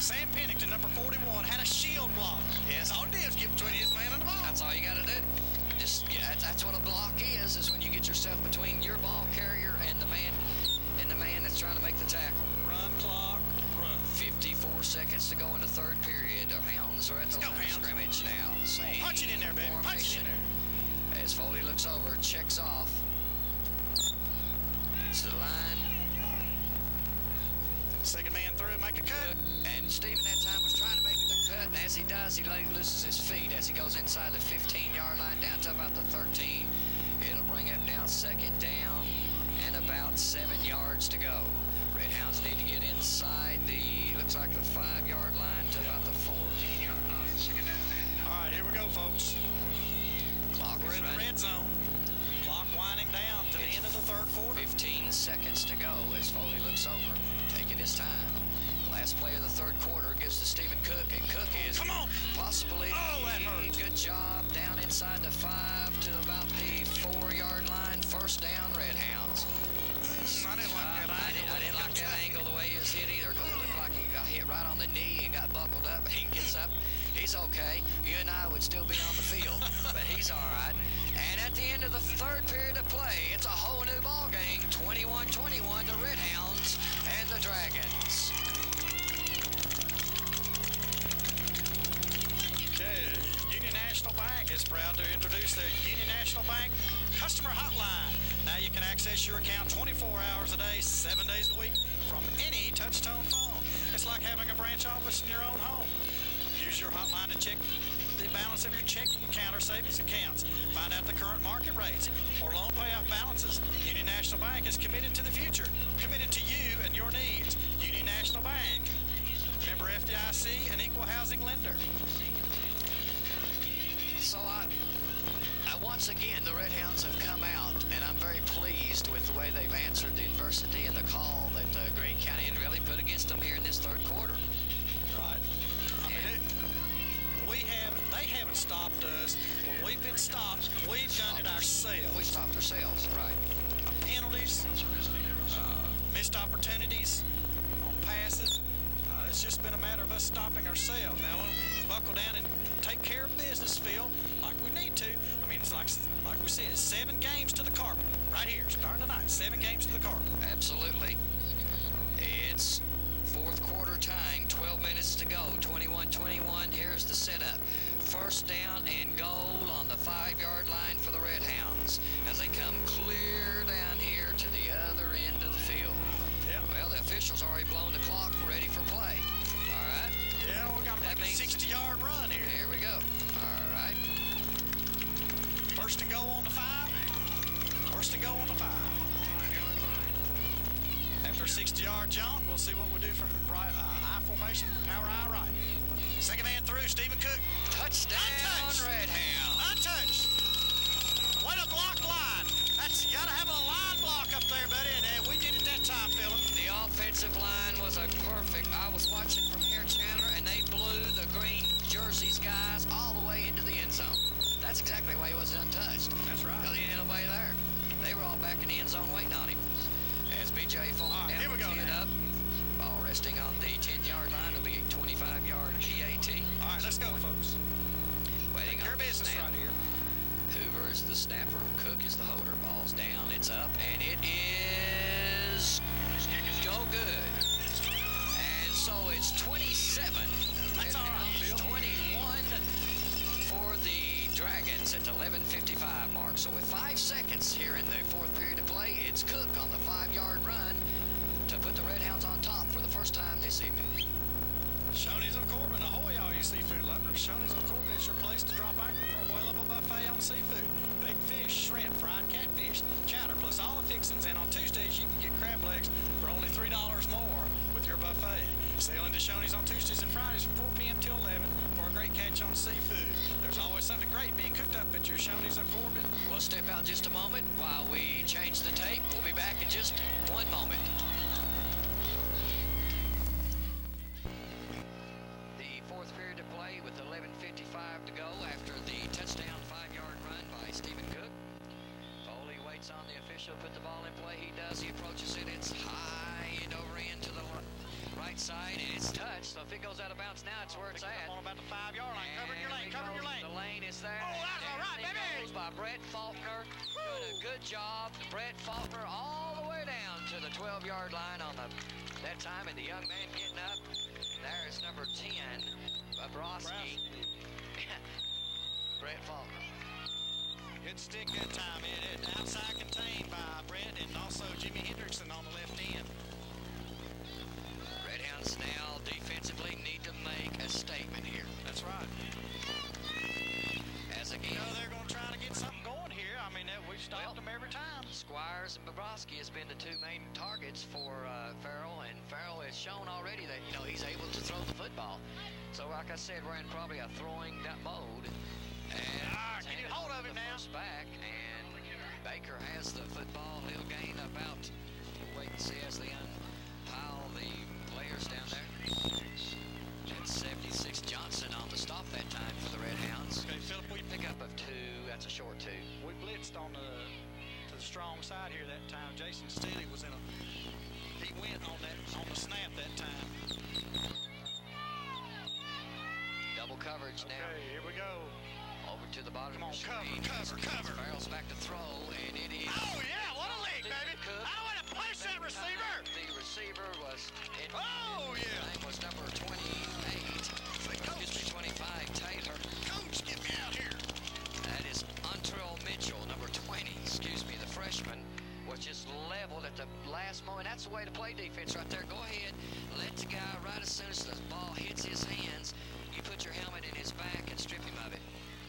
Sam Pennington, number 41, had a shield block. Yes, all he did was get between his man and the ball. That's all you got to do. That's what a block is when you get yourself between your ball carrier and the man that's trying to make the tackle. Run clock, run. 54 seconds to go in the third period. The Hounds are at the line of scrimmage now. Same Punch it in there, baby. Punch it in formation. there. As Foley looks over, checks off. It's the line. Second man through, make a cut. And Stephen that time was trying to make the cut, and as he does, he loses his feet as he goes inside the 15-yard line down to about the 13. It'll bring up now second down and about 7 yards to go. Red Hounds need to get inside the, looks like the 5-yard line to about the 4. All right, here we go, folks. Clock We're is in the running. red zone. Clock winding down to the end of the third quarter. 15 seconds to go as Foley looks over, taking his time. Last play of the third quarter gives to Stephen Cook, and Cook is Come on. possibly That hurt. good job down inside the 5 to about the 4-yard line. First down, Red Hounds. I didn't like that angle. I didn't like that angle the way he was hit either, because it looked like he got hit right on the knee and got buckled up. He gets up. He's okay. You and I would still be on the field, but he's all right. And at the end of the third period of play, it's a whole new ball game. 21-21, the Red Hounds and the Dragons. Okay, Union National Bank is proud to introduce their Union National Bank customer hotline. Now you can access your account 24 hours a day, 7 days a week from any touch-tone phone. It's like having a branch office in your own home. Use your hotline to check the balance of your checking account or savings accounts. Find out the current market rates or loan payoff balances. Union National Bank is committed to the future, committed to you and your needs. Union National Bank, member FDIC, an equal housing lender. So once again, the Red Hounds have come out, and I'm very pleased with the way they've answered the adversity and the call that Greene County had really put against them here in this third quarter. Right. I mean, they haven't stopped us. When we've been stopped, we've done it ourselves. We stopped ourselves, right. Penalties, missed opportunities on passes. it's just been a matter of us stopping ourselves. Now, we'll buckle down and take care of business, Phil, like we need to. I mean, it's like we said, it's 7 games to the carpet. Right here, starting tonight, 7 games to the carpet. Absolutely. It's fourth quarter time, 12 minutes to go, 21-21. Here's the setup. First down and goal on the 5-yard line for the Red Hounds as they come clear down here to the other end of the field. Yeah. Well, the officials already blown the clock, ready for play. All right. Yeah, we got to make a 60-yard run here. Here we go. All right. First and goal on the 5. First and goal on the 5. After a 60-yard jaunt, we'll see what we do from right, I formation, power I right. Second man through, Stephen Cook. Touchdown, Untouched. Red Hound. Untouched. What a blocked line. You got to have a line block up there, buddy, and we did it that time, Phillip. The offensive line was a perfect. I was watching from here, Chandler, and they blew the green jerseys guys all the way into the end zone. That's exactly why he wasn't untouched. That's right. Because he didn't nobody there. They were all back in the end zone waiting on him. As B.J. falling All right, down, here we go tee it now. up. Ball resting on the 10-yard line. It'll be a 25-yard PAT. All right, let's go, folks. Waiting Your on the business snap. right here. Hoover is the snapper. Cook is the holder. Ball's down. It's up, and it is go good. And so it's 27. That's all right, Phil. 21 for the Dragons at the 11:55 mark. So with 5 seconds here in the fourth period of play, it's Cook on the 5-yard run to put the Red Hounds on top for the first time this evening. Shoney's of Corbin, ahoy, all you seafood lovers. Shoney's of Corbin is your place to drop anchor for a well-level buffet on seafood. Big fish, shrimp, fried catfish, chowder, plus all the fixings. And on Tuesdays, you can get crab legs for only $3 more with your buffet. Sail into Shoney's on Tuesdays and Fridays from 4 p.m. till 11 for a great catch on seafood. There's always something great being cooked up at your Shoney's of Corbin. We'll step out just a moment while we change the tape. We'll be back in just one moment. The fourth period of play with 11:55 to go after the touchdown 5-yard run by Stephen Cook. Foley waits on the official, put the ball in play. He does. He approaches it. It's high and over into the right side, and it's touched. So if it goes out of bounds now, it's where it's at. On about the 5-yard line. Cover your lane, cover your lane. The lane is there. Oh, that's all right, And it baby. goes by Brett Faulkner. Doing a good job. Brett Faulkner all the way down to the 12-yard line on that time, and the young man getting up. There's number 10, Bobrovsky. Brett Faulkner. Good stick that time. It outside contained by Brett and also Jimmy Hendrickson on the left end. Red Hounds now defensively need to make a statement here. That's right. As You again, know they're going to try to get something going here. I mean, we've stopped them every time. Squires and Bobrovsky has been the two main targets for Farrell, and Farrell has shown already that he's able to throw the football. So like I said, we're in probably a throwing mode. And Get a hold of him now. First back, and Baker has the football. He'll gain about. We'll wait and see as they unpile the players down there. And 76 Johnson on the stop that time for the Red Hounds. Okay, Philip, we Pickup of 2. That's a short 2. We blitzed to the strong side here that time. Jason Steele was he went on the snap that time. Double coverage now. Okay, here we go. Over to the bottom Come on, of the screen. cover. Farrell's back to throw, and it is. Oh, yeah, what a leg, Stephen baby. Cook. I want to punch that receiver. The receiver was. Oh, yeah. His name was number 28. Excuse me, 25, Taylor. Coach, get me out here. That is Antrell Mitchell, number 20. Excuse me, the freshman. Was just leveled at the last moment. That's the way to play defense right there. Go ahead, let the guy right as soon as the ball hits his hands, you put your helmet in his back and strip him of it.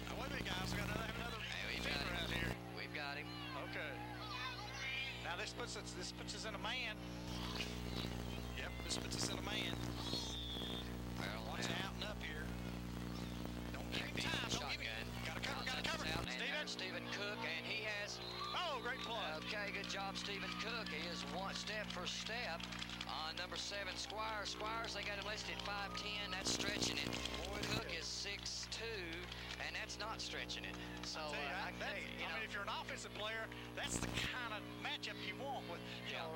Now, wait a minute, guys. We got another We've got defender him. out here. We've got him. Okay. Now this puts us in a man. Yep, this puts us in a man. Farrell Watch now. out and up here. Don't give him Empty time. Don't give him. shotgun. Gotta cover. Out, and Steven. there's Stephen Cook, and he has. Oh, great play. Okay, good job, Stephen Cook. He is one step for step on number 7, Squires. Squires, they got him listed 5'10". That's stretching it. Cook is 6'2", and that's not stretching it. So, Tell you, I can tell you, I mean, if you're an offensive player, that's the kind of matchup you want with, you know,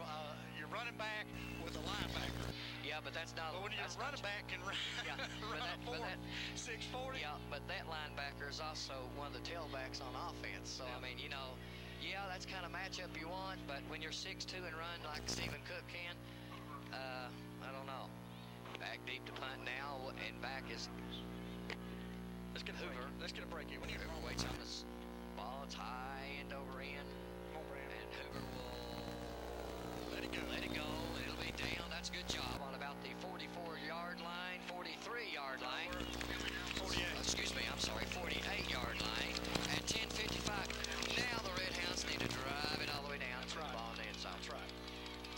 your running back with a linebacker. Yeah, but that's not. But when your that's running not, back can run, Yeah, but run that- a but 4, that- 640. Yeah, but that linebacker is also one of the tailbacks on offense. So, I mean, you know, yeah, that's kind of matchup you want, but when you're 6'2" and run like Stephen Cook can, I don't know. Back deep to punt now, and back is Let's get a Hoover. break. Let's get a break here. We need Hoover waits on this ball. It's high end over end, Come on, Brandon. and Hoover will Let it go. let it go. It'll be down. That's a good job on about the 44-yard line, 43-yard line. 48. Excuse me, I'm sorry, 48-yard line at 10:55. Now the Red Hounds need to drive it all the way down to the ball on the inside. That's right.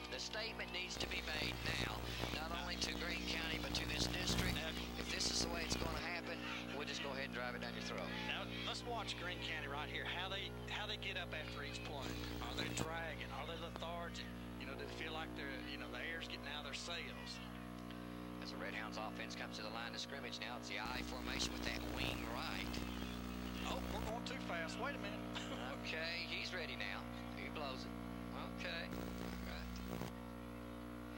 The statement needs to be made now, not only to Greene County, but to this district. If this is the way it's going to happen, we'll just go ahead and drive it down your throat. Now let's watch Greene County right here. How they get up after each play. Are they dragging? Are they lethargic? You know, do they feel like they're the air's getting out of their sails? As the Red Hounds offense comes to the line of scrimmage now, it's the I formation with that wing right. Oh, we're going too fast. Wait a minute. Okay, he's ready now. He blows it. Okay. Right.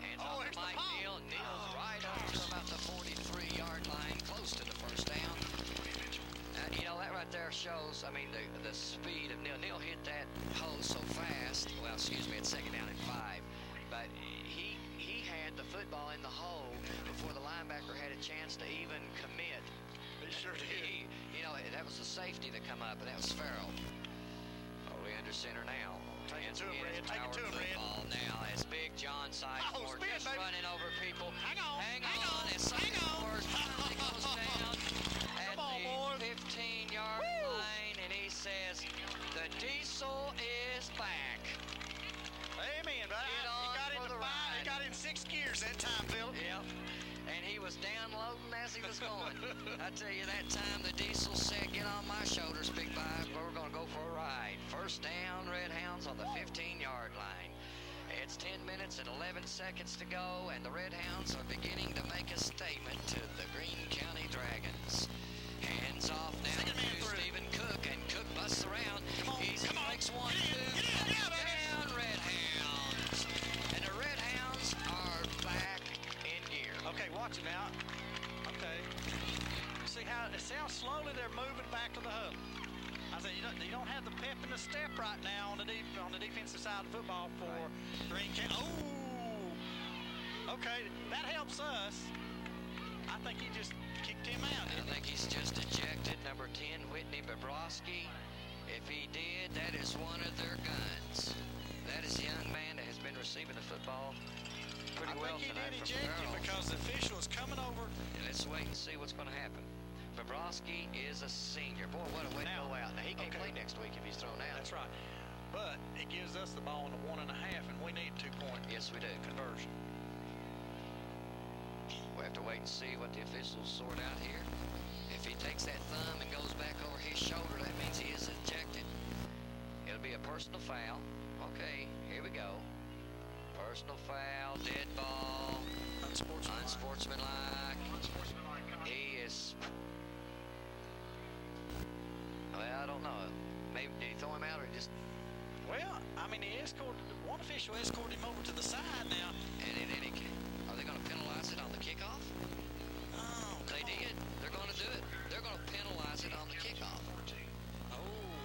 Hands Oh, off here's to the Mike pop. Neal. Neal's right up to about the 43-yard line, close to the first down. You know, that right there shows, I mean, the speed of Neal. Neal hit that hole so fast. Well, excuse me, it's second down and 5. But he had the football in the hole before the linebacker had a chance to even commit. They sure did. You know, that was the safety that come up, and that was Farrell. Are we under center now? Take it to him, Hands Red. Take it to him, Red. football now as Big John Sideford spin, just baby. running over people. Hang on, Hang hang on. on, And hang on. Sideford finally goes down at Come on, the boys. 15-yard line, and he says, the diesel is back. Amen. But Get he on got for into the 5. ride. He got in 6 gears that time, Phil. Yep. And he was downloading as he was going. I tell you, that time the diesel said, get on my shoulders, Big Five. We're going to go for a ride. First down, Red Hounds on the 15-yard line. It's 10 minutes and 11 seconds to go, and the Red Hounds are beginning to make a statement to the Greene County Dragons. Hands off now Second man to through. Stephen Cook, and Cook busts around. Come on, He come on. breaks 1, Get in, 2, get in, yeah, baby. down, Red Hounds. And the Red Hounds are back in gear. Okay, watch it now. Okay. See how slowly they're moving back to the huddle. I said you don't have the pep in the step right now on the defensive side of football for Greene County. Oh, okay, that helps us. I think he just kicked him out. I think he's just ejected number 10, Whitney Bobrovsky. If he did, that is one of their guns. That is the young man that has been receiving the football pretty well I think he tonight did from eject him Farrell. because the official is coming over. And let's wait and see what's going to happen. Bobrovsky is a senior. Boy, what a way to Now, go out. Now, he can't okay. play next week if he's thrown out. That's right. But it gives us the ball in the 1.5, and we need 2-point Yes, we do. conversion. We have to wait and see what the officials sort out here. If he takes that thumb and goes back over his shoulder, that means he is ejected. It'll be a personal foul. Okay, here we go. Personal foul, dead ball, unsportsmanlike. He is, well, I don't know. Maybe did he throw him out or just, Well, I mean, one official escorted him over to the side now. and in any case, are they going to penalize it on the kickoff? Oh, They did. They're going to do it. They're going to penalize it on the kickoff. Oh,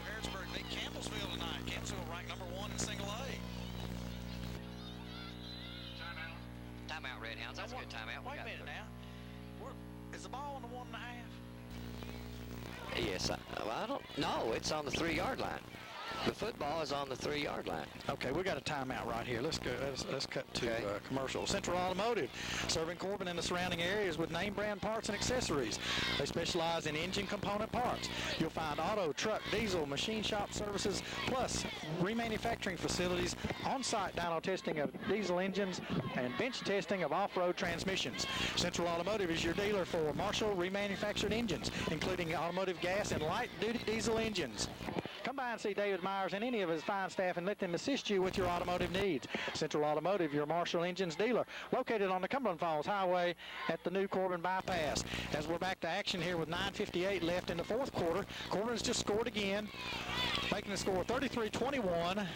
Harrisburg beat Campbellsville tonight. Campbellsville ranked number 1 in single A. Timeout, Red Hounds. That's a good timeout. We Wait a got minute now. Is the ball on the 1.5? Yes, I don't know. It's on the 3-yard line. The football is on the 3-yard line. Okay, we got a timeout right here. Let's go. Let's cut to Okay. commercial. Central Automotive, serving Corbin and the surrounding areas with name brand parts and accessories. They specialize in engine component parts. You'll find auto, truck, diesel, machine shop services, plus remanufacturing facilities, on-site dyno testing of diesel engines, and bench testing of off-road transmissions. Central Automotive is your dealer for Marshall remanufactured engines, including automotive gas and light-duty diesel engines. Come by and see David Myers and any of his fine staff and let them assist you with your automotive needs. Central Automotive, your Marshall Engines dealer, located on the Cumberland Falls Highway at the new Corbin bypass. As we're back to action here with 9:58 left in the fourth quarter, Corbin's just scored again, making the score 33-21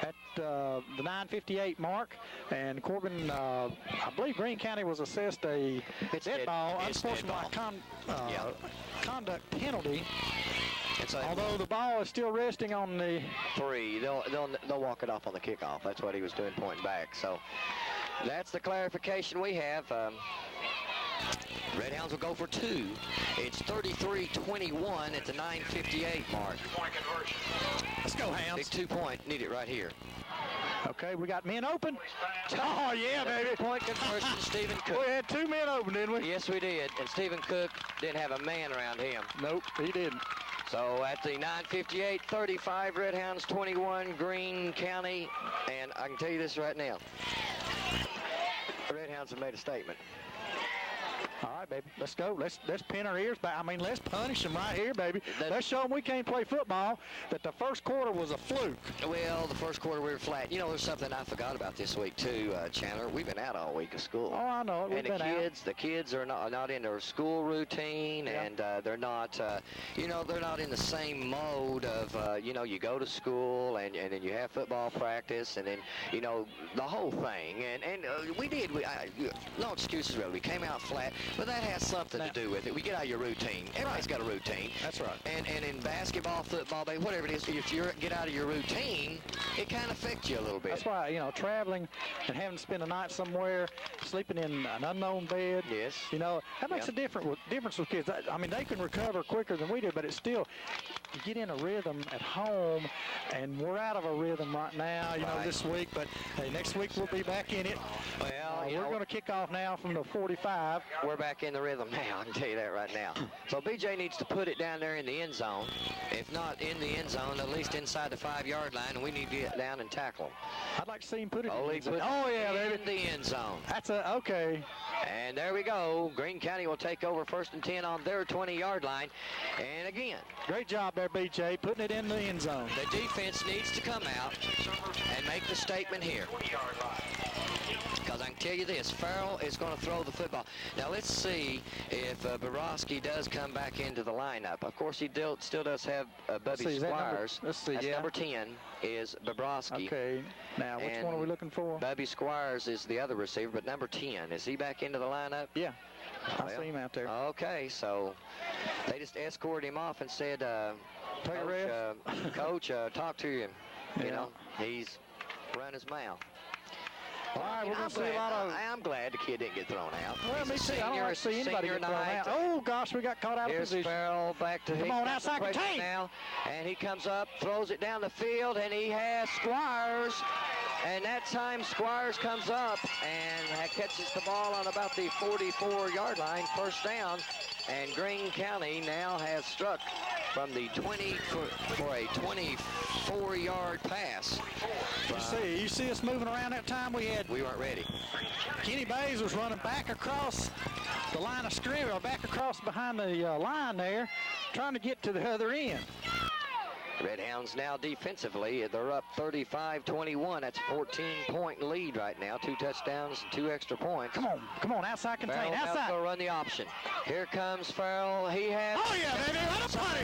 at the 9:58 mark, and Corbin, I believe Greene County was assessed a dead ball, unsportsmanlike conduct penalty. So although the ball is still resting on the 3, they'll walk it off on the kickoff. That's what he was doing, pointing back. So that's the clarification we have. Redhounds will go for 2. It's 33-21 at the 9:58 mark. Two-point conversion. Let's go, Hounds. Big 2-point. Need it right here. Okay, we got men open. Oh, yeah, baby. Point conversion, Stephen Cook. We had 2 men open, didn't we? Yes, we did. And Stephen Cook didn't have a man around him. Nope, he didn't. So at the 9:58, 35, Redhounds 21, Greene County. And I can tell you this right now. The Redhounds have made a statement. All right, baby, let's go. Let's pin our ears back. I mean, let's punish them right here, baby. Let's show them we can't play football, that the first quarter was a fluke. Well, the first quarter we were flat. You know, there's something I forgot about this week, too, Chandler. We've been out all week of school. Oh, I know it. And the kids are not in their school routine, and they're not, they're not in the same mode of, you go to school, and then you have football practice, and then, the whole thing. And no excuses, really. We came out flat. But that has something to do with it. We get out of your routine. Everybody's got a routine. That's right. And in basketball, football, whatever it is, if you get out of your routine, it kind of affects you a little bit. That's why, traveling and having to spend a night somewhere, sleeping in an unknown bed. Yes. That makes a difference with kids. I mean, they can recover quicker than we do, but it's still, you get in a rhythm at home, and we're out of a rhythm right now, this week. But hey, next week we'll be back in it. Well, we're going to kick off now from the 45. We're back in the rhythm now, I can tell you that right now. So BJ needs to put it down there in the end zone. If not in the end zone, at least inside the 5-yard line, and we need to get down and tackle him. I'd like to see him put it in the end zone. That's okay. And there we go. Greene County will take over 1st and 10 on their 20-yard line. And again, great job there, BJ, putting it in the end zone. The defense needs to come out and make the statement here. Because I can tell you this, Farrell is going to throw the football. Now let's see if Borowski does come back into the lineup. Of course, he still does have Bubby Squires. Let's see, That's number 10 is Borowski. Okay, now which one are we looking for? Bubby Squires is the other receiver, but number 10, is he back into the lineup? Yeah, I see him out there. Okay, so they just escorted him off and said, Coach, talk to him. He's run his mouth. All right, we're going to see a lot of... I'm glad the kid didn't get thrown out. Well, me too. I don't like to see anybody get thrown out. Oh, gosh, we got caught out of position. Here's Farrell back to Come on, outside contain. Now, and he comes up, throws it down the field, and he has Squires. And that time, Squires comes up and catches the ball on about the 44-yard line, 1st down. And Greene County now has struck from the 20 for a 24-yard pass. You see us moving around that time? We weren't ready. Kenny Bays was running back across the line of scrimmage, or back across behind the line there, trying to get to the other end. Redhounds now defensively, they're up 35-21. That's a 14-point lead right now. 2 touchdowns, 2 extra points. Come on, outside contain, outside. Farrell run the option. Here comes Farrell. He has... Oh, yeah, baby,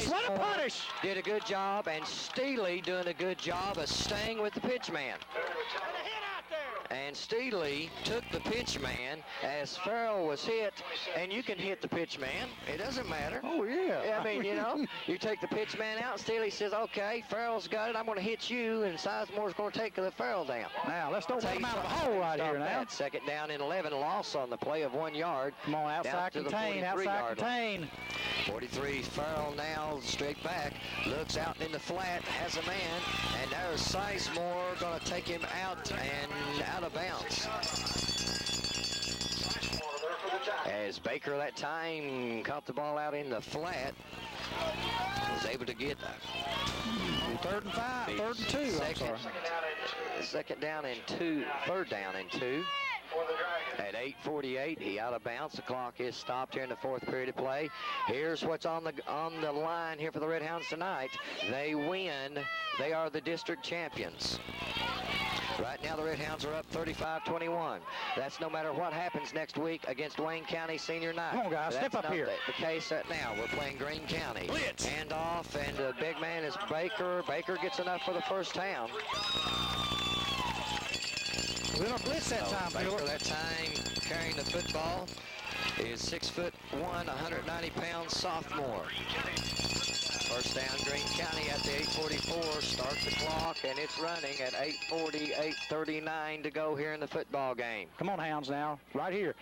what a punish. Did a good job, and Steely doing a good job of staying with the pitch man. And Steely took the pitch man as Farrell was hit, and you can hit the pitch man. It doesn't matter. Oh, yeah. I mean, you take the pitch man out, Steely says, okay, Farrell's got it. I'm going to hit you, and Sizemore's going to take the Farrell down. Now, let's don't take him out of the hole right here now. 2nd down and 11, loss on the play of 1 yard. Come on, outside contain. 43, Farrell now straight back, looks out in the flat, has a man, and there's Sizemore going to take him out and out of bounds. As Baker that time caught the ball out in the flat, was able to get 3rd and 5, 3rd and 2. Third down and 2. At 8:48, he out of bounds. The clock is stopped here in the 4th period of play. Here's what's on the line here for the Redhounds tonight. They win. They are the district champions. Right now, the Redhounds are up 35-21. That's no matter what happens next week against Wayne County Senior Night. Come on, guys, step up here. The case now. We're playing Greene County. Blitz. Hand off, and the big man is Baker. Baker gets enough for the 1st down. We don't blitz that time, Baker Phillip. that time carrying the football is 6'1", 190-pound sophomore. First down, Greene County at the 8:44. Start the clock, and it's running at 8:40, 8:39 to go here in the football game. Come on, Hounds, now. Right here.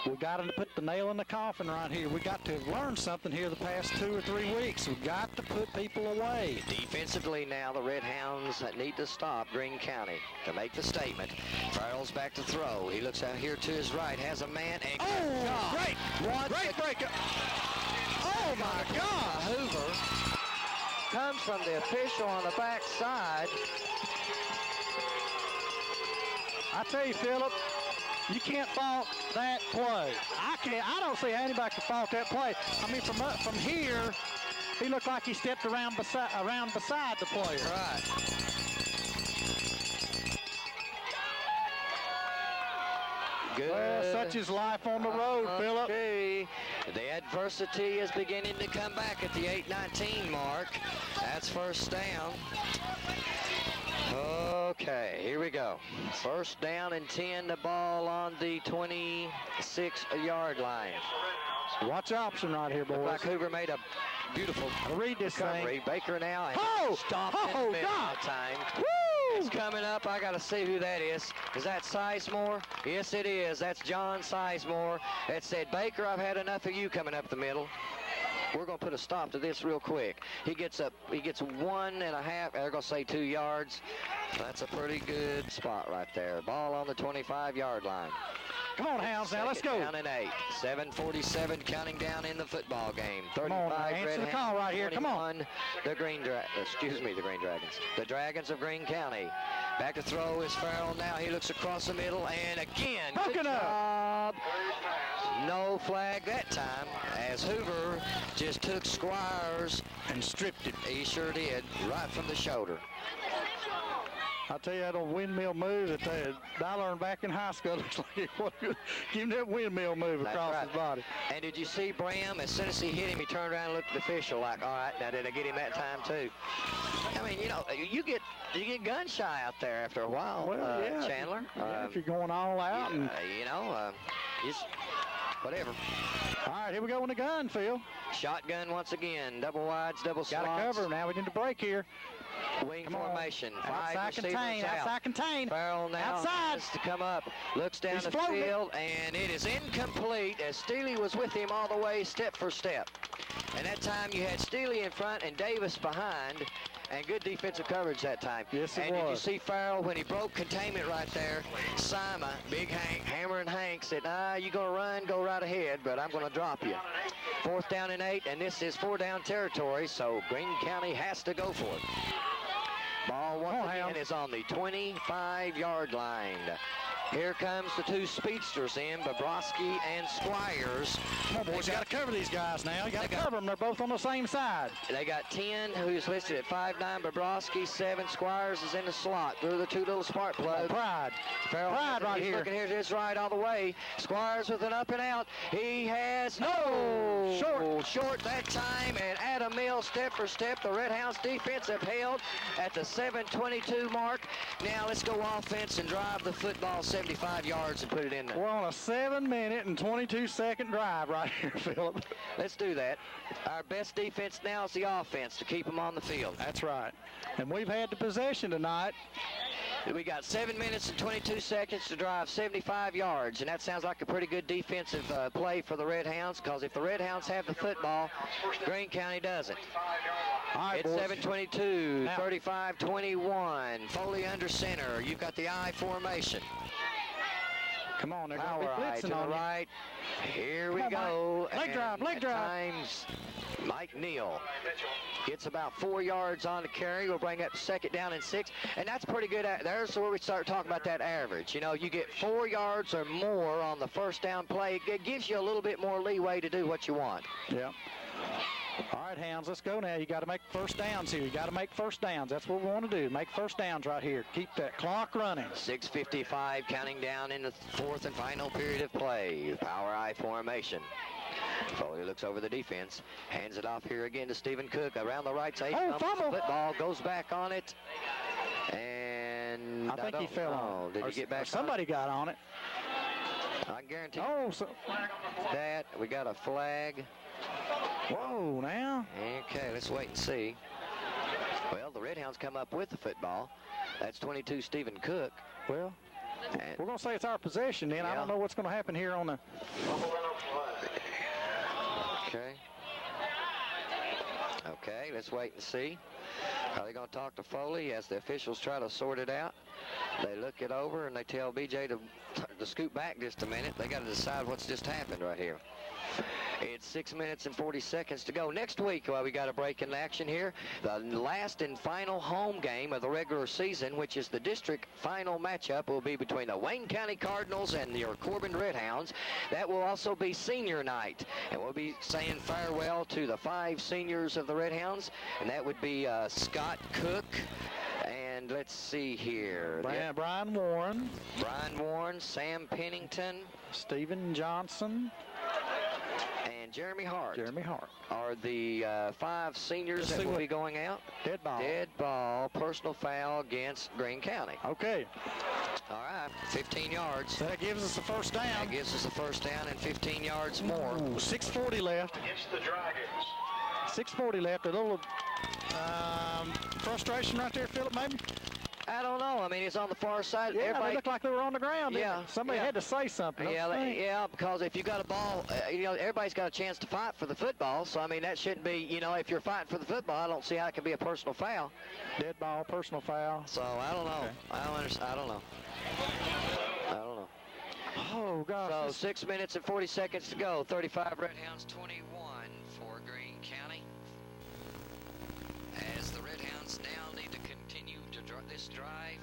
We got to put the nail in the coffin right here. We got to learn something here the past 2 or 3 weeks. We got to put people away. Defensively now, the Red Hounds need to stop Greene County to make the statement. Farrell's back to throw. He looks out here to his right, has a man, and Great! Great break! Oh, my God! Hoover comes from the official on the backside. I tell you, Phillip, you can't fault that play. I don't see how anybody can fault that play. I mean, from here, he looked like he stepped around beside the player. Right. Good. Well, such is life on the road, Phillip. Okay. The adversity is beginning to come back at the 8:19 mark. That's first down. Okay, here we go. First down and 10, the ball on the 26-yard line. Watch option right here, boys. Looked like Hoover made a beautiful Read this recovery. thing. Baker now stopped in the middle of time. Woo! It's coming up. I got to see who that is. Is that Sizemore? Yes, it is. That's John Sizemore. It said, Baker, I've had enough of you coming up the middle. We're going to put a stop to this real quick. He gets 1.5. They're going to say 2 yards. That's a pretty good spot right there. Ball on the 25-yard line. Come on, Hounds, now let's go. Second down and 8. 7:47 counting down in the football game. 35 answer Red the call Hounds, right here. Come on. 21 the Green Dragons. The Dragons of Greene County. Back to throw is Farrell now. He looks across the middle, and again, good job. No flag that time, as Hoover just took Squires And stripped it. He sure did, right from the shoulder. I'll tell you, that old windmill move that I learned back in high school. Looks like give him that windmill move across his body. And did you see Bram? As soon as he hit him, he turned around and looked at the official like, all right, now did I get him that time too? I mean, you know, you get gun shy out there after a while, Well, yeah, Chandler. if you're going all out. And You know, just whatever. all right, here we go with the gun, Phil. Shotgun once again. Double wides, double slots. Got to cover. Now we need to break here. Wing Come on. formation. 5 Outside receivers contain. out. Outside contain. Farrell now Outside. has to come up. Looks down He's the floating. field, and it is incomplete as Steely was with him all the way, step for step. And that time you had Steely in front and Davis behind, and good defensive coverage that time. Yes, it and did you was. see Farrell when he broke containment right there? Simon, Big Hank, Hammer and Hank said, you going to run, go right ahead, but I'm going to drop you. 4th down and 8, and this is 4-down territory, so Greene County has to go for it. Ball once again is on the 25-yard line. Here comes the 2 speedsters in, Bobrovsky and Squires. Come on, boys. You got to cover these guys now. You got to cover them. They're both on the same side. They got 10, who's listed at 5'9", Bobrovsky, 7, Squires is in the slot. They're the 2 little spark plugs. Pride. Farrell, Pride right he's here. looking here to his right all the way. Squires with an up and out. He has short that time, and Adam Mills step for step. The Red Hounds defense have held at the 7:22 mark. Now let's go offense and drive the football 75 yards and put it in there. We're on a 7-minute and 22-second drive right here, Phillip. Let's do that. Our best defense now is the offense to keep them on the field. That's right. And we've had the possession tonight. We got 7 minutes and 22 seconds to drive 75 yards, and that sounds like a pretty good defensive play for the Red Hounds, because if the Red Hounds have the football, Greene County doesn't. All right, It's boys. 7:22, Now. 35-21. Foley under center. You've got the I formation. Come on, they're going Power to be eye to blitzing the on you. right. Here we Come on, go. Mike. Leg drive, leg at drive. Times, Mike Neal gets about 4 yards on the carry. We'll bring up 2nd down and 6. And that's pretty good. There's where we start talking about that average. You know, you get 4 yards or more on the 1st down play. It gives you a little bit more leeway to do what you want. Yeah. All right, Hounds, let's go now. You got to make 1st downs here. You got to make 1st downs. That's what we want to do. Make 1st downs right here. Keep that clock running. 6:55 counting down in the 4th and final period of play. Power I formation. Foley looks over the defense, hands it off here again to Stephen Cook around the right side. Oh, fumble. Football goes back on it, and I think he fell on. Did he get back? Somebody got on it. I guarantee. Oh, so that we got a flag. Whoa, now. Okay, let's wait and see. Well, the Redhounds come up with the football. That's 22 Stephen Cook. Well, and we're going to say it's our possession then. Yeah. I don't know what's going to happen here on the... Okay. Okay, let's wait and see. Are they going to talk to Foley as the officials try to sort it out? They look it over and they tell BJ to scoot back just a minute. They got to decide what's just happened right here. It's 6 minutes and 40 seconds to go. Next week, we got a break in action here. The last and final home game of the regular season, which is the district final matchup, will be between the Wayne County Cardinals and your Corbin Redhounds. That will also be senior night. And we'll be saying farewell to the 5 seniors of the Redhounds. And that would be Scott Cook. And let's see here. Brian Warren. Brian Warren, Sam Pennington. Stephen Johnson. And Jeremy Hart. Jeremy Hart. Are the 5 seniors that will be going out. Dead ball. Dead ball, personal foul against Greene County. Okay. All right, 15 yards. That gives us a first down. That gives us a first down and 15 yards more. Ooh, 6:40 left. Against the Dragons. 6:40 left. A little frustration right there, Philip, maybe? I don't know. I mean, it's on the far side. Yeah, Everybody they looked like they were on the ground. Yeah, Somebody had to say something. Yeah, because if you got a ball, everybody's got a chance to fight for the football. So, I mean, that shouldn't be, if you're fighting for the football, I don't see how it can be a personal foul. Dead ball, personal foul. So, I don't know. Okay. I don't understand. I don't know. Oh, gosh. So 6 minutes and 40 seconds to go. 35 Redhounds, 21 for Greene County. As the Redhounds now need to continue to this drive,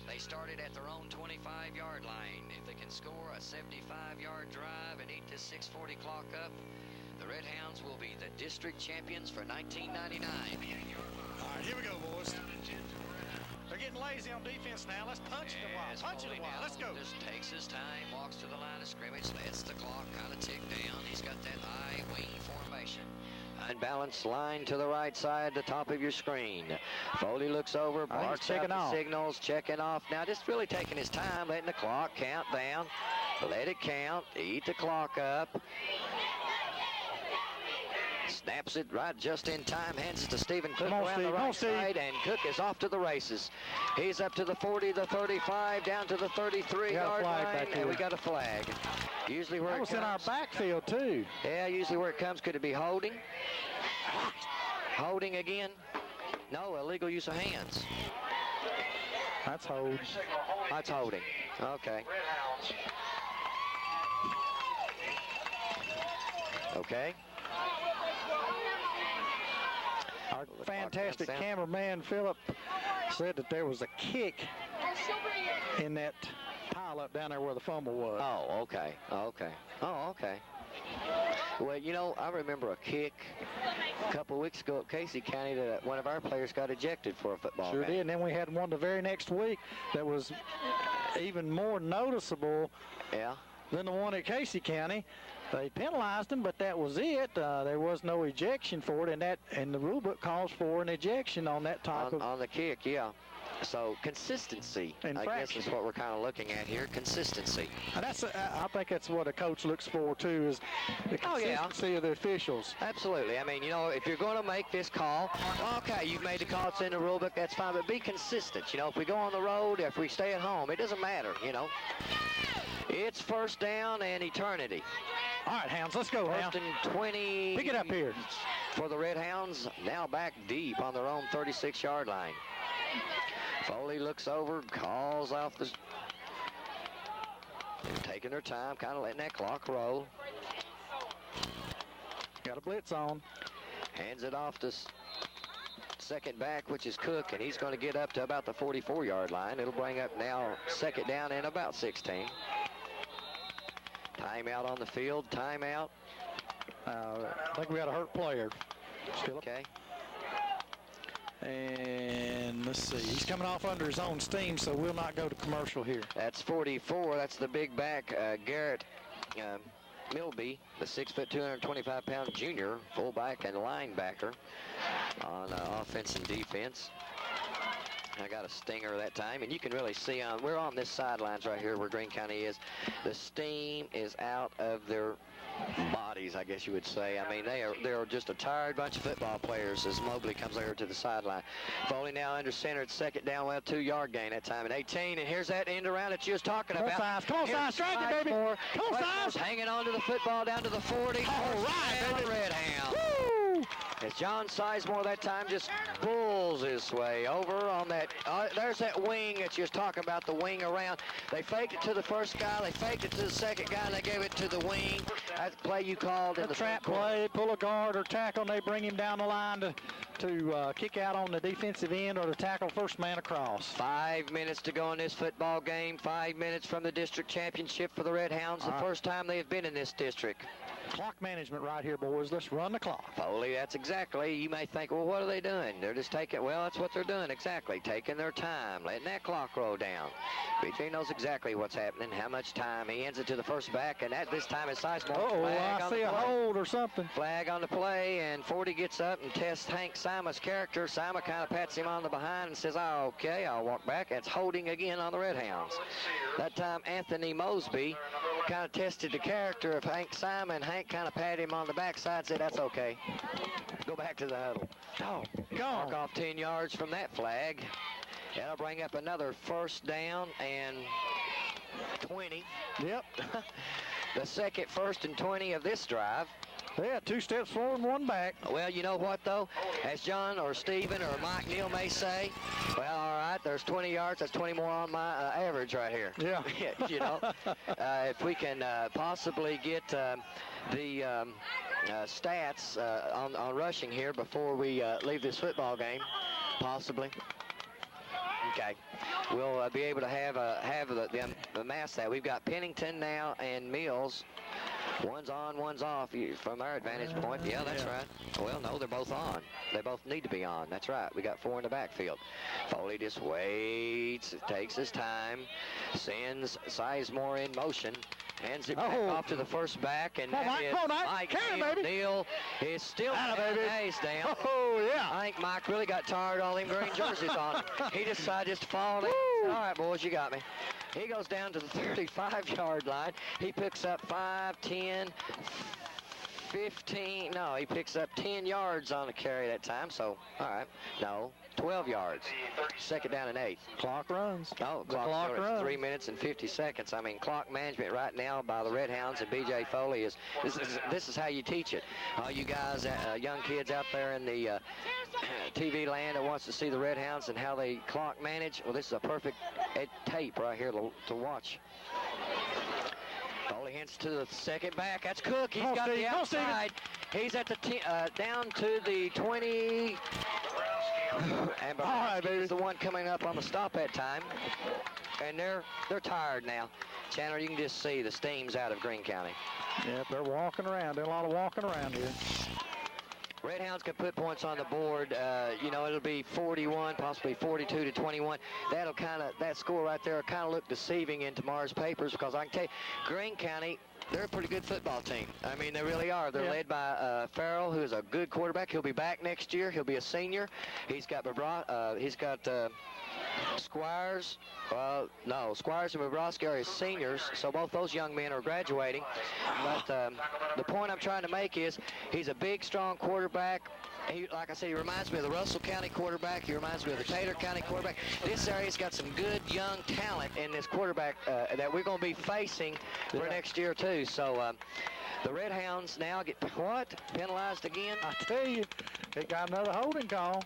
they started at their own 25-yard line. If they can score a 75-yard drive and eat this 6:40 clock up, the Redhounds will be the district champions for 1999. All right, here we go, boys. They're getting lazy on defense now. Let's punch it a while. Punch it a while. Let's go. Just takes his time, walks to the line of scrimmage, lets the clock kind of tick down. He's got that I-wing formation. Unbalanced line to the right side, the top of your screen. Foley looks over, barks out the signals, checking off. Now just really taking his time, letting the clock count down. Let it count, eat the clock up. Snaps it right just in time, hands it to Stephen Cook around the right side, and Cook is off to the races. He's up to the 40, the 35, down to the 33-yard line, and we got a flag. Usually where that was in our backfield, too. Yeah, usually where it comes, could it be holding? Holding again? No, illegal use of hands. That's hold. That's holding. Okay. Okay. Our fantastic cameraman, Philip, said that there was a kick in that pile up down there where the fumble was. Oh, okay. Okay. Oh, okay. Well, I remember a kick a couple of weeks ago at Casey County that one of our players got ejected for a football game. Sure did, and then we had one the very next week that was even more noticeable than the one at Casey County. They penalized him, but that was it. There was no ejection for it, and the rule book calls for an ejection on that type of... On the kick, yeah. So consistency, I guess, is what we're kind of looking at here, consistency. And I think that's what a coach looks for, too, is the consistency of the officials. Absolutely. I mean, if you're going to make this call, okay, you've made the call, it's in the rule book, that's fine, but be consistent. If we go on the road, if we stay at home, it doesn't matter, It's first down and eternity. All right, Hounds, let's go. First and 20. Pick it up here. For the Red Hounds, now back deep on their own 36-yard line. Foley looks over, calls off the... They're taking their time, kind of letting that clock roll. Got a blitz on. Hands it off to second back, which is Cook, and he's going to get up to about the 44-yard line. It'll bring up now second down and about 16. Timeout on the field, timeout. I think we got a hurt player. Okay. And let's see, he's coming off under his own steam, so we'll not go to commercial here. That's 44. That's the big back, Garrett Milby, the 6', 225-pound junior fullback and linebacker on offense and defense. I got a stinger that time, and you can really see we're on this sidelines right here where Greene County is. The steam is out of their bodies, I guess you would say. I mean, they're just a tired bunch of football players as Mobley comes over to the sideline. Foley now under center at second down, well, 2-yard gain that time at 18, and here's that end around that you was talking about. Come on, Size, strike it, baby. Come on, Size. Hanging on to the football down to the 40. All right, baby. Red Hound. Woo! As John Sizemore that time just bulls his way over on that. There's that wing that you was talking about, the wing around. They faked it to the first guy, they faked it to the second guy, and they gave it to the wing. That's the play you called in the trap play, pull a guard or tackle, and they bring him down the line to kick out on the defensive end or to tackle first man across. 5 minutes to go in this football game. 5 minutes from the district championship for the Red Hounds. The first time they have been in this district. Clock management right here, boys. Let's run the clock. Foley, that's exactly. You may think, well, what are they doing? They're just taking, well, that's what they're doing, exactly. Taking their time, letting that clock roll down. BJ knows exactly what's happening, how much time. He hands it to the first back, and this time it's Sizemore. Oh, I see a hold or something. Flag on the play, and 40 gets up and tests Hank Simon's character. Simon kind of pats him on the behind and says, oh, okay, I'll walk back. That's holding again on the Red Hounds. That time, Anthony Mosby kind of tested the character of Hank Simon. Hank kind of patted him on the backside, said, that's okay. Go back to the huddle. Oh, Mark off 10 yards from that flag. That'll bring up another first down and 20. Yep. The second 1st and 20 of this drive. Yeah, 2 steps forward and 1 back. Well, you know what, though? As John or Stephen or Mike Neal may say, well, all right, there's 20 yards. That's 20 more on my average right here. Yeah. You know, if we can possibly get the stats on rushing here before we leave this football game, possibly. Okay, we'll be able to have the mass that. We've got Pennington now and Mills. One's on, one's off from our advantage point. Yeah, that's right. Well, no, they're both on. They both need to be on. That's right. We got 4 in the backfield. Foley just waits, takes his time, sends Sizemore in motion, hands it back off to the first back, and Mike Neal is still he's down. Oh, yeah. I think Mike really got tired of all them green jerseys on. He decided just to fall in. All right, boys, you got me. He goes down to the 35-yard line. He picks up 5, 10, 15. No, he picks up 10 yards on the carry that time. So, all right. No, 12 yards. Second down and 8. Clock runs. Oh, clock runs. 3 minutes and 50 seconds. I mean, clock management right now by the Red Hounds and B.J. Foley is this is how you teach it. All you guys, young kids out there in the TV land that wants to see the Red Hounds and how they clock manage, well, this is a perfect tape right here to watch. Foley hands to the second back. That's Cook. He's got the outside. He's at the down to the 20. And he's the one coming up on the stop that time. And they're tired now. Chandler, you can just see the steam's out of Greene County. Yep, they're walking around. Doing a lot of walking around here. Red Hounds can put points on the board. You know, it'll be 41, possibly 42 to 21. That score right there will kind of look deceiving in tomorrow's papers because I can tell you, Greene County, they're a pretty good football team. I mean, they really are. They're led by Farrell, who is a good quarterback. He'll be back next year. He'll be a senior. He's got Squires. Well, no, Squires and Bobrovsky are his seniors, so both those young men are graduating. But the point I'm trying to make is he's a big, strong quarterback. Like I said, he reminds me of the Russell County quarterback. He reminds me of the Taylor County quarterback. This area's got some good young talent in this quarterback that we're going to be facing for next year, too. So the Red Hounds now get, penalized again? I tell you, they got another holding call.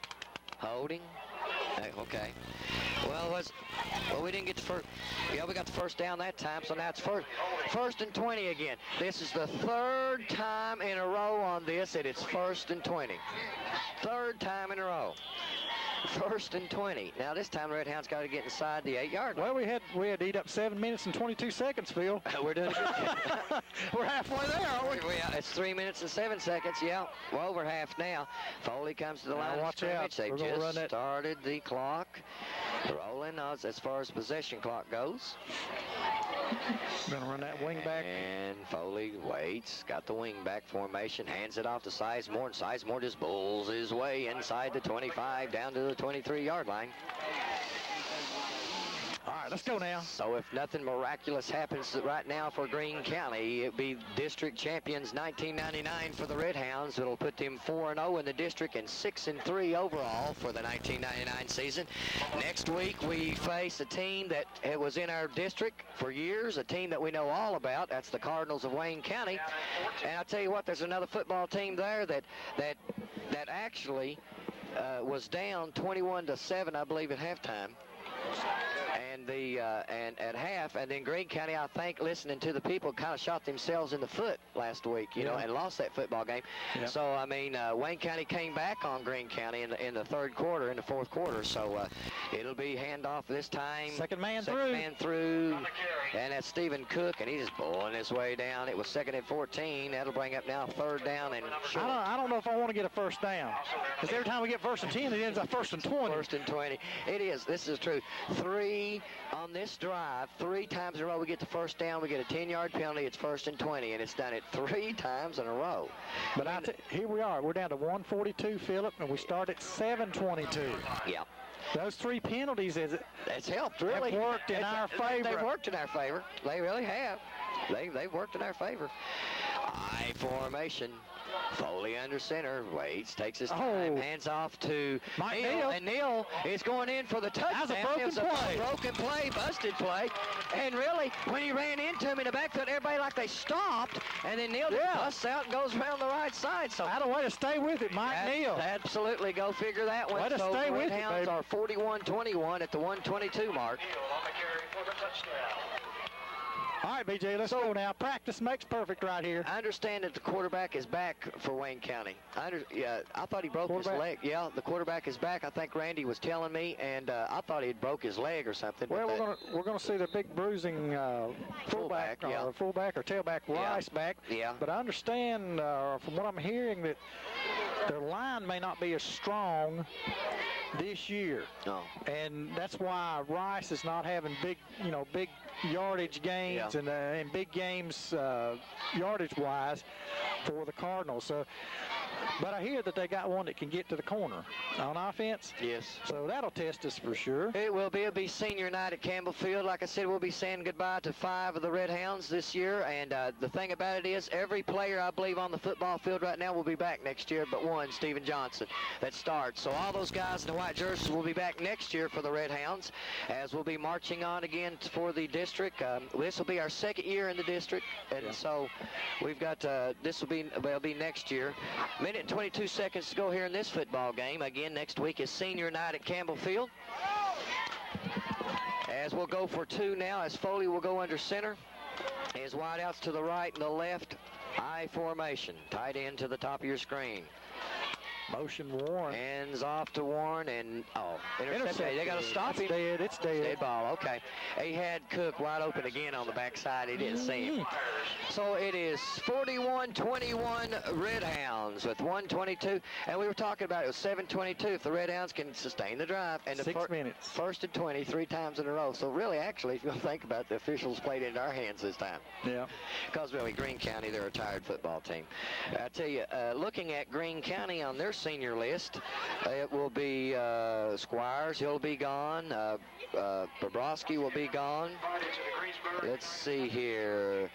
Holding? Okay. Well, we didn't get the first. Yeah, we got the first down that time, so now it's first and 20 again. This is the 3rd time in a row on this that it's 1st and 20. 3rd time in a row. 1st and 20. Now this time Red Hounds got to get inside the 8-yard line. Well, we had to eat up 7 minutes and 22 seconds, Phil. We're doing it. We're halfway there, aren't we? It's 3 minutes and 7 seconds. Yeah, we're over half now. Foley comes to the line of scrimmage. They just started the clock rolling as far as possession clock goes. Going to run that wing back. And Foley waits, got the wing back formation, hands it off to Sizemore, and Sizemore just bulls his way inside the 25 down to the 23-yard line. All right, let's go now. So if nothing miraculous happens right now for Greene County, it'll be district champions 1999 for the Red Hounds. It'll put them 4-0 in the district and 6-3 overall for the 1999 season. Next week we face a team that was in our district for years, a team that we know all about. That's the Cardinals of Wayne County. And I'll tell you what, there's another football team there that actually was down 21-7, I believe, at halftime. And at half, and then Greene County, I think, listening to the people, kind of shot themselves in the foot last week, you know, and lost that football game. Yeah. So I mean, Wayne County came back on Greene County in the fourth quarter. So it'll be handoff this time. Second man through, and that's Stephen Cook, and he's just bowling his way down. It was 2nd and 14. That'll bring up now 3rd down and short. I don't know if I want to get a first down, because every time we get 1st and 10, it ends up 1st and 20. 1st and 20. It is. This is true. 3 on this drive, 3 times in a row we get the first down, we get a 10-yard penalty, it's 1st and 20, and it's done it 3 times in a row. But here we are. We're down to 142, Philip, and we start at 722. Yeah. Those 3 penalties, it's helped, really. Have worked in our favor. They've worked in our favor. They really have. They've worked in our favor. I formation. Foley under center, waits, takes his time, hands off to Neal, and Neal is going in for the touchdown. That was a broken play, busted play, and really, when he ran into him in the backfield, everybody like they stopped, and then Neal just busts out and goes around the right side. So how a way to stay with it, Mike Neal. Absolutely, go figure that one. Way to stay with it, Hounds are 41-21 at the 122 mark. All right, BJ, let's go now. Practice makes perfect right here. I understand that the quarterback is back for Wayne County. I thought he broke his leg. Yeah, the quarterback is back. I think Randy was telling me, and I thought he'd broke his leg or something. Well, we're gonna see the big bruising fullback or tailback Rice back. Yeah. But I understand from what I'm hearing that their line may not be as strong this year. No. And that's why Rice is not having big yardage gains and big games yardage-wise for the Cardinals. So, but I hear that they got one that can get to the corner on offense. Yes. So that'll test us for sure. It will be. It'll be senior night at Campbell Field. Like I said, we'll be saying goodbye to 5 of the Red Hounds this year. And the thing about it is, every player, I believe, on the football field right now will be back next year, but one, Stephen Johnson, that starts. So all those guys in the white jerseys will be back next year for the Red Hounds, as we'll be marching on again for the district. This will be our 2nd year in the district, and so we've got this will be next year. Minute and 22 seconds to go here in this football game. Again, next week is senior night at Campbell Field. As we'll go for 2 now, as Foley will go under center. His wideouts to the right and the left. I formation. Tight end to the top of your screen. Motion Warren. Hands off to Warren, and intercepted. They got to stop him. It's dead. Dead ball. Okay. He had Cook wide open again on the backside. He didn't see him. So it is 41-21 Red Hounds with 1:22, and we were talking about it was 7:22 if the Red Hounds can sustain the drive. And 6 minutes. 1st and 20 3 times in a row. So really, actually, if you think about it, the officials played into our hands this time. Yeah. Because really, Greene County, they're a tired football team. I tell you, looking at Greene County on their senior list, it will be Squires, he'll be gone. Bobrovsky will be gone. Let's see here.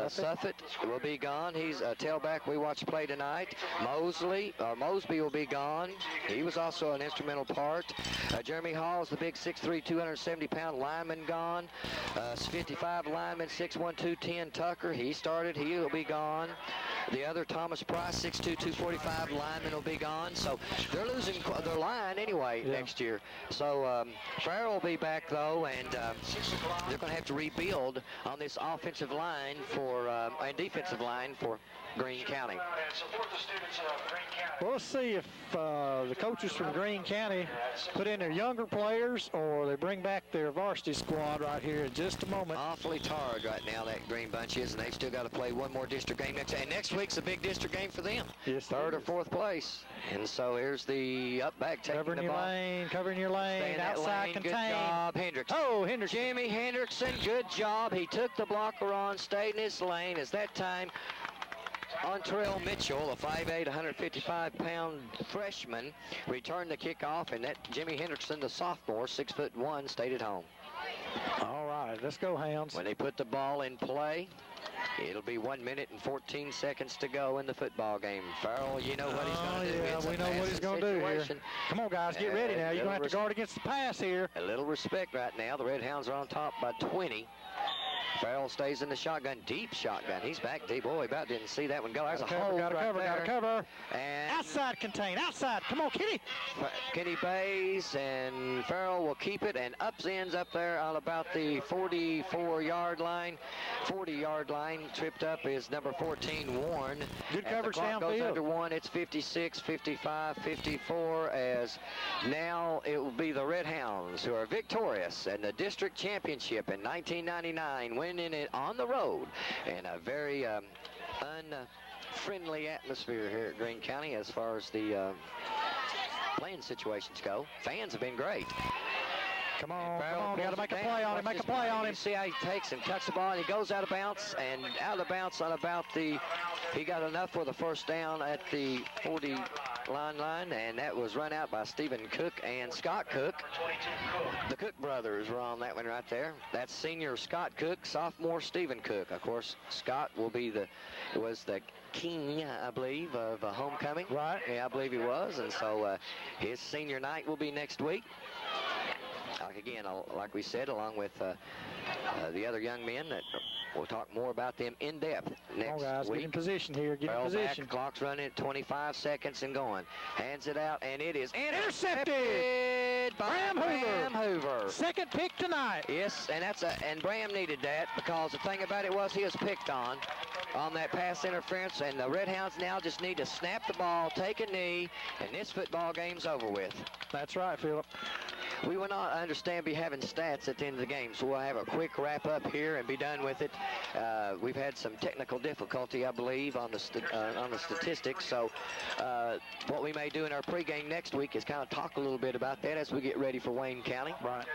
Suffett will be gone. He's a tailback we watched play tonight. Mosby will be gone. He was also an instrumental part. Jeremy Hall is the big 6'3", 270-pound lineman gone. 55 lineman, 6'1", 210 Tucker. He started. He'll be gone. The other Thomas Price, 6'2", 245 lineman will be gone. So they're losing their line anyway next year. So Farrell will be back though, and they're going to have to rebuild on this offensive line and defensive line for Greene County. Well, let's see if the coaches from Greene County put in their younger players or they bring back their varsity squad right here in just a moment. Awfully tired right now, that Green Bunch is, and they've still got to play one more district game next. And next week's a big district game for them. Yes, third or fourth place. And so here's the up back taking covering the your ball. lane, covering your lane, Stay in that outside lane. contain. Good job, Hendrickson. Oh, Hendrickson. Jimmy Hendrickson, good job. He took the blocker on, stayed in his lane. As that time, Ontrell Mitchell, a 5'8", 155-pound freshman, returned the kickoff, and that Jimmy Hendrickson, the sophomore, 6'1", stayed at home. All right, let's go, Hounds. When they put the ball in play, it'll be 1 minute and 14 seconds to go in the football game. Farrell, you know what he's going to do. Yeah, we know what he's going to do here. Come on, guys, get ready now. You're going to have to guard against the pass here. A little respect right now. The Red Hounds are on top by 20. Farrell stays in the shotgun, deep shotgun. He's back deep. Boy, about didn't see that one go. There's a hold right there. Got to cover. And outside contain, outside. Come on, Kitty. Kenny Bays and Farrell will keep it, and ends up there on about the 44-yard line. 40-yard line. Tripped up is number 14, Warren. Good coverage downfield. Goes under one. It's 56, 55, 54, as now it will be the Red Hounds who are victorious in the district championship in 1999, winning it on the road in a very unfriendly atmosphere here at Greene County as far as the playing situations go. Fans have been great. Come on, got to make a play on him, make a play on him. See how he takes and tucks the ball, and he goes out of bounds, and out of bounds on about the, he got enough for the first down at the 40-line, and that was run out by Stephen Cook and Scott Cook. The Cook brothers were on that one right there. That's senior Scott Cook, sophomore Stephen Cook. Of course, Scott will be was the king, I believe, of homecoming. Right. Yeah, I believe he was, and so his senior night will be next week. Again, like we said, along with the other young men, that we'll talk more about them in depth next week. Guys, get in position here. Get in position. Back, clock's running at 25 seconds and going. Hands it out, and it is intercepted by Bram Hoover. Second pick tonight. Yes, and Bram needed that, because the thing about it was he was picked on that pass interference, and the Red Hounds now just need to snap the ball, take a knee, and this football game's over with. That's right, Philip. We will not be having stats at the end of the game, so we'll have a quick wrap up here and be done with it. We've had some technical difficulty, I believe, on the statistics. So what we may do in our pregame next week is kind of talk a little bit about that as we get ready for Wayne County. Right.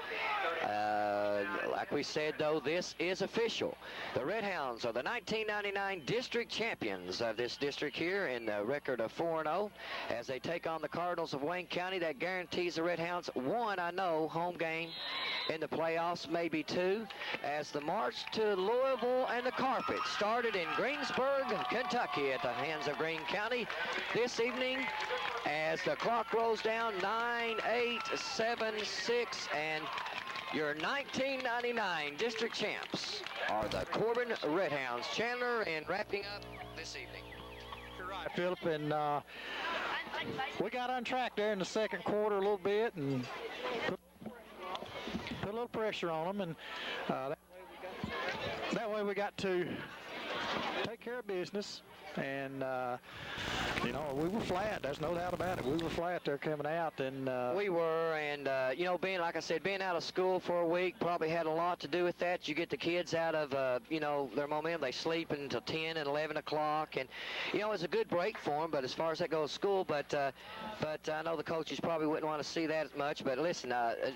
Like we said, though, this is official. The Red Hounds are the 1999 district champions of this district here in the record of 4-0 as they take on the Cardinals of Wayne County. That guarantees the Red Hounds one, I know, home game in the playoffs, maybe two, as the march to Louisville and the carpet started in Greensburg, Kentucky at the hands of Greene County this evening as the clock rolls down 9, 8, 7, 6, and your 1999 district champs are the Corbin Red Hounds. Chandler in wrapping up this evening. You're right, Philip, and we got on track there in the second quarter a little bit and put a little pressure on them, and that way we got to take care of business. And, you know, we were flat. There's no doubt about it. We were flat there coming out. And we were, and, you know, like I said, being out of school for a week probably had a lot to do with that. You get the kids out of, you know, their momentum. They sleep until 10 and 11 o'clock. And, you know, it's a good break for them, but as far as that goes, school. But I know the coaches probably wouldn't want to see that as much. But listen,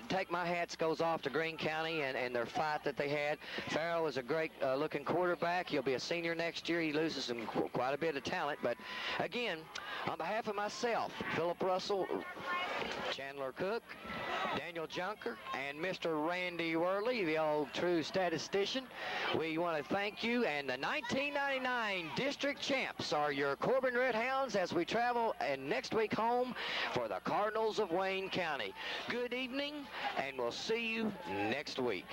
take my hats goes off to Greene County and their fight that they had. Farrell is a great looking quarterback. He'll be a senior next year. He loses some quite a bit of talent, but again, on behalf of myself, Philip Russell, Chandler Cook, Daniel Junker, and Mr. Randy Worley, the old true statistician, we want to thank you, and the 1999 district champs are your Corbin Red Hounds as we travel and next week home for the Cardinals of Wayne County. Good evening, and we'll see you next week.